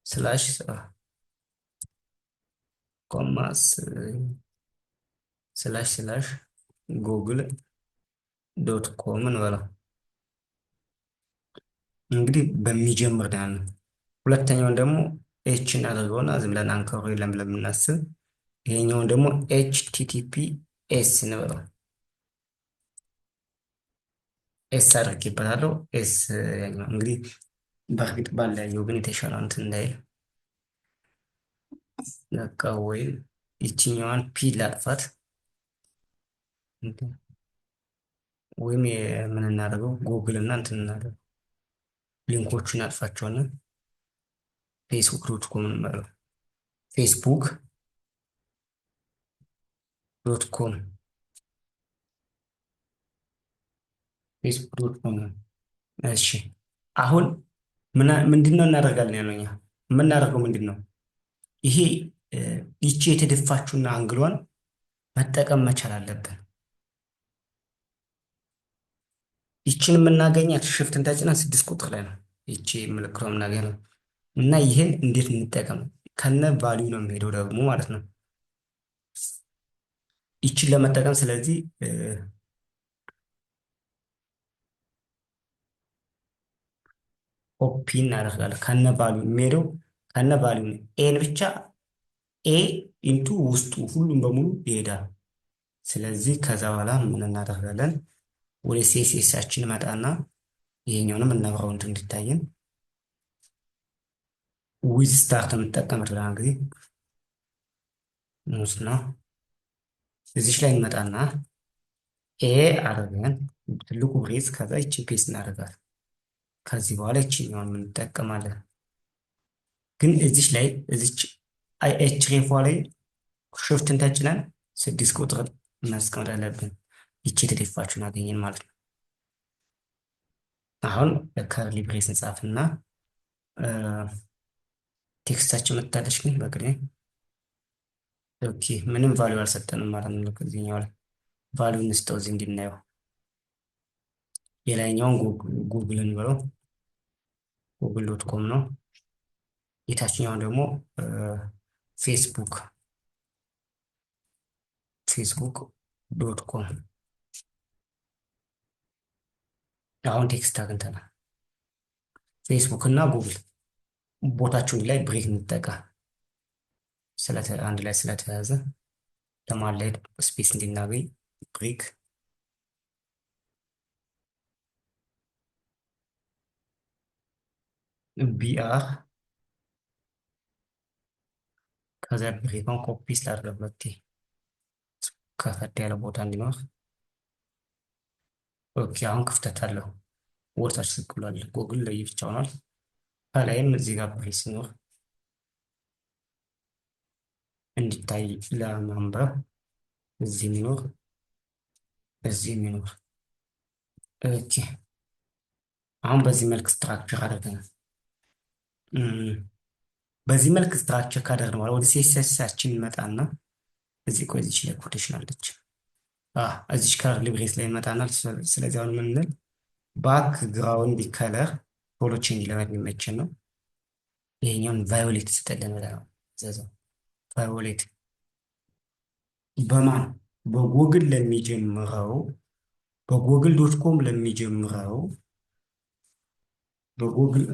Speaker 1: ስላሽ ኮማስ ስላሽ ጉግል ዶት ኮም እንበለው። እንግዲህ በሚጀምር ነው። ሁለተኛውን ደግሞ ኤች እናደርገውና ዝም ብለን አንከሩ የለም ብለን የምናስብ ይሄኛውን ደግሞ ኤችቲቲፒ ኤስ እንበለው። ኤስ አድርጌበታለሁ። ኤስ እንግዲህ በእርግጥ ባለያየው ግን የተሻለ እንትን እንዳይል በቃ ወይም ይችኛዋን ፒ ላጥፋት ወይም የምንናደርገው ጉግል እና እንትን እናደርገው ሊንኮቹን አጥፋቸዋለን። ፌስቡክ ዶት ኮም እንበለው። ፌስቡክ ዶት ኮም ፌስቡክ ዶት ኮም ነው። እሺ አሁን ምንድን ነው እናደርጋለን ያለው? እኛ የምናደርገው ምንድን ነው? ይሄ ይቺ የተደፋችውና አንግሏን መጠቀም መቻል አለብን። ይችን የምናገኛት ሽፍትን ተጭነን 6 ቁጥር ላይ ነው። ይቺ ምልክቷ የምናገኘው እና ይህን እንዴት እንጠቀም? ከነ ቫሊዩ ነው የሚሄደው ደግሞ ማለት ነው ይችን ለመጠቀም። ስለዚህ ኮፒ እናደርጋለን። ከነ ቫሊዩ የሚሄደው ከነ ቫሊዩ ኤን ብቻ ኤ ኢንቱ ውስጡ ሁሉም በሙሉ ይሄዳል። ስለዚህ ከዛ በኋላ ምን እናደርጋለን? ወደ ሴሴሳችን መጣና ይሄኛውንም እናብራው እንዲታየን ዊዝ ስታርት የምጠቀምት ጊዜ ሙስ ነው። እዚች ላይ እንመጣና ኤ አድርገን ትልቁ ብሬዝ ከዛ ይቺ ፔስት እናደርጋል። ከዚህ በኋላ ይችኛውን እንጠቀማለን። ግን እዚች ላይ እዚች ኤች ሬፏ ላይ ሽፍትን ተጭነን 6 ቁጥር እናስቀምጥ አለብን። ይቺ የተደፋችሁን አገኘን ማለት ነው። አሁን ከርሊ ብሬስ እንጻፍና ቴክስታችን መታለች ግን በቅድሜ ኦኬ ምንም ቫልዩ አልሰጠንም ማለት ነው። ከዚህኛው ላይ ቫልዩ እንስጠው እዚህ እንድናየው። የላይኛውን ጉግልን ብለው ጉግል ዶት ኮም ነው። የታችኛውን ደግሞ ፌስቡክ ዶት ኮም አሁን ቴክስት አግኝተናል። ፌስቡክ እና ጉግል ቦታችሁን ላይ ብሬክ እንጠቀም አንድ ላይ ስለተያዘ ለማላየት ስፔስ እንድናገኝ ብሬክ ቢአር ከዚያ ብሬኳን ኮፒ ስላደረግበት ከፈት ያለ ቦታ እንዲኖር። ኦኬ አሁን ክፍተት አለው። ወርታች ዝቅ ብሏል። ጉግል ለየብቻ ሆኗል። ከላይም እዚህ ጋር ብሬክ ሲኖር እንዲታይ ለማንበብ እዚህ የሚኖር እዚህ የሚኖር። ኦኬ አሁን በዚህ መልክ ስትራክቸር አድርገናል። በዚህ መልክ ስትራክቸር ካደረግን በኋላ ወደ ሴሳችን እንመጣና እዚህ ቆይ እዚች ላይ ኮቴሽን አለች። እዚች ከርሊ ብሬስ ላይ እንመጣና ስለዚህ አሁን የምንል ባክ ግራውንድ ከለር ቶሎ ቼንጅ ለማድረግ የሚመችን ነው። ይሄኛውን ቫዮሌት ስጠልን ብለህ ነው ዘዘው ቫዮሌት በማን በጎግል ለሚጀምረው በጎግል ዶት ኮም ለሚጀምረው በጎግል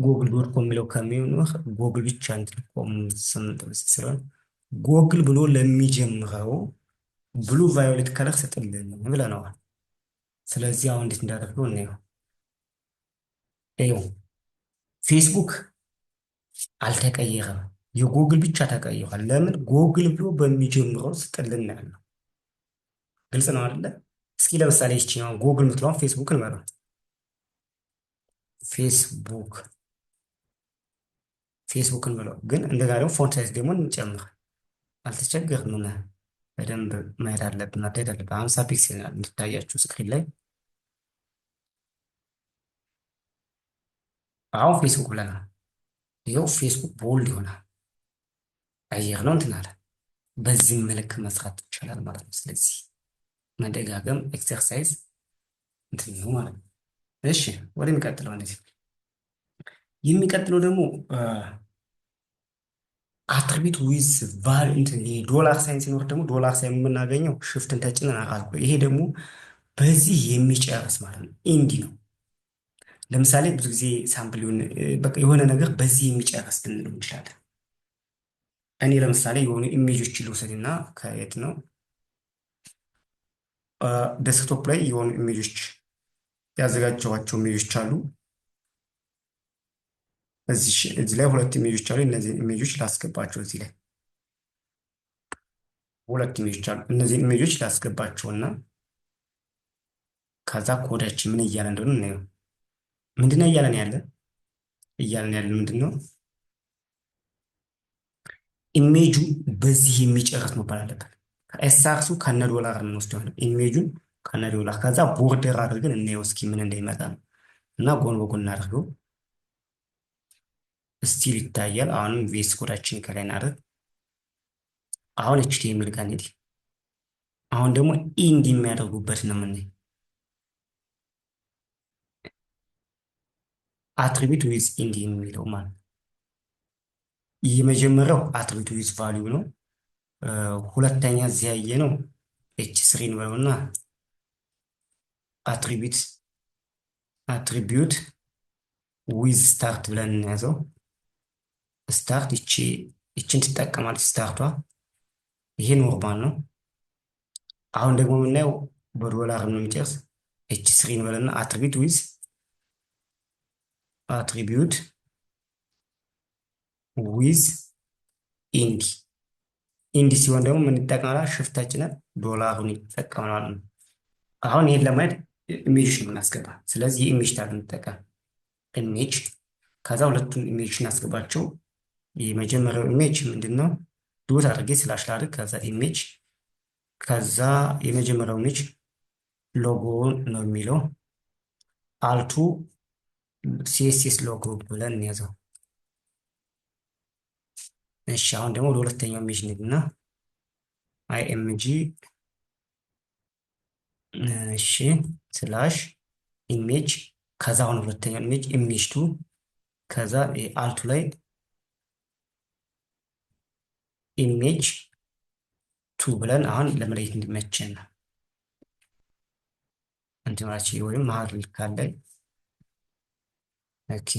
Speaker 1: ጎግል ዶት ኮም የሚለው ከሚኖር ጎግል ብቻ እንትን ኮም ስምንት ስለሆነ ጎግል ብሎ ለሚጀምረው ብሉ ቫዮሌት ከለር ስጥልን ብለነዋል። ስለዚህ አሁን እንዴት እንዳደርገው እናየው። ይኸው ፌስቡክ አልተቀየረም፣ የጎግል ብቻ ተቀይሯል። ለምን? ጎግል ብሎ በሚጀምረው ስጥልን ያለው ግልጽ ነው አይደለ? እስኪ ለምሳሌ ይችኛው ጎግል የምትለውን ፌስቡክ እንበለው። ፌስቡክን ብለው ግን እንደዛ ደግሞ ፎንት ሳይዝ ደግሞ እንጨምር። አልተቸገርንም። በደንብ ማየት አለብን፣ ማየት አለብን። 50 ፒክሴል እንድታያችሁ ስክሪን ላይ አሁን ፌስቡክ ብለናል። ይኸው ፌስቡክ ቦልድ ይሆናል። አየር ነው እንትን አለ። በዚህ መልክ መስራት ይቻላል ማለት ነው። ስለዚህ መደጋገም ኤክሰርሳይዝ እንትን ነው ማለት ነው። እሺ ወደሚቀጥለው እንደዚህ የሚቀጥለው ደግሞ አትሪቢዩት ዊዝ ቫል እንትን ዶላር ሳይን ሲኖር ደግሞ ዶላር ሳይን የምናገኘው ሽፍትን ተጭነን አራት ይሄ ደግሞ በዚህ የሚጨርስ ማለት ነው። ኢንዲ ነው። ለምሳሌ ብዙ ጊዜ ሳምፕል በቃ የሆነ ነገር በዚህ የሚጨርስ ልንለው እንችላለን። እኔ ለምሳሌ የሆኑ ኢሜጆች ልውሰድና ከየት ነው ዴስክቶፕ ላይ የሆኑ ኢሜጆች ያዘጋጀኋቸው ኢሜጆች አሉ። እዚህ ላይ ሁለት ኢሜጆች አሉ። እነዚህ ኢሜጆች ላስገባቸው። እዚህ ላይ ሁለት ኢሜጆች አሉ። እነዚህ ኢሜጆች ላስገባቸውና ከዛ ኮዳችን ምን እያለ እንደሆነ እናየው። ምንድነው እያለን ያለ ምንድን ነው? ኢሜጁ በዚህ የሚጨርስ መባል አለበት። ከኤስአርሱ ከነ ዶላር የምንወስደው ኢሜጁን ከነ ዶላር ከዛ ቦርደር አድርገን እናየው እስኪ ምን እንደሚመጣ ነው። እና ጎን በጎን እናድርገው። ስቲል ይታያል። አሁንም ቪኤስ ኮዳችን ከላይ እናደርግ። አሁን ኤችቲኤምኤል ጋር እንሂድ። አሁን ደግሞ ኢንድ የሚያደርጉበት ነው የምናይ። አትሪቢዩት ዊዝ ኢንድ የሚለው ማለት የመጀመሪያው አትሪቢዩት ዊዝ ቫሊዩ ነው። ሁለተኛ እዚህ ያየ ነው ኤች ስሪን በለውና አትሪቢዩት ዊዝ ስታርት ብለን እንያዘው። ስታርት ይችን ትጠቀማለች ስታርቷ። ይሄ ኖርማል ነው። አሁን ደግሞ የምናየው በዶላር ነው የሚጨርስ። ኤች ስሪን በለና አትሪቢዩት ዊዝ ኢንዲ ሲሆን ደግሞ ምን ይጠቀማል? ሽፍታችንን ዶላሩን ይጠቀማል ነው። አሁን ይሄን ለማየት ኢሜጅ ነው የምናስገባ። ስለዚህ ኢሜጅ ታል እንጠቀም። ኢሜጅ ከዛ ሁለቱን ኢሜጅ እናስገባቸው። የመጀመሪያው ኢሜጅ ምንድነው? ዶት አድርጌ ስላሽ ላድርግ። ከዛ ኢሜጅ ከዛ የመጀመሪያው ኢሜጅ ሎጎ ነው የሚለው አልቱ ሲኤስኤስ ሎጎ ብለን እንያዘው። እሺ አሁን ደግሞ ወደ ሁለተኛው ኢሜጅ እንሂድና አይኤምጂ እሺ ስላሽ ኢሜጅ ከዛ አሁን ሁለተኛው ኢሜጅ ኢሜጅ ቱ ከዛ አልቱ ላይ ኢሜጅ ቱ ብለን አሁን ለመለየት እንዲመቸን እንትናችን ወይም መሀል ካለ ኦኬ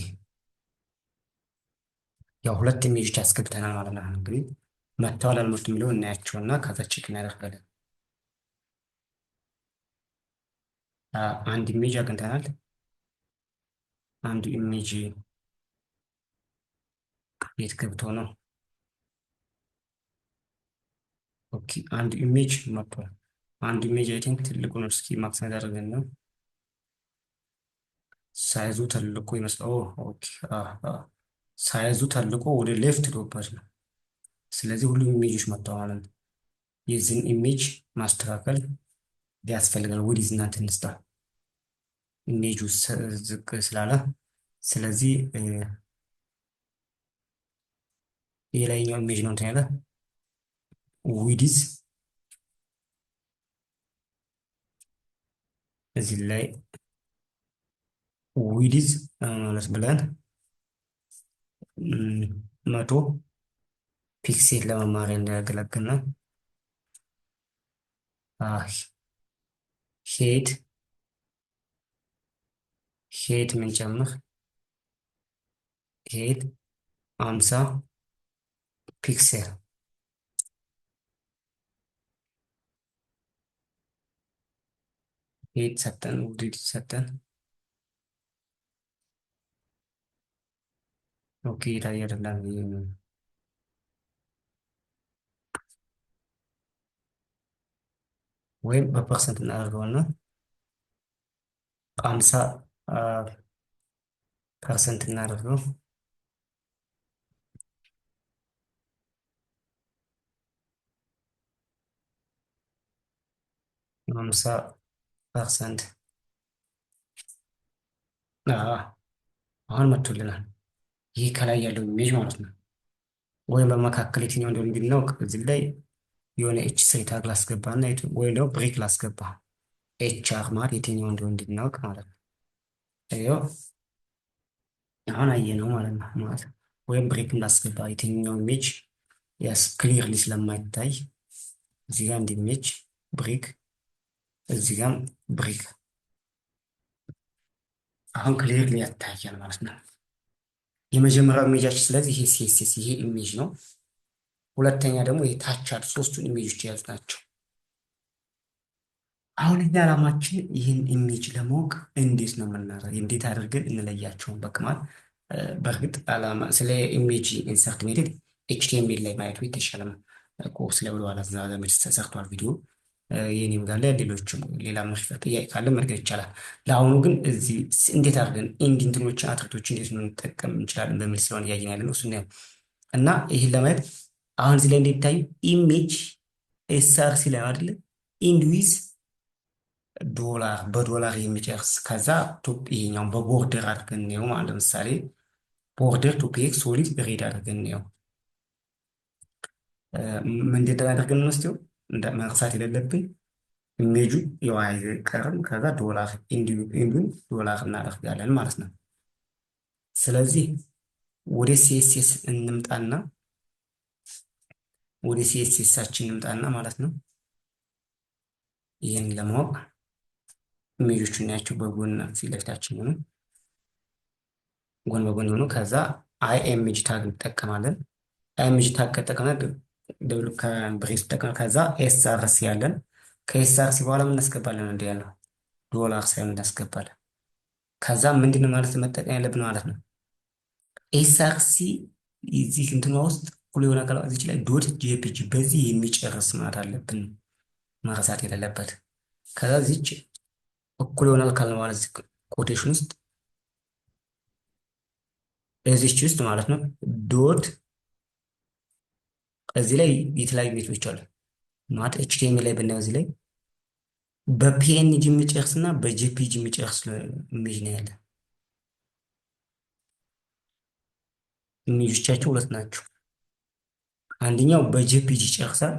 Speaker 1: ያው ሁለት ኢሜጆች ያስገብተናል ማለት ነው። እንግዲህ መጥተዋል አልመጡም የሚለው እናያቸውና ከዛ ቼክ እናደርጋለን። አንድ ኢሜጅ አግኝተናል። አንዱ ኢሜጅ የት ገብቶ ነው? ኦኬ አንዱ ኢሜጅ መጥቷል። አንዱ ኢሜጅ አይ ቲንክ ትልቁ ነው። እስኪ ማክስ ያደረገን ነው። ሳይዙ ተልቆ ይመስላል። ኦኬ ሳይዙ ተልቆ ወደ ሌፍት ዶባጅ ነው። ስለዚህ ሁሉም ኢሜጆች መጥተዋል ማለት ነው። የዚህን ኢሜጅ ማስተካከል ያስፈልጋል። ወዲህ እናንተ እንስጣ ኢሜጁ ዝቅ ስላለ ስለዚህ የላይኛው ኢሜጅ ነው እንትን ያለ ዊዲዝ እዚህ ላይ ዊዲዝ ማለት ብለን 100 ፒክሴል ለመማሪያ እንዳያገለግል ነው። ሄድ ሄድ ምንጨምር ሄድ 50 ፒክሴል ሄድ ሰጠን ውድድ ሰጠን። ኦኬ ላይ አይደለም ወይም በፐርሰንት እናደርገውና 50 ፐርሰንት እናደርገው 50% አሁን መጥቶልናል። ይህ ከላይ ያለው ኢሜጅ ማለት ነው። ወይም በመካከል የትኛው እንደሆነ እንድናውቅ እዚህ ላይ የሆነ ኤች ስሪ ታግ ላስገባ እና ወይም ደግሞ ብሬክ ላስገባ ኤች አር ማለት የትኛው እንደሆነ እንድናውቅ ማለት ነው። ይኸው አሁን አየነው ማለት ነው ማለት ነው። ወይም ብሬክም ላስገባ የትኛው ኢሜጅ ያስ ክሊርሊ ስለማይታይ እዚህ ጋር እንደ ኢሜጅ ብሬክ እዚህ ጋር ብሬክ አሁን ክሊርሊ ያታያል ማለት ነው። የመጀመሪያው ኢሜጃችን ስለዚህ ይሄ ሲኤስኤስ ይሄ ኢሜጅ ነው። ሁለተኛ ደግሞ ይሄ ታች ያሉ ሶስቱን ኢሜጆች የያዙ ናቸው። አሁን እኛ ዓላማችን ይህን ኢሜጅ ለማወቅ እንዴት ነው የምናደርገው? እንዴት አድርገን እንለያቸውን በቅማል በእርግጥ ዓላማ ስለ ኢሜጅ ኢንሰርት ሜትድ ኤችቲኤምኤል ላይ ማየቱ የተሻለ ነው። ኮርስ ላይ ወደኋላ ዘመድ ተሰርቷል ቪዲዮ የኔም ጋር ላይ ሌሎችም ሌላ መፍጠር ጥያቄ ካለ መርገጥ ይቻላል። ለአሁኑ ግን እዚህ እንዴት አድርገን ኢንድ እንትኖችን አትሪቶችን እንዴት ነው እንጠቀም እንችላለን በሚል ስለሆነ እያየን ያለ ነው። እሱን እና ይህን ለማየት አሁን እዚህ ላይ እንደሚታዩ ኢሜጅ ኤስአርሲ ላይ አይደለ ኢንድ ዊዝ ዶላር በዶላር የሚጨርስ ከዛ ይሄኛው በቦርደር አድርገን ነው ማለት ለምሳሌ ቦርደር ቱ ፒኤክስ ሶሊድ ሬድ አድርገን ነው ምንድን አድርገን እንወስደው እንደ መርሳት የሌለብን ኢሜጁ ያው አይቀርም ከዛ ዶላር ኢንዱን ዶላር እናደርጋለን ማለት ነው። ስለዚህ ወደ ሲኤስኤስ እንምጣና ወደ ሲኤስኤሳችን እንምጣና ማለት ነው። ይህን ለማወቅ ኢሜጆቹን እናያቸው በጎን ፊት ለፊታችን ሆነ ጎን በጎን ሆኖ ከዛ አይኤምጂ ታግ እንጠቀማለን። አይኤምጂ ታግ ከጠቀመን ደብሉ ከብሬስ ተጠቅመን ከዛ ኤስአርሲ ያለን ከኤስአርሲ በኋላ ምን እናስገባለን? እንደ ያለው ዶላር ሳይሆን እናስገባለን። ከዛ ምንድን ማለት መጠቀም ያለብን ማለት ነው ኤስአርሲ እዚህ እንትኗ ውስጥ ሁሉ የሆነ ቃል እዚህ ላይ ዶት ጄፒጂ በዚህ የሚጨርስ ማለት አለብን መረሳት የሌለበት። ከዛ እዚች እኩል ይሆናል ካልን ማለት ኮቴሽን ውስጥ እዚች ውስጥ ማለት ነው ዶት እዚህ ላይ የተለያዩ ሜቶዶች አሉ ማለት ኤችቲኤምኤል ላይ ብናየው እዚህ ላይ በፒኤንጂ የሚጨርስ እና በጄፒጂ የሚጨርስ ኢሜጅ ነው ያለ። ኢሜጆቻቸው ሁለት ናቸው። አንደኛው በጄፒጂ ይጨርሳል።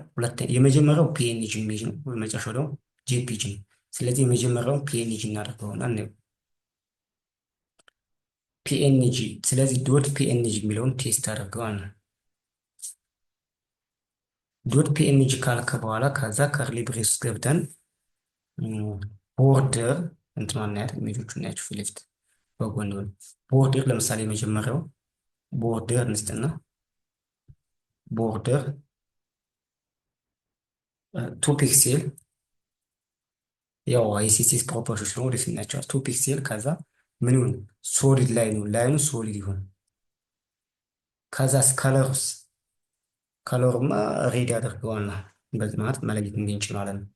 Speaker 1: የመጀመሪያው ፒኤንጂ ኢሜጅ ነው። መጨረሻው ደግሞ ጄፒጂ ነው። ስለዚህ የመጀመሪያውን ፒኤንጂ እናደርገውና ነው ፒኤንጂ። ስለዚህ ዶት ፒኤንጂ የሚለውን ቴስት አድርገዋል ነው ዶት ፒኤንጂ ካልከ በኋላ ከዛ ከርሊ ብሬስ ውስጥ ገብተን ቦርደር እንትኗን እናያት ኢሜጆቹ እናያቸው ፊት ለፊት በጎን ሆነ ቦርደር ለምሳሌ የመጀመሪያው ቦርደር እንስጥና ቦርደር 2 ፒክሴል ያው አይሲሲስ ፕሮፐርቲዎች ነው ወደፊት እናያቸዋል። 2 ፒክሴል ከዛ ምን ይሁን ሶሊድ ላይኑ ሶሊድ ይሁን። ከዛስ ከለርስ ከለርማ ሬድ ያደርገዋልና በዚህ ማለት መለየት እንድንችል ማለት ነው።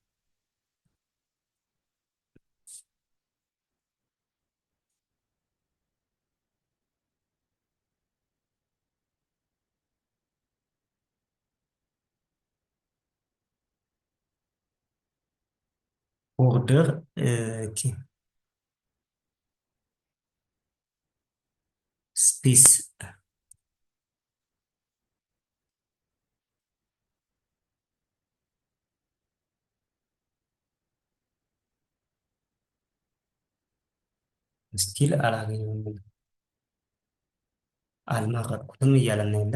Speaker 1: ቦርደር ስፔስ ስቲል አላገኘውም አልመረጥኩትም እያለን ያለ።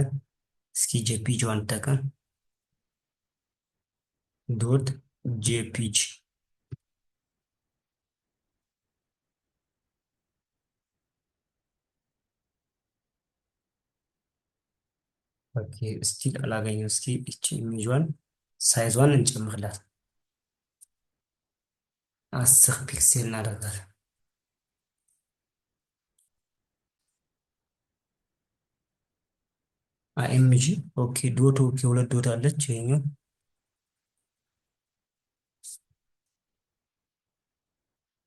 Speaker 1: እስኪ ጄፒጂ አንጠቀም ዶት ጄፒጂ ኦኬ ስቲል አላገኘው። እስኪ እቺ ኢሜጇን ሳይዟን እንጨምርላት 10 ፒክሴል እናደርጋለን። ኤምጂ ኦኬ ዶት ኦኬ ሁለት ዶት አለች። ይሄኛው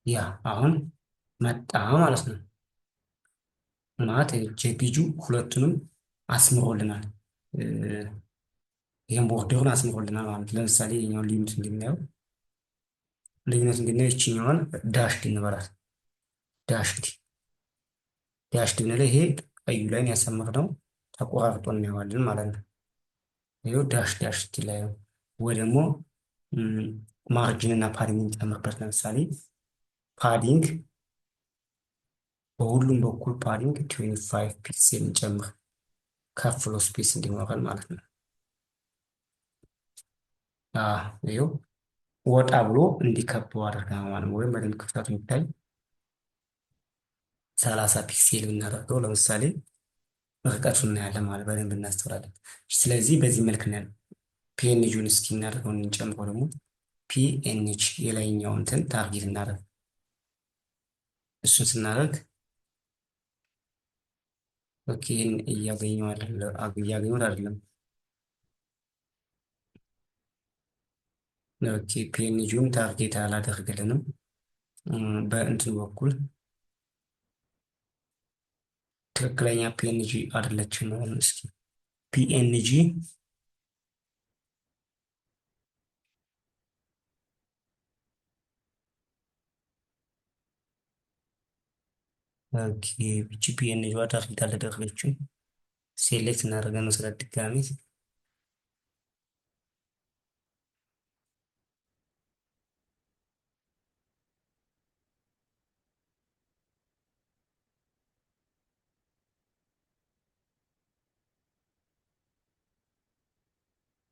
Speaker 1: ያ አሁን መጣ ማለት ነው። ማለት ጄፒጂ ሁለቱንም አስምሮልናል። ይህም ቦርደሩን አስምሮልናል ማለት ለምሳሌ ይሄኛውን ልዩነት እንድናየው ይችኛዋን ዳሽድ እንበላት። ዳሽድ ዳሽድ ብንለው ይሄ ቀዩ ላይን ያሰመርነው ተቆራርጦ እናየዋለን ማለት ነው። ይኸው ዳሽ ዳሽ ላይ ነው። ወይ ደግሞ ማርጅን እና ፓዲንግ እንጨምርበት። ለምሳሌ ፓዲንግ በሁሉም በኩል ፓዲንግ 25 ፒክሴል እንጨምር ከፍሎ ስፔስ እንዲኖረን ማለት ነው። ይኸው ወጣ ብሎ እንዲከበው አድርገን ማለት ነው። ወይም በደንብ ክፍተቱ የሚታይ 30 ፒክሴል ብናደርገው ለምሳሌ ርቀቱን እናያለን ማለት በደንብ እናስተውላለን። ስለዚህ በዚህ መልክ እናያለን። ፒኤንጂውን እስኪ እናደርገውን እንጨምረው ደግሞ ፒኤንጂ የላይኛው እንትን ታርጌት እናደርግ። እሱን ስናደርግ ኦኬ እያገኘው አይደለም። ኦኬ ፒኤንጂውን ታርጌት አላደርግልንም በእንትኑ በኩል ትክክለኛ ፒኤንጂ አይደለችም ነው። እስኪ ፒኤንጂ ኦኬ ብቻ ፒኤንጂ ታርጌት አላደረገችም። ሴሌክት እናደርገን ስለ ድጋሚ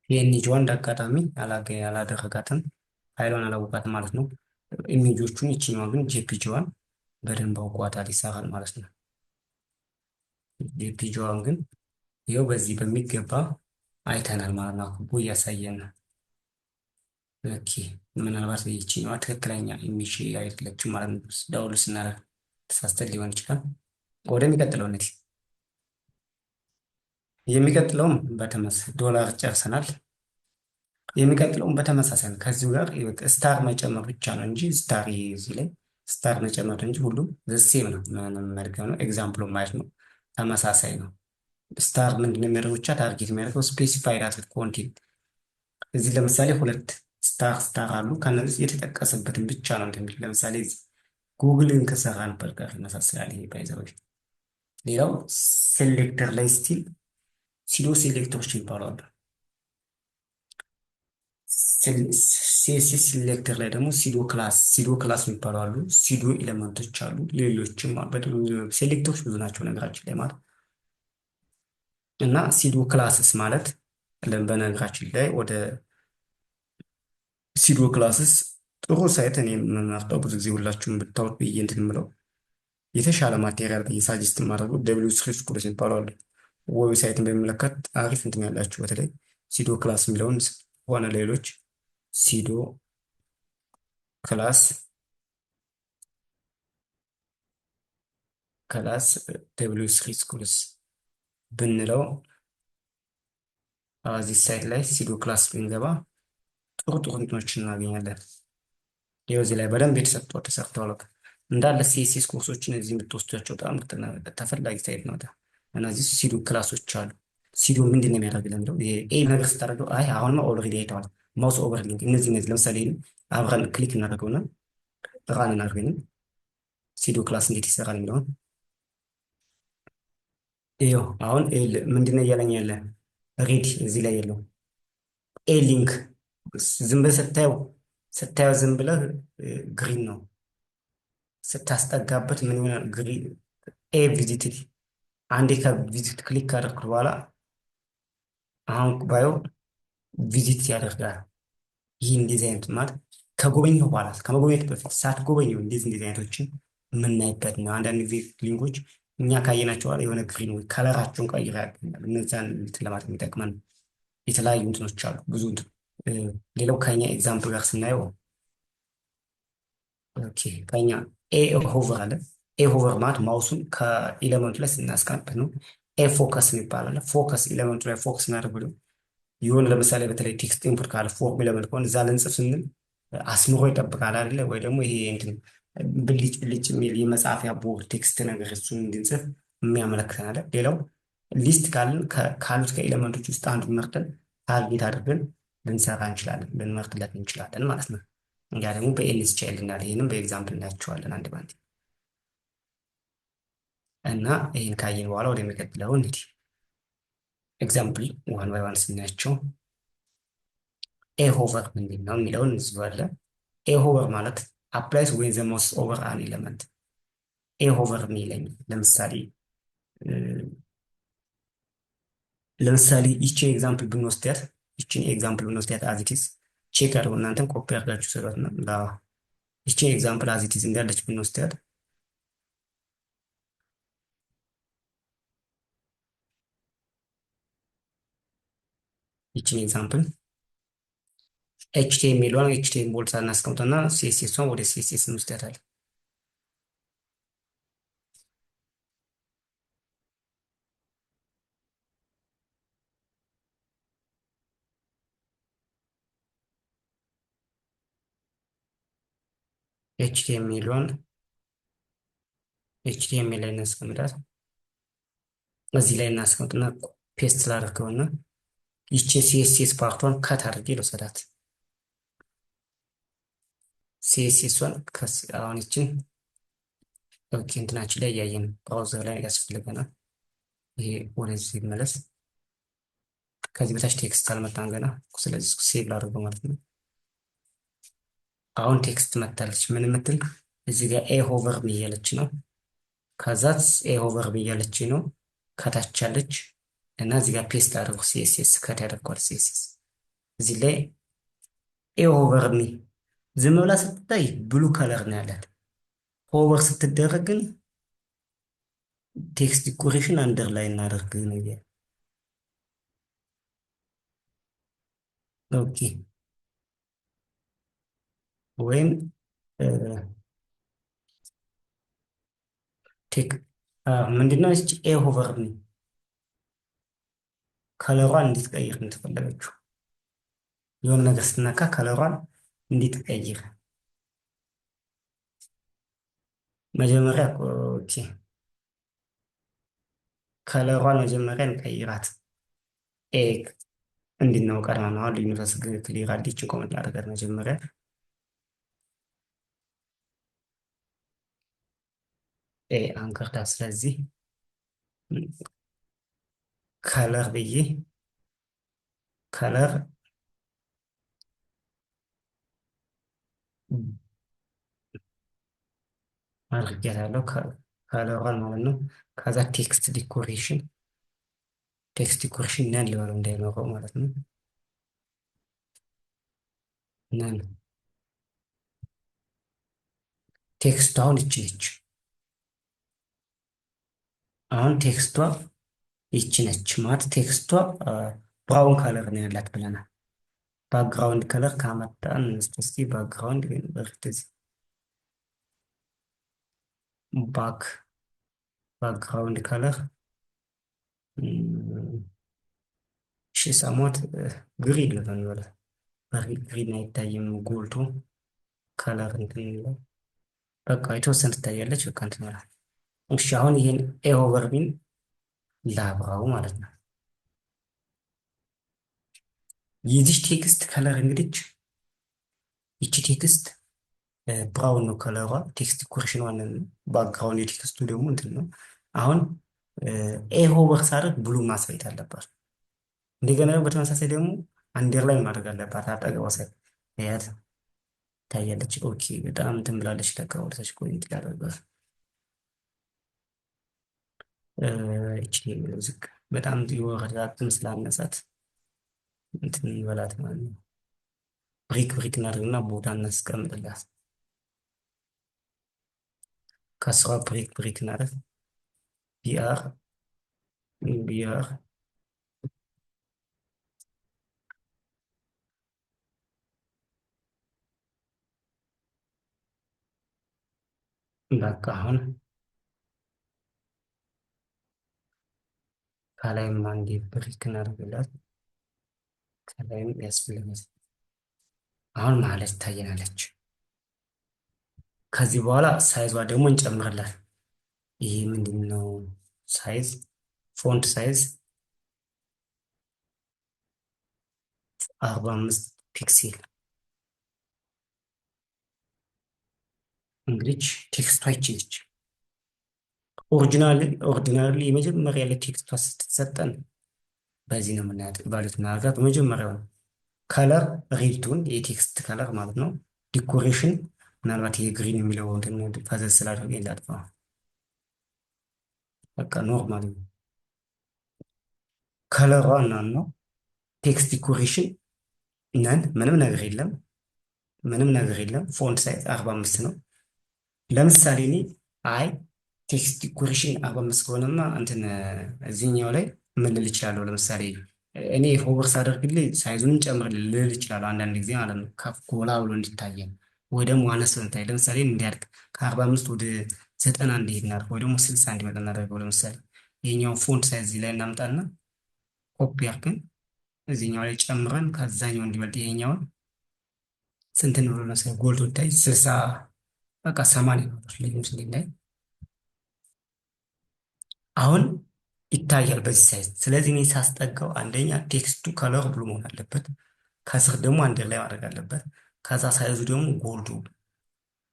Speaker 1: ፒኤንጂዋን እንዳጋጣሚ አላደረጋትም። ፋይሏን አላወቃትም ማለት ነው። ኢሜጆቹን ይችኛዋ ግን ጄፒጂዋን በደንብ አውቋታል፣ ይሰራል ማለት ነው። ጄፒጂዋን ግን ይኸው በዚህ በሚገባ አይተናል ማለት ነው። አክቦ እያሳየን ነው። ኦኬ ምናልባት ይችኛዋ ትክክለኛ ኢሜጅ አይደለችም ማለት ነው። ዳውንሎድ ስናደርግ ተሳስተን ሊሆን ይችላል። ወደሚቀጥለው እንሂድ። የሚቀጥለውም ዶላር ጨርሰናል። የሚቀጥለውም በተመሳሳይ ነው። ከዚሁ ጋር ስታር መጨመር ብቻ ነው እንጂ ስታር እዚህ ላይ ስታር መጨመር እንጂ ሁሉም ዘሴም ነው። ምንም መድገም ነው። ኤግዛምፕሉ ማየት ነው። ተመሳሳይ ነው። ስታር ምንድነው የሚያደርገው? ብቻ ታርጌት የሚያደርገው ስፔሲፋይድ አትል ኮንቴንት። እዚህ ለምሳሌ ሁለት ስታር አሉ። ከነዚህ የተጠቀሰበትን ብቻ ነው እንደሚል። ለምሳሌ ጉግልን ከሰራንበት ጋር ይመሳሰላል። ይሄ ባይዘው ሌላው ሴሌክተር ላይ ስቲል ሲዶ ሴሌክተሮች ይባላሉ። ሲኤስኤስ ሴሌክተር ላይ ደግሞ ሲዶ ክላስ የሚባሉ አሉ። ሲዶ ኤሌመንቶች አሉ። ሌሎችም ሴሌክተሮች ብዙ ናቸው ነገራችን ላይ ማለት እና ሲዶ ክላስስ ማለት በነገራችን ላይ ወደ ሲዶ ክላስስ ጥሩ ሳይት እኔ የምመርጠው ብዙ ጊዜ ሁላችሁም ብታወቅ ብዬ እንትን የምለው የተሻለ ማቴሪያል ብዬ ሳጀስት የማደርገው ደብሊው ስሪ ስኩልስ የሚባሉ አሉ። ዌብሳይትን በሚመለከት አሪፍ እንትን ያላችሁ በተለይ ሲዶ ክላስ የሚለውን ሆነ ሌሎች ሲዶ ክላስ ክላስ ደብሊው ስሪ ስኩልስ ብንለው እዚህ ሳይት ላይ ሲዶ ክላስ ብንገባ ጥሩ ጥሩ እንትኖችን እናገኛለን። ይኸው እዚህ ላይ በደንብ ተሰርተዋል። በቃ እንዳለ ሲኤስኤስ ኮርሶችን እዚህ የምትወስዷቸው በጣም ተፈላጊ ሳይት ነው። እና እዚህ ሲዶ ክላሶች አሉ። ሲዶ ምንድን ነው የሚያደርግ ለምለው ኤ ነገር ስታደርገው አይ አሁንማ ኦልሬዲ አይተዋል። ማውስ ኦቨር ሊንክ እነዚህ ለምሳሌ አብረን ክሊክ እናደርገውና ራን እናደርገንም ሲዶ ክላስ እንዴት ይሰራል የሚለውን ይኸው አሁን ምንድን ነው እያለኝ ያለ ሬድ እዚህ ላይ የለው ኤ ሊንክ ዝም ብለህ ስታየው ዝም ብለህ ግሪን ነው። ስታስጠጋበት ምን ይሆናል? ግሪን ኤ ቪዚትድ አንዴ ከቪዚት ክሊክ ካደረግኩት በኋላ አሁን ባየው ቪዚት ያደርጋል። ይህ እንደዚህ አይነት ማለት ከጎበኘው በኋላ ከመጎብኘት በፊት ሳትጎበኘው እንደዚህ አይነቶችን የምናይበት ነው። አንዳንድ ጊዜ ሊንኮች እኛ ካየናቸው በኋላ የሆነ ግሪን ወይ ከለራቸውን ቀይረ ያገኛል። እነዛን እንትን ለማለት የሚጠቅመን የተለያዩ እንትኖች አሉ ብዙ እንትን ሌላው ከኛ ኤግዛምፕል ጋር ስናየው ኦኬ ከኛ ኤ ሆቨር አለ። ኤ ሆቨር ማለት ማውሱን ከኤሌመንቱ ላይ ስናስቀምጥ ነው። ኤ ፎከስ የሚባል አለ። ፎከስ ኤሌመንቱ ላይ ፎከስ እናደርግ የሆነ ለምሳሌ በተለይ ቴክስት ኢንፑት ካለ ፎርም ኤሌመንት ከሆነ እዛ ልንጽፍ ስንል አስምሮ ይጠብቃል አይደለ? ወይ ደግሞ ይሄ እንትን ብልጭ ብልጭ የሚል የመጻፊያ ቦርድ ቴክስት ነገር እሱን እንድንጽፍ የሚያመለክተን አለ። ሌላው ሊስት ካልን ካሉት ከኤሌመንቶች ውስጥ አንዱ መርጠን ታርጌት አድርገን ልንሰራ እንችላለን፣ ልንመርጥለት እንችላለን ማለት ነው። እንዲያ ደግሞ በኤልስ ቻይልድ እና ይህንም በኤግዛምፕል እናያቸዋለን አንድ ባንድ እና ይህን ካየን በኋላ ወደሚቀጥለው እንግዲህ ኤግዛምፕል ዋን ባይ ዋን ስናያቸው ኤ ሆቨር ምንድን ነው የሚለውን እንዝባለን። ኤ ሆቨር ማለት አፕላይስ ዌን ዘ ሞስ ኦቨር አን ኤሌመንት ኤ ሆቨር የሚለኝ ለምሳሌ ይችን ኤግዛምፕል ብንወስዳት አዚቲስ ቼክ አድርገው እናንተም ኮፒ አድርጋችሁ ስራት ነው። ይችን ኤግዛምፕል አዚቲስ እንዳለች ብንወስዳት ይችን ኤግዛምፕል ኤችቲኤምኤል ቦልት እናስቀምጠና ሲኤስኤስን ወደ ሲኤስኤስ እንወስዳታለን። ኤችቲኤምኤል ላይ እናስቀምጣት እዚህ ላይ እናስቀምጥና ፔስት ላደርገውና ይችን ሲኤስኤስ ፓርቷን ከት አድርጌ ልውሰዳት። ሲኤስኤሷን አሁን ይችን ኦኬ እንትናችን ላይ እያየን ብራውዘር ላይ ያስፈልገናል። ይሄ ወደዚህ ይመለስ። ከዚህ በታች ቴክስት አልመጣም ገና፣ ስለዚህ ሴቭ ላድርገው ማለት ነው። አሁን ቴክስት መታለች። ምን ምትል እዚህ ጋር ኤ ሆቨር ብያለች ነው። ከዛት ኤ ሆቨር ብያለች ነው ከታች ያለች እና እዚህ ጋር ፔስት አድርጉ። ሲኤስኤስ ከት ያደርጓል። ሲኤስኤስ እዚህ ላይ ኤ ሆቨር ሚ ዝም ብላ ስትታይ ብሉ ከለር ነው ያላት። ሆቨር ስትደረግ ግን ቴክስት ዲኮሬሽን አንደርላይን እናደርግ ነው ይሄ። ኦኬ ወይም ቴክ ምንድነው እቺ ኤ ሆቨር ሚ ከለሯን እንድትቀይር እንትፈለገችው የሆነ ነገር ስትነካ ከለሯን እንድትቀይር መጀመሪያ ኦኬ ከለሯን መጀመሪያ እንቀይራት። ኤ እንድናው ቀርማ ነው አሁን ልዩነቷ ክሊር አዲች ኮመንት ላደርጋት መጀመሪያ ኤ አንከርታ። ስለዚህ ከለር ብዬ ከለር አድርጌያታለሁ ከለሯን ማለት ነው። ከዛ ቴክስት ዲኮሬሽን ነን ሊሆነው እንዳይኖረው ማለት ነው። ነን ቴክስቷ አሁን ይቺ ነች። አሁን ቴክስቷ ይቺ ነች ማለት ቴክስቷ ብራውን ከለር ነው ያላት ብለናል። ባክግራውንድ ከለር ካመጣን እስቲ ባክግራውንድ በፊት ባክ ባክግራውንድ ከለር እሺ ሰሞት ግሪን ልበል በለ ግሪን አይታይም ጎልቶ ከለር እንትን የሚለው በቃ የተወሰነ ትታያለች። በቃ እንትን ይላል። እሺ አሁን ይሄን ኤ ኦቨር ቢን ላብራው ማለት ነው። የዚህ ቴክስት ከለር እንግዲህ ይቺ ቴክስት ብራውን ነው ከለሯ። ቴክስት ኮሬክሽን ዋን ባክግራውንድ የቴክስቱ ደግሞ እንትን ነው። አሁን ኤ ኦቨር ሳደርግ ብሉ ማሳየት አለባት። እንደገና በተመሳሳይ ደግሞ አንደርላይን ማድረግ አለባት። አጠገቧ ሳይ ያት ታያለች። ኦኬ በጣም እንትን ብላለች። ለካ ወደታች ፖይንት ያደርጋል። እቺ ዝቅ በጣም የወረደ አቅም ስላነሳት እንትን ይበላት ማለት ነው። ብሪክ ብሪክ እናድርግና ቦታ እናስቀምጥላት። ከስራ ብሪክ ብሪክ እናድርግ። ቢአር ቢአር በቃ አሁን ከላይም አንዴ ብሪክ እናድርግላት። ከላይም ያስፈልጋል። አሁን ማለት ትታየናለች። ከዚህ በኋላ ሳይዟ ደግሞ እንጨምርላት። ይሄ ምንድን ነው? ሳይዝ ፎንት ሳይዝ 45 ፒክሴል። እንግዲህ ቴክስቷ ይችልች ኦሪጂናሊ የመጀመሪያ ላይ ቴክስቷ ስትሰጠን በዚህ ነው የምናያት። ባሉት ምናልባት በመጀመሪያው ነው ከለር ሪድቱን የቴክስት ከለር ማለት ነው። ዲኮሬሽን ምናልባት ይሄ ግሪን የሚለው እንትን ፈዘዝ ስላደረገ እንዳጥፋ በቃ ኖርማል ነው። ከለሯ እናን ነው። ቴክስት ዲኮሬሽን ነን ምንም ነገር የለም። ምንም ነገር የለም። ፎንት ሳይዝ 45 ነው። ለምሳሌ እኔ አይ ቴክስት ዲኮሬሽን 45 ከሆነማ እንትን እዚህኛው ላይ ምን ልል እችላለሁ? ለምሳሌ እኔ ሆቨር ሳደርግልኝ ሳይዙንም ጨምር ልል እችላለሁ። አንዳንድ ጊዜ ማለት ነው ከፍ ጎላ ብሎ እንዲታየን ወይ ደግሞ አነስ እንታይ። ለምሳሌ እንዲያድግ ከ45 ወደ 90 እንዲሄድ እናድርግ፣ ወይ ደግሞ 60 እንዲመጣ እናደርገው። ለምሳሌ ይሄኛው ፎንት ሳይዝ እዚህ ላይ እናምጣና ኮፒ አድርገን እዚህኛው ላይ ጨምረን ከዛኛው እንዲበልጥ ይሄኛውን ስንት ነው ብሎ ለምሳሌ ጎልቶ ይታይ 60 በቃ 80 ነው ልዩነት እንዲላይ አሁን ይታያል በዚህ ሳይዝ። ስለዚህ እኔ ሳስጠጋው አንደኛ ቴክስቱ ከለር ብሉ መሆን አለበት። ከስር ደግሞ አንደር ላይ ማድረግ አለበት። ከዛ ሳይዙ ደግሞ ጎልዱ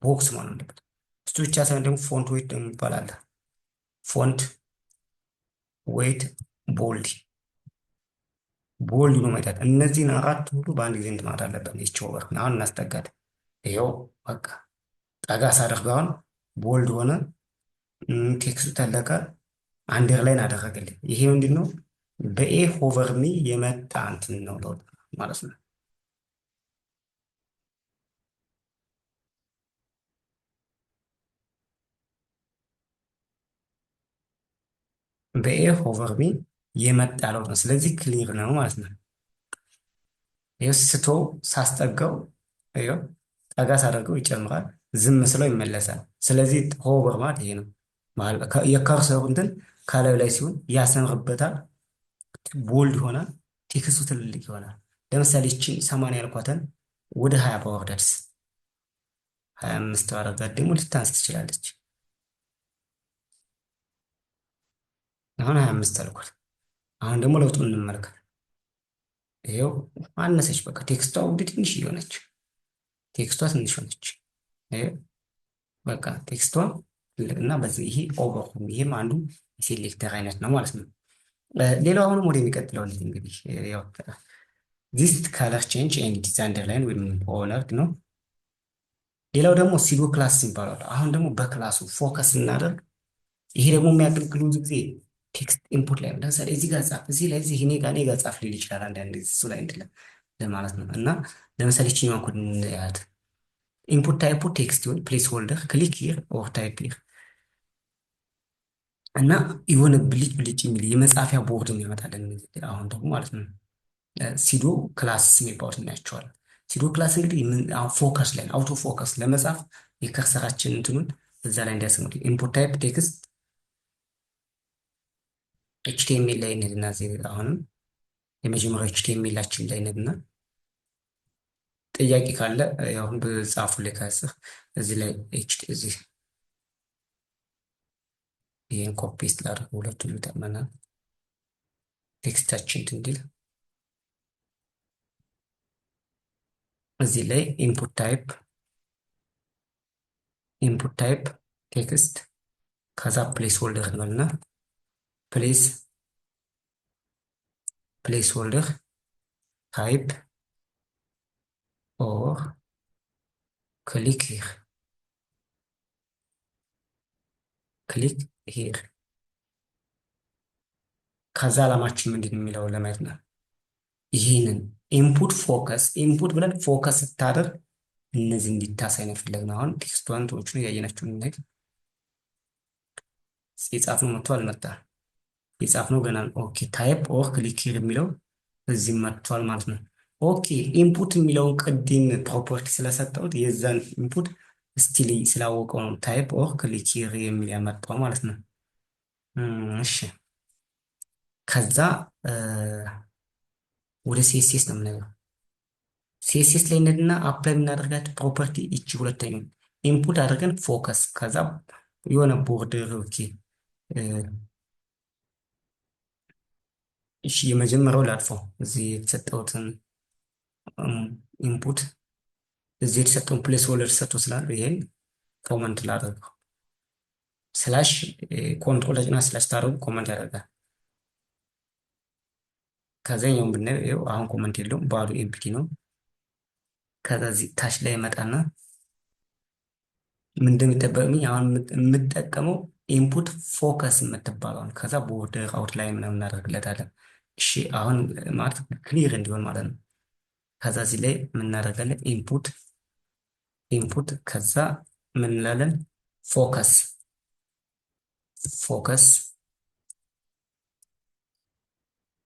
Speaker 1: ቦክስ መሆን አለበት። እሱ ብቻ ሳይሆን ደግሞ ፎንት ዌይት ደግሞ ይባላል። ፎንት ዌይት ቦልድ ቦልድ ነው ማለት እነዚህን አራት ሁሉ በአንድ ጊዜ እንድማት አለበት። ይቺ ኦቨር አሁን እናስጠጋት። ይኸው በቃ ጠጋ ሳደርገው አሁን ቦልድ ሆነ። ቴክስቱ ተለቀ። አንደርላይን አደረገልኝ። ይሄ ምንድን ነው? በኤ ኦቨር ሚ የመጣ እንትን ነው ለውጥ ማለት ነው። በኤ ኦቨር ሚ የመጣ ለውጥ ነው። ስለዚህ ክሊር ነው ማለት ነው። ይኸው ስቶ ሳስጠጋው ይኸው ጠጋ ሳደርገው ይጨምራል፣ ዝም ስለው ይመለሳል። ስለዚህ ሆቨር ማለት ይሄ ነው። የከርሰሩ እንትን ከላዩ ላይ ሲሆን ያሰምርበታል፣ ቦልድ ይሆናል፣ ቴክስቱ ትልልቅ ይሆናል። ለምሳሌ ይቺን 80 ያልኳትን ወደ 20 ባወርዳትስ 25 ባወርዳት ደግሞ ልታንስ ትችላለች። አሁን 25 አልኳት። አሁን ደግሞ ለውጡን እንመልከት። ይኸው አነሰች። በቃ ቴክስቷ ወደ ትንሽ እየሆነች ቴክስቷ ትንሽ ሆነች። በቃ ቴክስቷ እና በዚህ ይሄ ኦቨር ይሄም አንዱ ሴሌክተር አይነት ነው ማለት ነው። ሌላው አሁንም ወደ የሚቀጥለው እንግዲህ ያው ዚስ ካለር ቼንጅ ኤንድ ዲዛይን ላይን ወይም ኦነር ነው። ሌላው ደግሞ ሲዶ ክላስ ይባላል። አሁን ደግሞ በክላሱ ፎከስ እናደርግ። ይሄ ደግሞ የሚያገለግሉ ብዙ ጊዜ ቴክስት ኢንፑት ላይ ለምሳሌ እዚህ ጋር ጻፍ፣ እዚህ ላይ እዚህ እኔ ጋር ጻፍ ሊል ይችላል። አንዳንድ ጊዜ እሱ ላይ እንድለ ለማለት ነው። እና ለምሳሌ እቺኛዋን ኮድ እንያት። ኢንፑት ታይፑ ቴክስት ይሁን ፕሌስ ሆልደር ክሊክ ሂር ኦር ታይፕ ሂር እና የሆነ ብልጭ ብልጭ የሚል የመጻፊያ ቦርድ የሚያመጣልን አሁን ደግሞ ማለት ነው። ሲዶ ክላስ የሚባሉት እናያቸዋለን። ሲዶ ክላስ እንግዲህ ፎከስ ላይ አውቶ ፎከስ ለመጻፍ የከርሰራችን እንትኑን እዛ ላይ እንዲያስቀምጡ ኢንፑት ታይፕ ቴክስት ኤችቲኤምኤል ላይ እንሂድና እዚህ አሁንም የመጀመሪያው ኤችቲኤምኤላችን ላይ እንሂድና ጥያቄ ካለ አሁን በጻፉ ላይ ከስር እዚህ ላይ እዚህ ይህን ኮፒ ፔስት ላድርግ ሁለቱም ይጠቅመናል። ቴክስታችን እንዲል እዚህ ላይ ኢንፑት ታይፕ ቴክስት ከዛ ፕሌስ ሆልደር እንበልና ፕሌስ ሆልደር ታይፕ ኦር ክሊክ ሂር ከዛ ዓላማችን ምንድን ነው የሚለውን ለማየት ነው። ይህንን ኢንፑት ብለን ፎከስ ስታደርግ እነዚህ እንዲታሳይ ነው የፈለግነው። አሁን ቴክስቷን እንትኖቹን እያየናቸው እንሄድ። የጻፍነው መጥቶ አልመጣም። የጻፍነው ገና ነው። ኦኬ ታይፕ ኦር ክሊክ ሂር የሚለው እዚህ መጥቷል ማለት ነው። ኦኬ ኢንፑት የሚለውን ቅድም ፕሮፐርቲ ስለሰጠሁት የዛን ኢንፑት ስቲል ስላወቀው ነው ታይፕ ኦር ክሊክ ሂር የሚል ያመጣው ማለት ነው። እሺ ከዛ ወደ ሲኤስኤስ ነው የምናየው። ሲኤስኤስ ላይ እንሂድና አፕላይ የምናደርጋቸው ፕሮፐርቲ እቺ ሁለተኛው ኢንፑት አድርገን ፎከስ ከዛ የሆነ ቦርደር ኦኬ እሺ የመጀመሪያው ላጥፈው እዚህ የተሰጠውትን ኢንፑት እዚህ የተሰጠውን ፕሌስ ሆልደር ተሰጥቶ ስላለ ይሄን ኮመንት ላደርገው ስላሽ ኮንትሮል ተጭና ስላሽ ታደርጉ ኮመንት ያደርጋል። ከዛኛውን ብናየው አሁን ኮመንት የለውም ባዶ ኤምፕቲ ነው። ከዛ እዚህ ታች ላይ ይመጣና ምን እንደሚጠበቅኝ አሁን የምጠቀመው ኢንፑት ፎከስ የምትባለውን ከዛ ቦርደር አውትላይን ምናምን እናደርግለታለን። እሺ አሁን ማለት ክሊር እንዲሆን ማለት ነው። ከዛ እዚህ ላይ የምናደርጋለን ኢንፑት ከዛ ምን እንላለን ፎከስ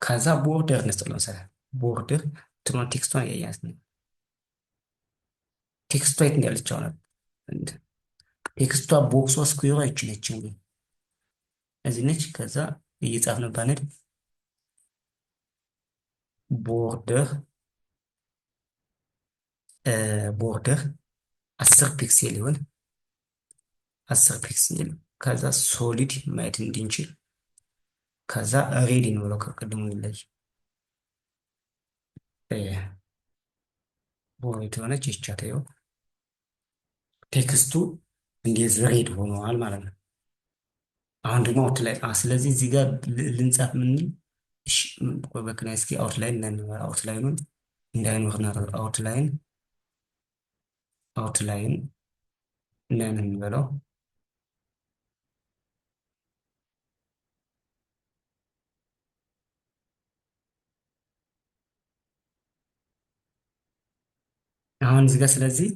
Speaker 1: ከዛ ቦርደር እንስጥለው መሰለህ ቦርደር ትኖር ቴክስቷን እያያት ነው። ቴክስቷ የት እንዳለች አሁን ቴክስቷ ቦክሷ ስኩዌሯ ይቺ ነች እንግዲህ እዚህ ነች። ከዛ እየጻፍንባት ነድ ቦርደር 10 ፒክሴል ይሆን 10 ፒክሴል ከዛ ሶሊድ ማየት እንድንችል ከዛ ሬዲ ነው ብለው ከቅድሙ ላይ ቦርድ ሆነች ይቻተው ቴክስቱ እንደዚህ ሬድ ሆኗል ማለት ነው። አሁን ደግሞ አውትላይን ስለዚህ እዚህ ጋር ልንጻፍ ምንል እሺ በከና እስኪ አውትላይኑን እንዳይኖር እናደርግ አውትላይን ነን እንበለው አሁን እዚህ ጋር ስለዚህ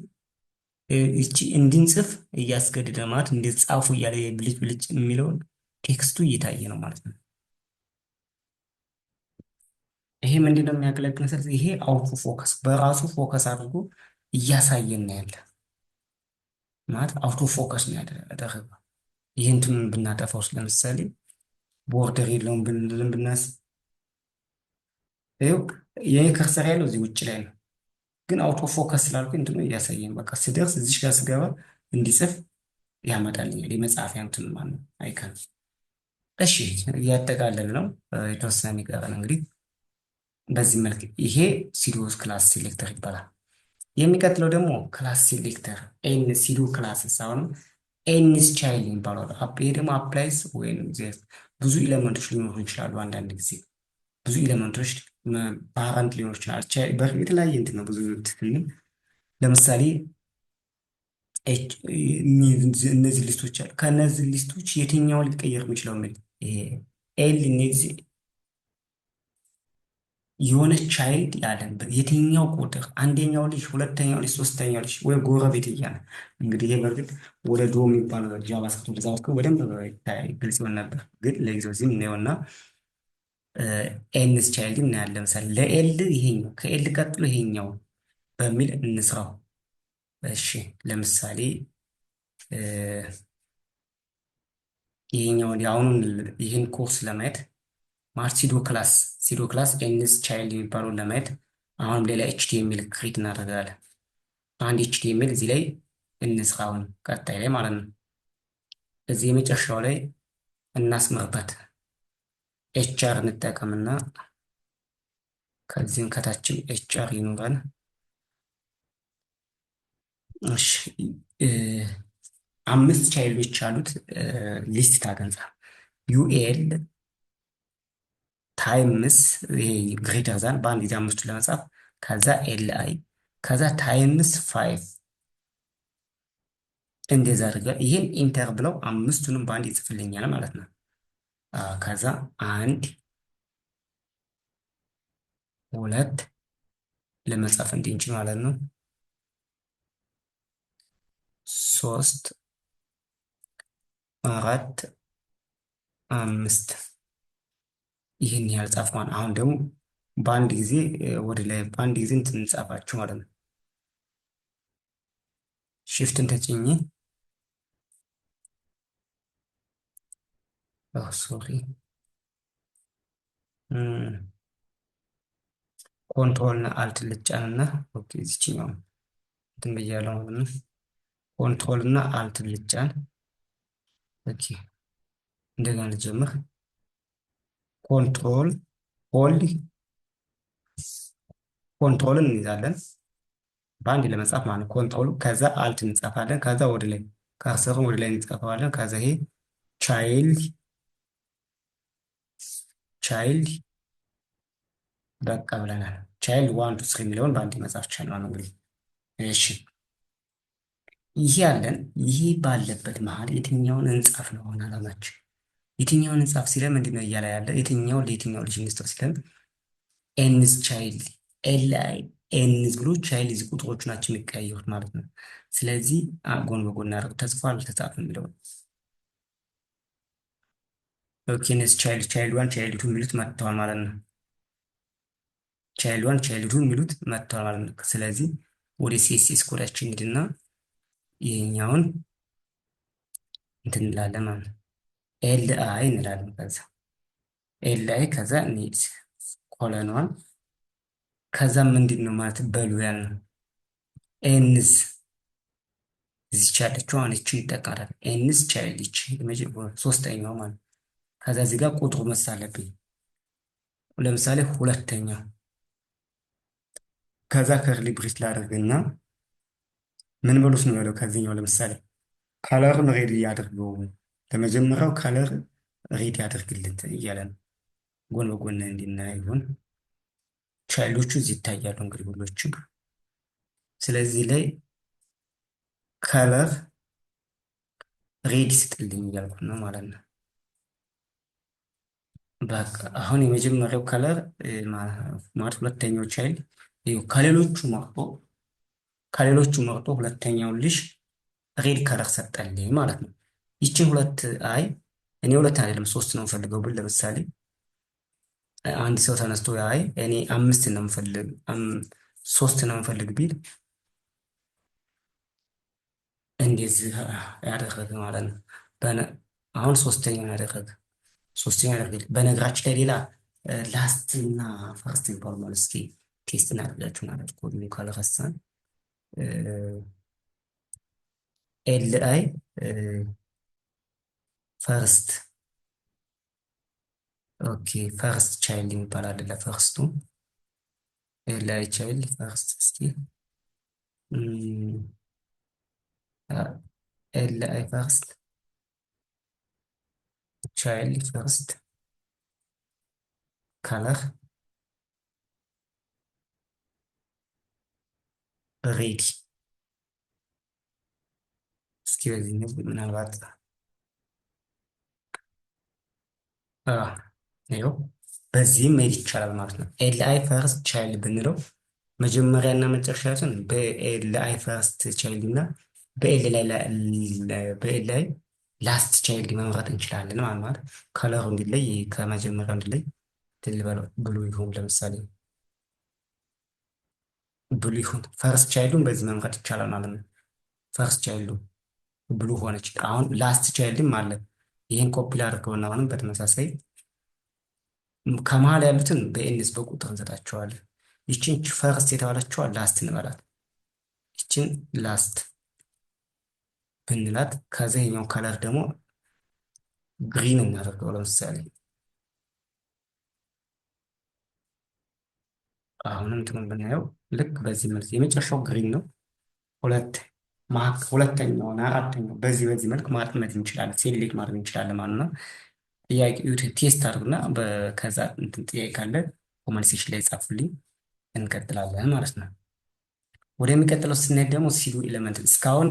Speaker 1: እቺ እንድንጽፍ እያስገድደ ማለት እንድጻፉ እያለ ብልጭ ብልጭ የሚለውን ቴክስቱ እየታየ ነው ማለት ነው። ይሄ ምንድነው የሚያገለግለው? ስለዚህ ይሄ አውቶ ፎከስ በራሱ ፎከስ አድርጎ እያሳየን ነው ያለ ማለት አውቶ ፎከስ ነው ያደረገው። ይህን ብናጠፋው ለምሳሌ ቦርደር የለውም ብናስብ ይኸው የኔ ከርሰር ያለው እዚህ ውጭ ላይ ነው፣ ግን አውቶ ፎከስ ስላልኩኝ እንትኑ እያሳየን በቃ ስደርስ እዚህ ጋር ስገባ እንዲጽፍ ያመጣልኛል የመጻፊያ እንትን ማለት ነው አይከን። እሺ እያጠቃለል ነው የተወሰነ የሚቀረን እንግዲህ በዚህ መልክ ይሄ ሲሪየስ ክላስ ሴሌክተር ይባላል። የሚቀጥለው ደግሞ ክላስ ሴሌክተር ኤን ሲዶ ክላስስ አሁን ኤንስ ቻይልድ ይባላል። ይሄ ደግሞ አፕላይስ ወይም ብዙ ኤሌመንቶች ሊኖሩ ይችላሉ። አንዳንድ ጊዜ ብዙ ኤሌመንቶች ፓራንት ሊኖር ይችላል። የተለያየ እንትን ነው ብዙ ትክክል። ለምሳሌ እነዚህ ሊስቶች አሉ። ከእነዚህ ሊስቶች የትኛው ሊቀየር የሚችለው የሚል ይሄ ኤል እነዚህ የሆነ ቻይልድ ያለን የትኛው ቁጥር አንደኛው ልጅ፣ ሁለተኛው ልጅ፣ ሶስተኛው ልጅ ወይ ጎረቤት እያለ እንግዲህ ይሄ በእርግጥ ወደ ዶ የሚባለው ጃቫስክሪፕት ወደዛ በኩል በደንብ ግልጽ ይሆን ነበር። ግን ለጊዜው እዚህ እናየውና ኤንስ ቻይልድ እናያለን። ለምሳሌ ለኤል ይሄኛው ከኤል ቀጥሎ ይሄኛው በሚል እንስራው። እሺ ለምሳሌ እ፣ ይሄኛውን የአሁኑን ይህን ኮርስ ለማየት ማርች ሲዶ ክላስ ኤንስ ቻይልድ የሚባለውን ለማየት አሁንም ሌላ ኤችቲኤምኤል ክሬት እናደርጋለን። አንድ ኤችቲኤምኤል እዚህ ላይ እንስራ፣ አሁን ቀጣይ ላይ ማለት ነው። እዚህ የመጨረሻው ላይ እናስምርበት። ኤችአር እንጠቀምና ከዚህም ከታችም ኤችአር ይኑረን። እሺ እ፣ አምስት ቻይልዶች ያሉት ሊስት ታገንጻ ዩኤል ታይምስ ይሄ ግሬተር ዛን በአንድ ጊዜ አምስቱን ለመጻፍ ከዛ ኤል አይ ከዛ ታይምስ ፋይቭ እንደዛ አድርገ ይህን ኢንተር ብለው አምስቱንም በአንድ ይጽፍልኛል ማለት ነው። ከዛ አንድ ሁለት ለመጻፍ እንድንችል ማለት ነው። ሶስት አራት አምስት ይህን ያህል ጻፍኳን። አሁን ደግሞ በአንድ ጊዜ ወደ ላይ በአንድ ጊዜ እንትን እንጻፋችሁ ማለት ነው። ሽፍትን ተጭኜ ሶሪ ኮንትሮልና አልት ልጫንና ኦኬ እዚችኛው እንትን ብያለሁ ማለት ነው። ኮንትሮል እና አልት ልጫን። ኦኬ እንደገና ልጀምር። ኮንትሮል ሆልድ ኮንትሮልን እንይዛለን በአንድ ለመጻፍ ማለት ነው። ኮንትሮል ከዛ አልት እንጻፋለን። ከዛ ወደ ላይ ካርሰሩን ወደ ላይ እንጻፈዋለን። ከዛ ይሄ ቻይልድ ቻይልድ በቃ ብለናል። ቻይልድ ዋን ቱ ስሪ የሚለውን በአንድ መጻፍ ቻለዋል። እንግዲህ እሺ ይሄ ያለን ይሄ ባለበት መሀል የትኛውን እንጻፍ ነው አሁን አላማችን? የትኛውን እንጻፍ ሲለን ምንድን ነው እያለ ያለ የትኛውን ለየትኛው ልጅ እንስጠው ሲለን ኤንስ ቻይልድ ኤል አይ ኤንስ ብሎ ቻይልድ እዚህ ቁጥሮቹ ናቸው የሚቀያየሩት ማለት ነው። ስለዚህ ጎን በጎን አድርገው ተጽፏል አልተጻፈም የሚለውን ኦኬ ኤንስ ቻይልድ ቻይልድ ዋን ቻይልድ ቱ የሚሉት መጥተዋል ማለት ነው። ቻይልድ ዋን ቻይልድ ቱ የሚሉት መጥተዋል ማለት ነው። ስለዚህ ወደ ሲኤስኤስ ኮዳችን ሂድና ይሄኛውን እንትን እንላለን ማለት ነው። ኤል አይ እንላለን። ከዛ ኤል አይ ከዛ እንሂድ ኮለኗን ከዛ ምንድን ነው ማለት በሉ ያልነው ኤንስ እዚች ያለችው አሁን እቺ ይጠቃላል። ኤንስ ቻይልድ እቺ ሶስተኛው ማለት ከዛ እዚህ ጋር ቁጥሩ መሳለብኝ ለምሳሌ ሁለተኛው ከዛ ከርሊ ብሬስ ላደርግና ምን በሉት ነው ያለው ከዚህኛው ለምሳሌ ካለርን ሬዲ ያድርገው ለመጀመሪያው ካለር ሬዲ ያደርግልን እያለ ነው። ጎን በጎን እንዲናይ ይሁን። ቻይልዶቹ እዚህ ይታያሉ እንግዲህ ሁሎችም። ስለዚህ ላይ ከለር ሬዲ ስጥልኝ እያልኩ ነው ማለት ነው። በቃ አሁን የመጀመሪያው ከለር ማለት ሁለተኛው ቻይልድ ከሌሎቹ መርጦ ሁለተኛውን ልጅ ሬድ ከለር ሰጠልኝ ማለት ነው። ይችን ሁለት አይ እኔ ሁለት አይደለም ሶስት ነው የምፈልገው ብል ለምሳሌ አንድ ሰው ተነስቶ አይ እኔ አምስት ነው የምፈልግ ሶስት ነው የምፈልግ ቢል እንደዚህ ያደረገ ማለት ነው። አሁን ሶስተኛውን ያደረገ በነገራችን ላይ ሌላ ላስት እና ፈርስት የሚባሉ ማለት እስኪ ቴስት እናደርጋችሁ ማለት ኮድ ካልረሳን ኤል አይ ፈርስት ኦኬ ፈርስት ቻይልድ የሚባል አለ ለፈርስቱ ኤል አይ ቻይልድ ፈርስት እስኪ ኤል አይ ፈርስት ቻይልድ ፈርስት ከለር ሬዲ እስኪ በዚህ ምናልባት ይኸው በዚህም መሄድ ይቻላል ማለት ነው። ኤል አይ ፈርስት ቻይልድ ብንለው መጀመሪያና መጨረሻችን በኤል አይ ፈርስት ቻይልድ እና በኤል ላይ ላስት ቻይልድ መምረጥ እንችላለን ማለት ነው። ከለሩ እንዲለይ ከመጀመሪያው እንዲለይ ትልበለው ብሉ ይሁን ለምሳሌ ብሉ ይሁን ፈርስት ቻይልዱን በዚህ መምረጥ ይቻላል ማለት ነው። ፈርስት ቻይልዱ ብሉ ሆነች። አሁን ላስት ቻይልድም አለ። ይህን ኮፒ ላድርገውና አሁንም በተመሳሳይ ከመሀል ያሉትን በኤንስ በቁጥር እንሰጣቸዋለን። ይችን ፈርስት የተባለችዋን ላስት እንበላት። ይችን ላስት ብንላት ከዚህኛው ከለር ደግሞ ግሪን እናደርገው ለምሳሌ አሁንም እንትኑን ብናየው ልክ በዚህ መልክ የመጨረሻው ግሪን ነው። ሁለት ሁለተኛውን አራተኛው በዚህ መልክ ማጥመድ እንችላለን። ሴሌክት ማድረግ እንችላለን ማለት ነው። ጥያቄ ቴስት አድርጉና ከዛ እንትን ጥያቄ ካለ ኮመንት ሴክሽን ላይ ጻፉልኝ። እንቀጥላለን ማለት ነው። ወደሚቀጥለው ስንሄድ ደግሞ ሲዶ ኤሌመንት እስካሁን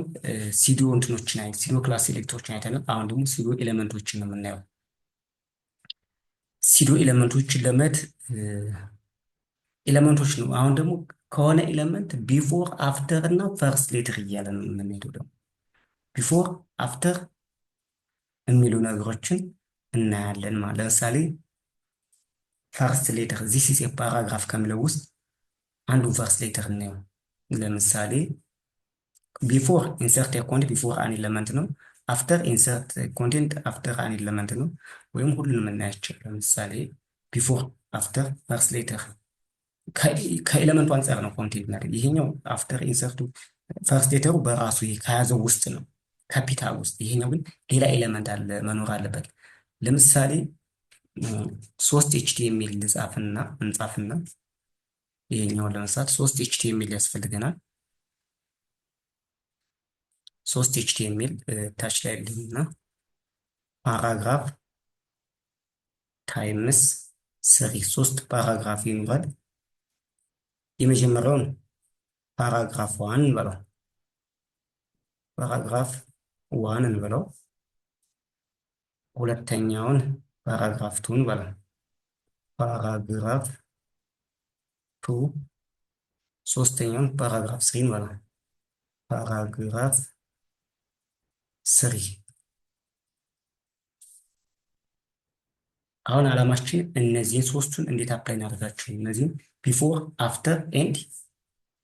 Speaker 1: ሲዶ እንትኖችን ሲዶ ክላስ ሴሌክተሮችን አይተናል። አሁን ደግሞ ሲዶ ኤሌመንቶችን ነው የምናየው። ሲዶ ኤሌመንቶችን ለመድ ኤሌመንቶች ነው። አሁን ደግሞ ከሆነ ኤሌመንት ቢፎር አፍተር እና ፈርስት ሌተር እያለ ነው የምንሄደው። ደግሞ ቢፎር አፍተር የሚሉ ነገሮችን እናያለን ማለት ለምሳሌ ፈርስት ሌተር ዚስ ኢዝ ፓራግራፍ ከሚለው ውስጥ አንዱን ፈርስት ሌተር እናየው። ለምሳሌ ቢፎር ኢንሰርት ኮንቴንት ቢፎር አን ኤሌመንት ነው። አፍተር ኢንሰርት ኮንቴንት አፍተር አን ኤሌመንት ነው። ወይም ሁሉንም እናያቸው። ለምሳሌ ቢፎር አፍተር ፈርስት ሌተር ከኤሌመንቱ አንጻር ነው ኮንቴንት ማለት። ይሄኛው አፍተር ኢንሰርቱ ፈርስት ሌተሩ በራሱ ከያዘው ውስጥ ነው ካፒታል ውስጥ። ይሄኛው ግን ሌላ ኤሌመንት አለ መኖር አለበት። ለምሳሌ 3 HTML እንጻፍና ይሄኛውን ለመስራት 3 HTML ያስፈልገናል። 3 HTML ታች ላይ ልኝና ፓራግራፍ ታይምስ 3 ፓራግራፍ ይኖራል። የመጀመሪያውን ፓራግራፍ ዋን እንበለው። ፓራግራፍ ዋን እንበለው። ሁለተኛውን ፓራግራፍ ቱ እንበለው። ፓራግራፍ ቱ ሶስተኛውን ፓራግራፍ ስሪ እንበለው። ፓራግራፍ ስሪ። አሁን ዓላማችን እነዚህን ሶስቱን እንዴት አፕላይ እናደርጋቸው? እነዚህን ቢፎር አፍተር ኤንድ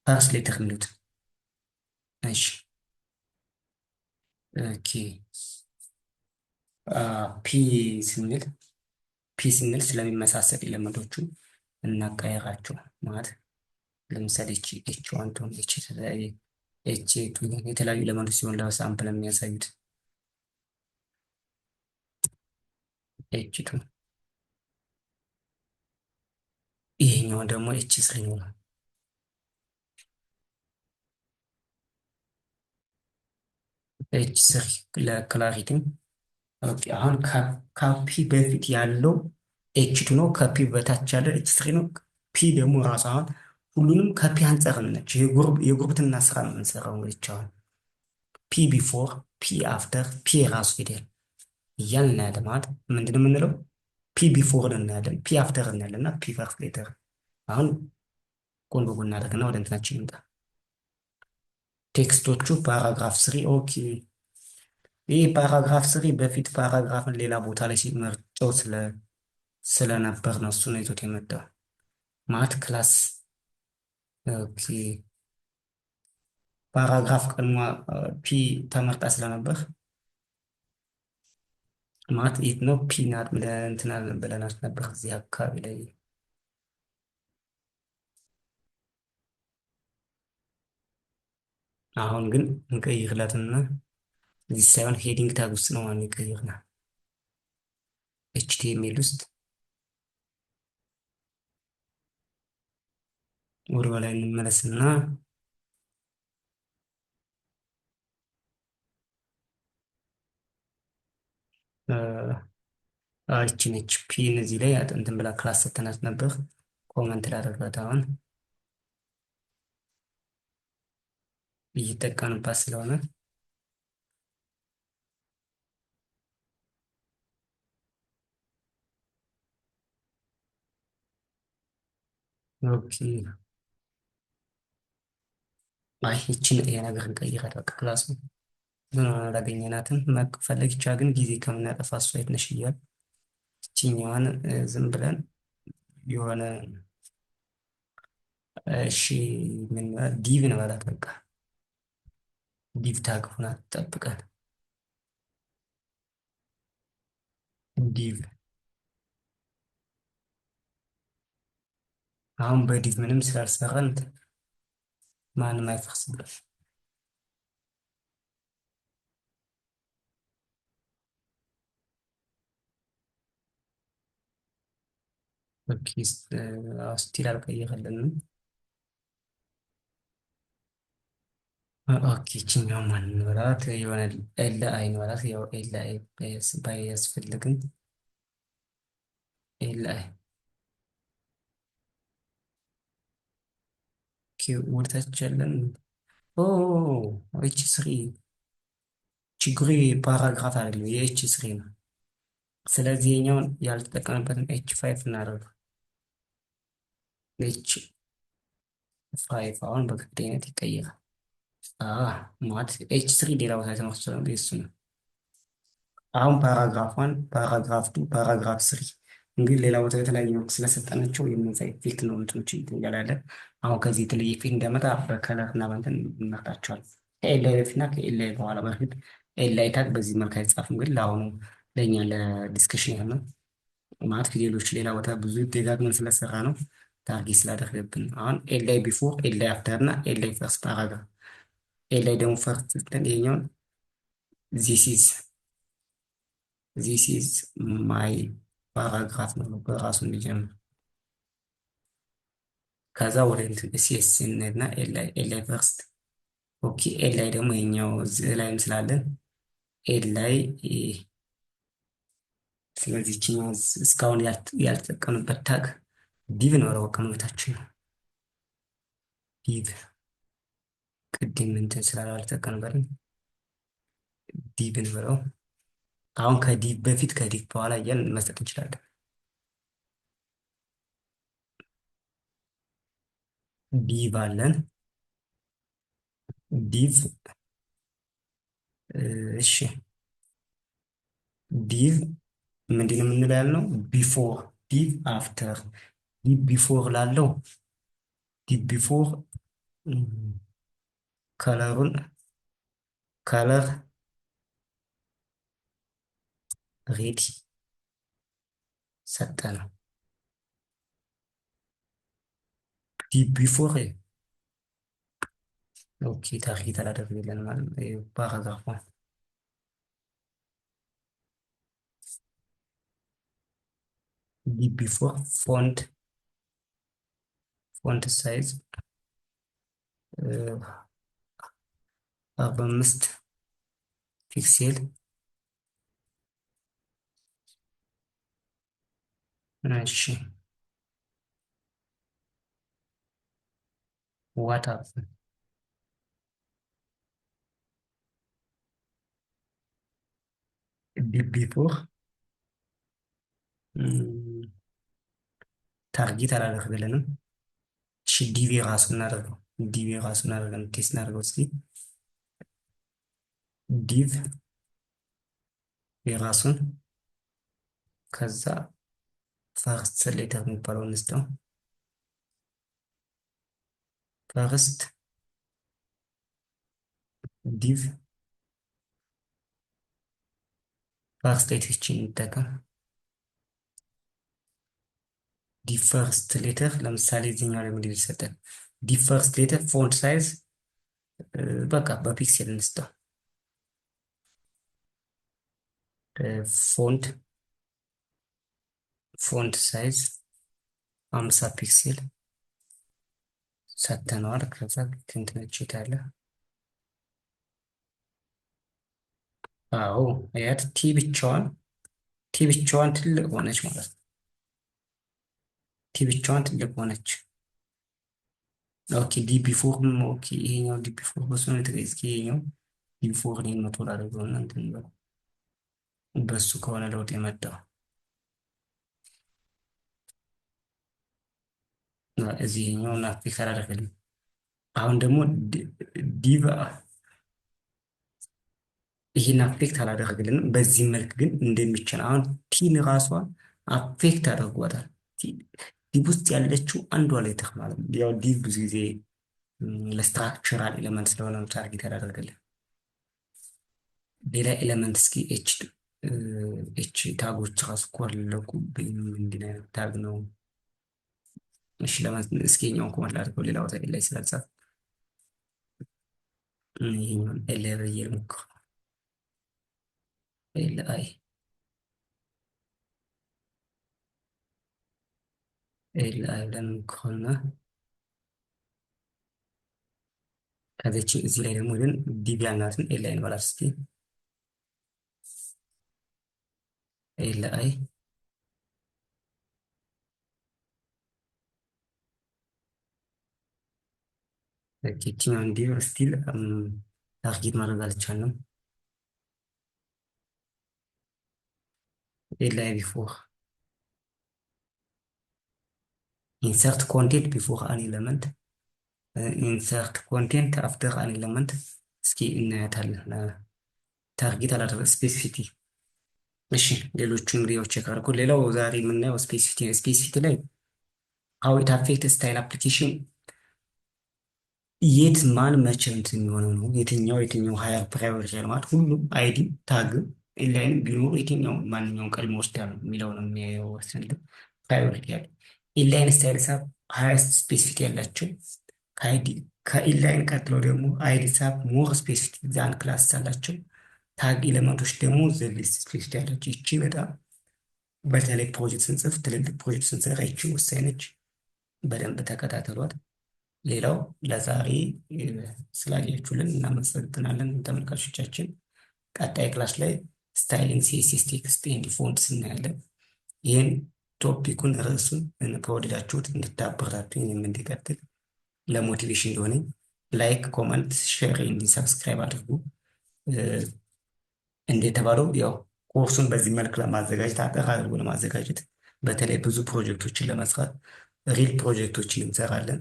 Speaker 1: ፈርስት ሌተር የሚሉት። እሺ ኦኬ ፒ ስንል ስለሚመሳሰል ኤሌመንቶቹ እናቀያራቸው ማለት ለምሳሌ ኤች ዋን ቱ ኤች ቱ የተለያዩ ኤሌመንቶች ሲሆን ለሳምፕል የሚያሳዩት ኤች ቱ ይሄኛው ደግሞ ኤች ስሪ ነው። ኤች ስሪ ለክላሪቲ። ኦኬ አሁን ከፒ በፊት ያለው ኤች ቱ ነው። ከፒ በታች ያለው ኤች ስሪ ነው። ፒ ደግሞ ራሱ አሁን ሁሉንም ከፒ አንጻር ነች። የጉርብትና ስራ ነው የምንሰራው። እንግዲህ አሁን ፒ ቢፎር፣ ፒ አፍተር፣ ፒ ራሱ ፊደል እያልን እናያለን። ማለት ምንድን ነው የምንለው? ፒ ቢፎር እናያለን፣ ፒ አፍተር እናያለን እና ፒ ፈርስት ሌተር። አሁን ጎን በጎን እናደርግና ወደ እንትናችን ይምጣ። ቴክስቶቹ ፓራግራፍ ስሪ። ኦኬ ይህ ፓራግራፍ ስሪ በፊት ፓራግራፍን ሌላ ቦታ ላይ ሲመርጨው ስለነበር ነው እሱ ነው ይዞት የመጣው ማለት ክላስ። ኦኬ ፓራግራፍ ቀድሞ ፒ ተመርጣ ስለነበር ማለት የት ነው ፒ ናት እንትና ብለናት ነበር እዚህ አካባቢ ላይ። አሁን ግን እንቀይርላትና እዚህ ሳይሆን ሄዲንግ ታግ ውስጥ ነው ማለት ይቀይርና ኤችቲኤምኤል ውስጥ ወደ በላይ እንመለስና እቺ ነች ፒ እነዚህ ላይ እንትን ብላ ክላስ ሰተናት ነበር። ኮመንት ላደርጋት አሁን እየተጠቀምንባት ስለሆነ ኦኬ። አይ ይችን ይሄ ነገር እንቀይራለን። በቃ ክላሱ ምን ሆነ አላገኘናትም። መፈለግ ይቻ ግን ጊዜ ከምናጠፋ እሷ የት ነሽ እያል ይችኛዋን ዝም ብለን የሆነ እሺ ምን ዲቭ እንበላት በቃ ዲቭ ታግ ሆና ትጠብቀን። ዲቭ አሁን በዲቭ ምንም ስላልሰራን ማንም አይፈርስብን። ኦኬ ስቲል አልቀየረልንም። ኦኬ ይችኛው ማን እንበላት የሆነ ኤል አይ እንበላት። ያው ኤል አይ ባያስፈልግም ኤል አይ ወደታች ያለን ኦ ኤች ስሪ ችግሩ ፓራግራፍ አይደለም የኤች ስሪ ነው። ስለዚህ የኛውን ያልተጠቀምበትን ኤች ፋይቭ እናደርገው። ኤች ፋይቭ አሁን በግዴነት ይቀየራል። ማለት ኤች ስሪ ሌላ ቦታ ትምህርት ስለሆነ የሱ ነው። አሁን ፓራግራፍ ዋን፣ ፓራግራፍ ቱ፣ ፓራግራፍ ስሪ እንግዲህ ሌላ ቦታ የተለያየ መልክ ስለሰጠናቸው የምንዛ ኢፌክት ነው እንትኖች እንላለን። አሁን ከዚህ የተለየ ኢፌክት እንዲያመጣ በከለር እና በንትን እንመርጣቸዋለን። ከኤላይ በፊት እና ከኤላይ በኋላ በፊት ኤላይ ታግ በዚህ መልክ አይጻፍም፣ ግን ለአሁኑ ለእኛ ለዲስከሽን ያህል ነው። ማለት ፊደሎች ሌላ ቦታ ብዙ ደጋግመን ስለሰራ ነው ታርጌት ስላደረገብን። አሁን ኤላይ ቢፎር፣ ኤላይ አፍተር እና ኤላይ ፈርስት ፓራግራፍ። ኤላይ ደግሞ ፈርስት ስትለን ይሄኛውን ዚስ ኢዝ ማይ ፓራግራፍ ነው በራሱ እንዲጀምር። ከዛ ወደ እንትን ሲኤስ እና ኤላይ ፈርስት። ኦኬ ኤላይ ደግሞ የኛው እዚህ ላይም ስላለን ኤላይ። ስለዚህ ችኛው እስካሁን ያልተጠቀምበት ታግ ዲቭ ነው። በቃ መብታችን ነው። ዲቭ ቅድም እንትን ስላልተጠቀምበትም ዲቭ እንበለው። አሁን ከዲቭ በፊት ከዲቭ በኋላ እያልን መስጠት እንችላለን። ዲቭ አለን። ዲቭ እሺ ዲቭ ምንድን ነው የምንለው ያልነው? ቢፎር ዲቭ አፍተር። ዲቭ ቢፎር ላለው ዲቭ ቢፎር ከለሩን ከለር ሬዲ ሰጠ ነው። ዲቭ ቢፎር ኦኬ ታርጌት አላደረገልን ማለት ነው። ፓራግራፍ ዲቭ ቢፎር ፎንት ሳይዝ 45 ፒክሴል። እሺ ዋት አፕ ዲቭ ቢፎር ታርጌት አላደረገልንም። እሺ ዲቪ ራሱ እናደርገው። ዲቪ ራሱ እናደርገን ቴስት እናደርገው እስኪ። ዲቭ የራሱን ከዛ ፈርስት ሌተር የሚባለው እንስተው። ፈርስት ዲቭ ፈርስት ሌተርችን እንጠቀም። ዲቭ ፈርስት ሌተር ለምሳሌ እዚህኛው ላይ ምንድን ይሰጠን? ዲቭ ፈርስት ሌተር ፎንት ሳይዝ በቃ በፒክሴል እንስጠው። ፎንት ሳይዝ 50 ፒክሴል ሰተነዋል። ከዛ እንትነች አለ። አዎ አያት ቲ ብቻዋን ትልቅ ሆነች ማለት ነው። ቲ ብቻዋን ትልቅ ሆነች። ኦኬ ዲ ቢፎር ኦኬ ይሄኛው ዲ ቢፎር በሱ ነው የተቀየስክ። ይሄኛው ዲ ቢፎር ነው መቶ ላደርገውና እንትን በሱ ከሆነ ለውጥ የመጣው። እዚህኛውን አፌክት አላደረገልም። አሁን ደግሞ ዲቭ ይህን አፌክት አላደረግልንም። በዚህ መልክ ግን እንደሚቻል አሁን ቲን ራሷ አፌክት አድርጓታል። ዲቭ ውስጥ ያለችው አንዷ ሌተር ማለት ነው። ያው ዲቭ ብዙ ጊዜ ለስትራክቸራል ኤሌመንት ስለሆነ ነው ታርጌት ያደረገልን። ሌላ ኤሌመንት እስኪ ኤች ታጎች ራሱ እኮ አለቁብኝ። ምንድን አይነት ታግ ነው? እሺ እስኪ የኛውን ኮመንት ላድርገው ሌላ ቦታ ላይ ስላልጻፍ ይሄኛውን ኤል ብዬ ልሞክር። ኤል አይ ኤል አይ ብለን ሞክረውና ከዚች እዚህ ላይ ደግሞ ግን ዲቪ ያልናትን ኤል አይ እንበላት እስኪ። ኤል አይ ይችኛውን ዲቭ ስቲል ታርጌት ማድረግ አልቻልንም። ኤል አይ ቢፎር ኢንሰርት ኮንቴንት ቢፎር አን ኤለመንት ኢንሰርት ኮንቴንት አፍተር አን ኤለመንት። እስኪ እናያታለን። ታርጌት አላደረገ ስፔሲፊቲ። እሺ ሌሎቹን እንግዲህ ቼክ አድርጎ ሌላው ዛሬ የምናየው ስፔሲፊቲ ላይ ሀው ኢት አፌክት ስታይል አፕሊኬሽን የት ማን መቼ እንትን የሚሆነው ነው። የትኛው ሀያር ፕራዮሪቲ ማለት ሁሉም አይዲ ታግ ኢንላይን ቢኖሩ የትኛው ማንኛውም ቀድሞ ወስዳል የሚለው ነው የሚያየው። ስንል ፕራዮሪቲ ያለ ኢንላይን ስታይል ሳብ ሀያስት ስፔሲፊክ ያላቸው ከኢንላይን ቀጥሎ ደግሞ አይዲ ሳብ ሞር ስፔሲፊክ ዛን ክላስ አላቸው። ታግ ኤሌመንቶች ደግሞ ዘሊስት ስፔሲፊክ ያላቸው። ይቺ በጣም በተለይ ፕሮጀክት ስንጽፍ ትልልቅ ፕሮጀክት ስንሰራ ይቺ ወሳኝ ነች። በደንብ ተከታተሏት። ሌላው ለዛሬ ስላያችሁልን እናመሰግናለን ተመልካቾቻችን። ቀጣይ ክላስ ላይ ስታይሊንግ ሲኤስኤስ ቴክስት ኤንድ ፎንትስ እናያለን። ይህን ቶፒኩን ርዕሱን ከወደዳችሁት እንድታበረታቱኝ እንዲቀጥል ለሞቲቬሽን እንደሆነ ላይክ፣ ኮመንት፣ ሼር እንዲ ሰብስክራይብ አድርጉ። እንደተባለው ያው ኮርሱን በዚህ መልክ ለማዘጋጀት አጠር አድርጎ ለማዘጋጀት በተለይ ብዙ ፕሮጀክቶችን ለመስራት ሪል ፕሮጀክቶችን እንሰራለን።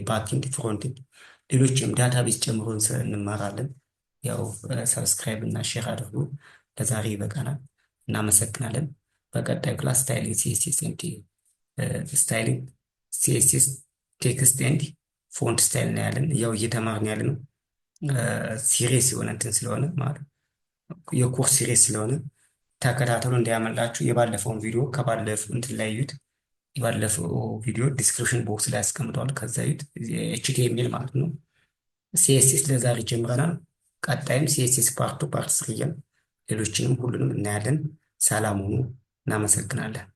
Speaker 1: ባክኢንድ፣ ፍሮንቲንድ፣ ሌሎችም ዳታቤዝ ጨምሮ እንማራለን። ያው ሰብስክራይብ እና ሼር አድርጉ። ለዛሬ ይበቃናል። እናመሰግናለን። በቀጣይ ክላስ ስታይሊንግ ሲኤስኤስ ቴክስት ኤንድ ፎንት ስታይል እናያለን። ያው እየተማርን ያለ ነው ሲሪየስ የሆነ እንትን ስለሆነ ማለት የኮርስ ሲሪየስ ስለሆነ ተከታተሉ እንዳያመልጣችሁ። የባለፈውን ቪዲዮ ከባለፈው እንትን ላይ እዩት። የባለፈው ቪዲዮ ዲስክሪፕሽን ቦክስ ላይ ያስቀምጠዋል። ከዛ እዩት። ኤችቲኤምኤል ማለት ነው። ሲኤስኤስ ለዛሬ ጀምረናል። ቀጣይም ሲኤስኤስ ፓርት 2 ፓርት 3 ሌሎችንም ሁሉንም እናያለን። ሰላም ሁኑ። እናመሰግናለን።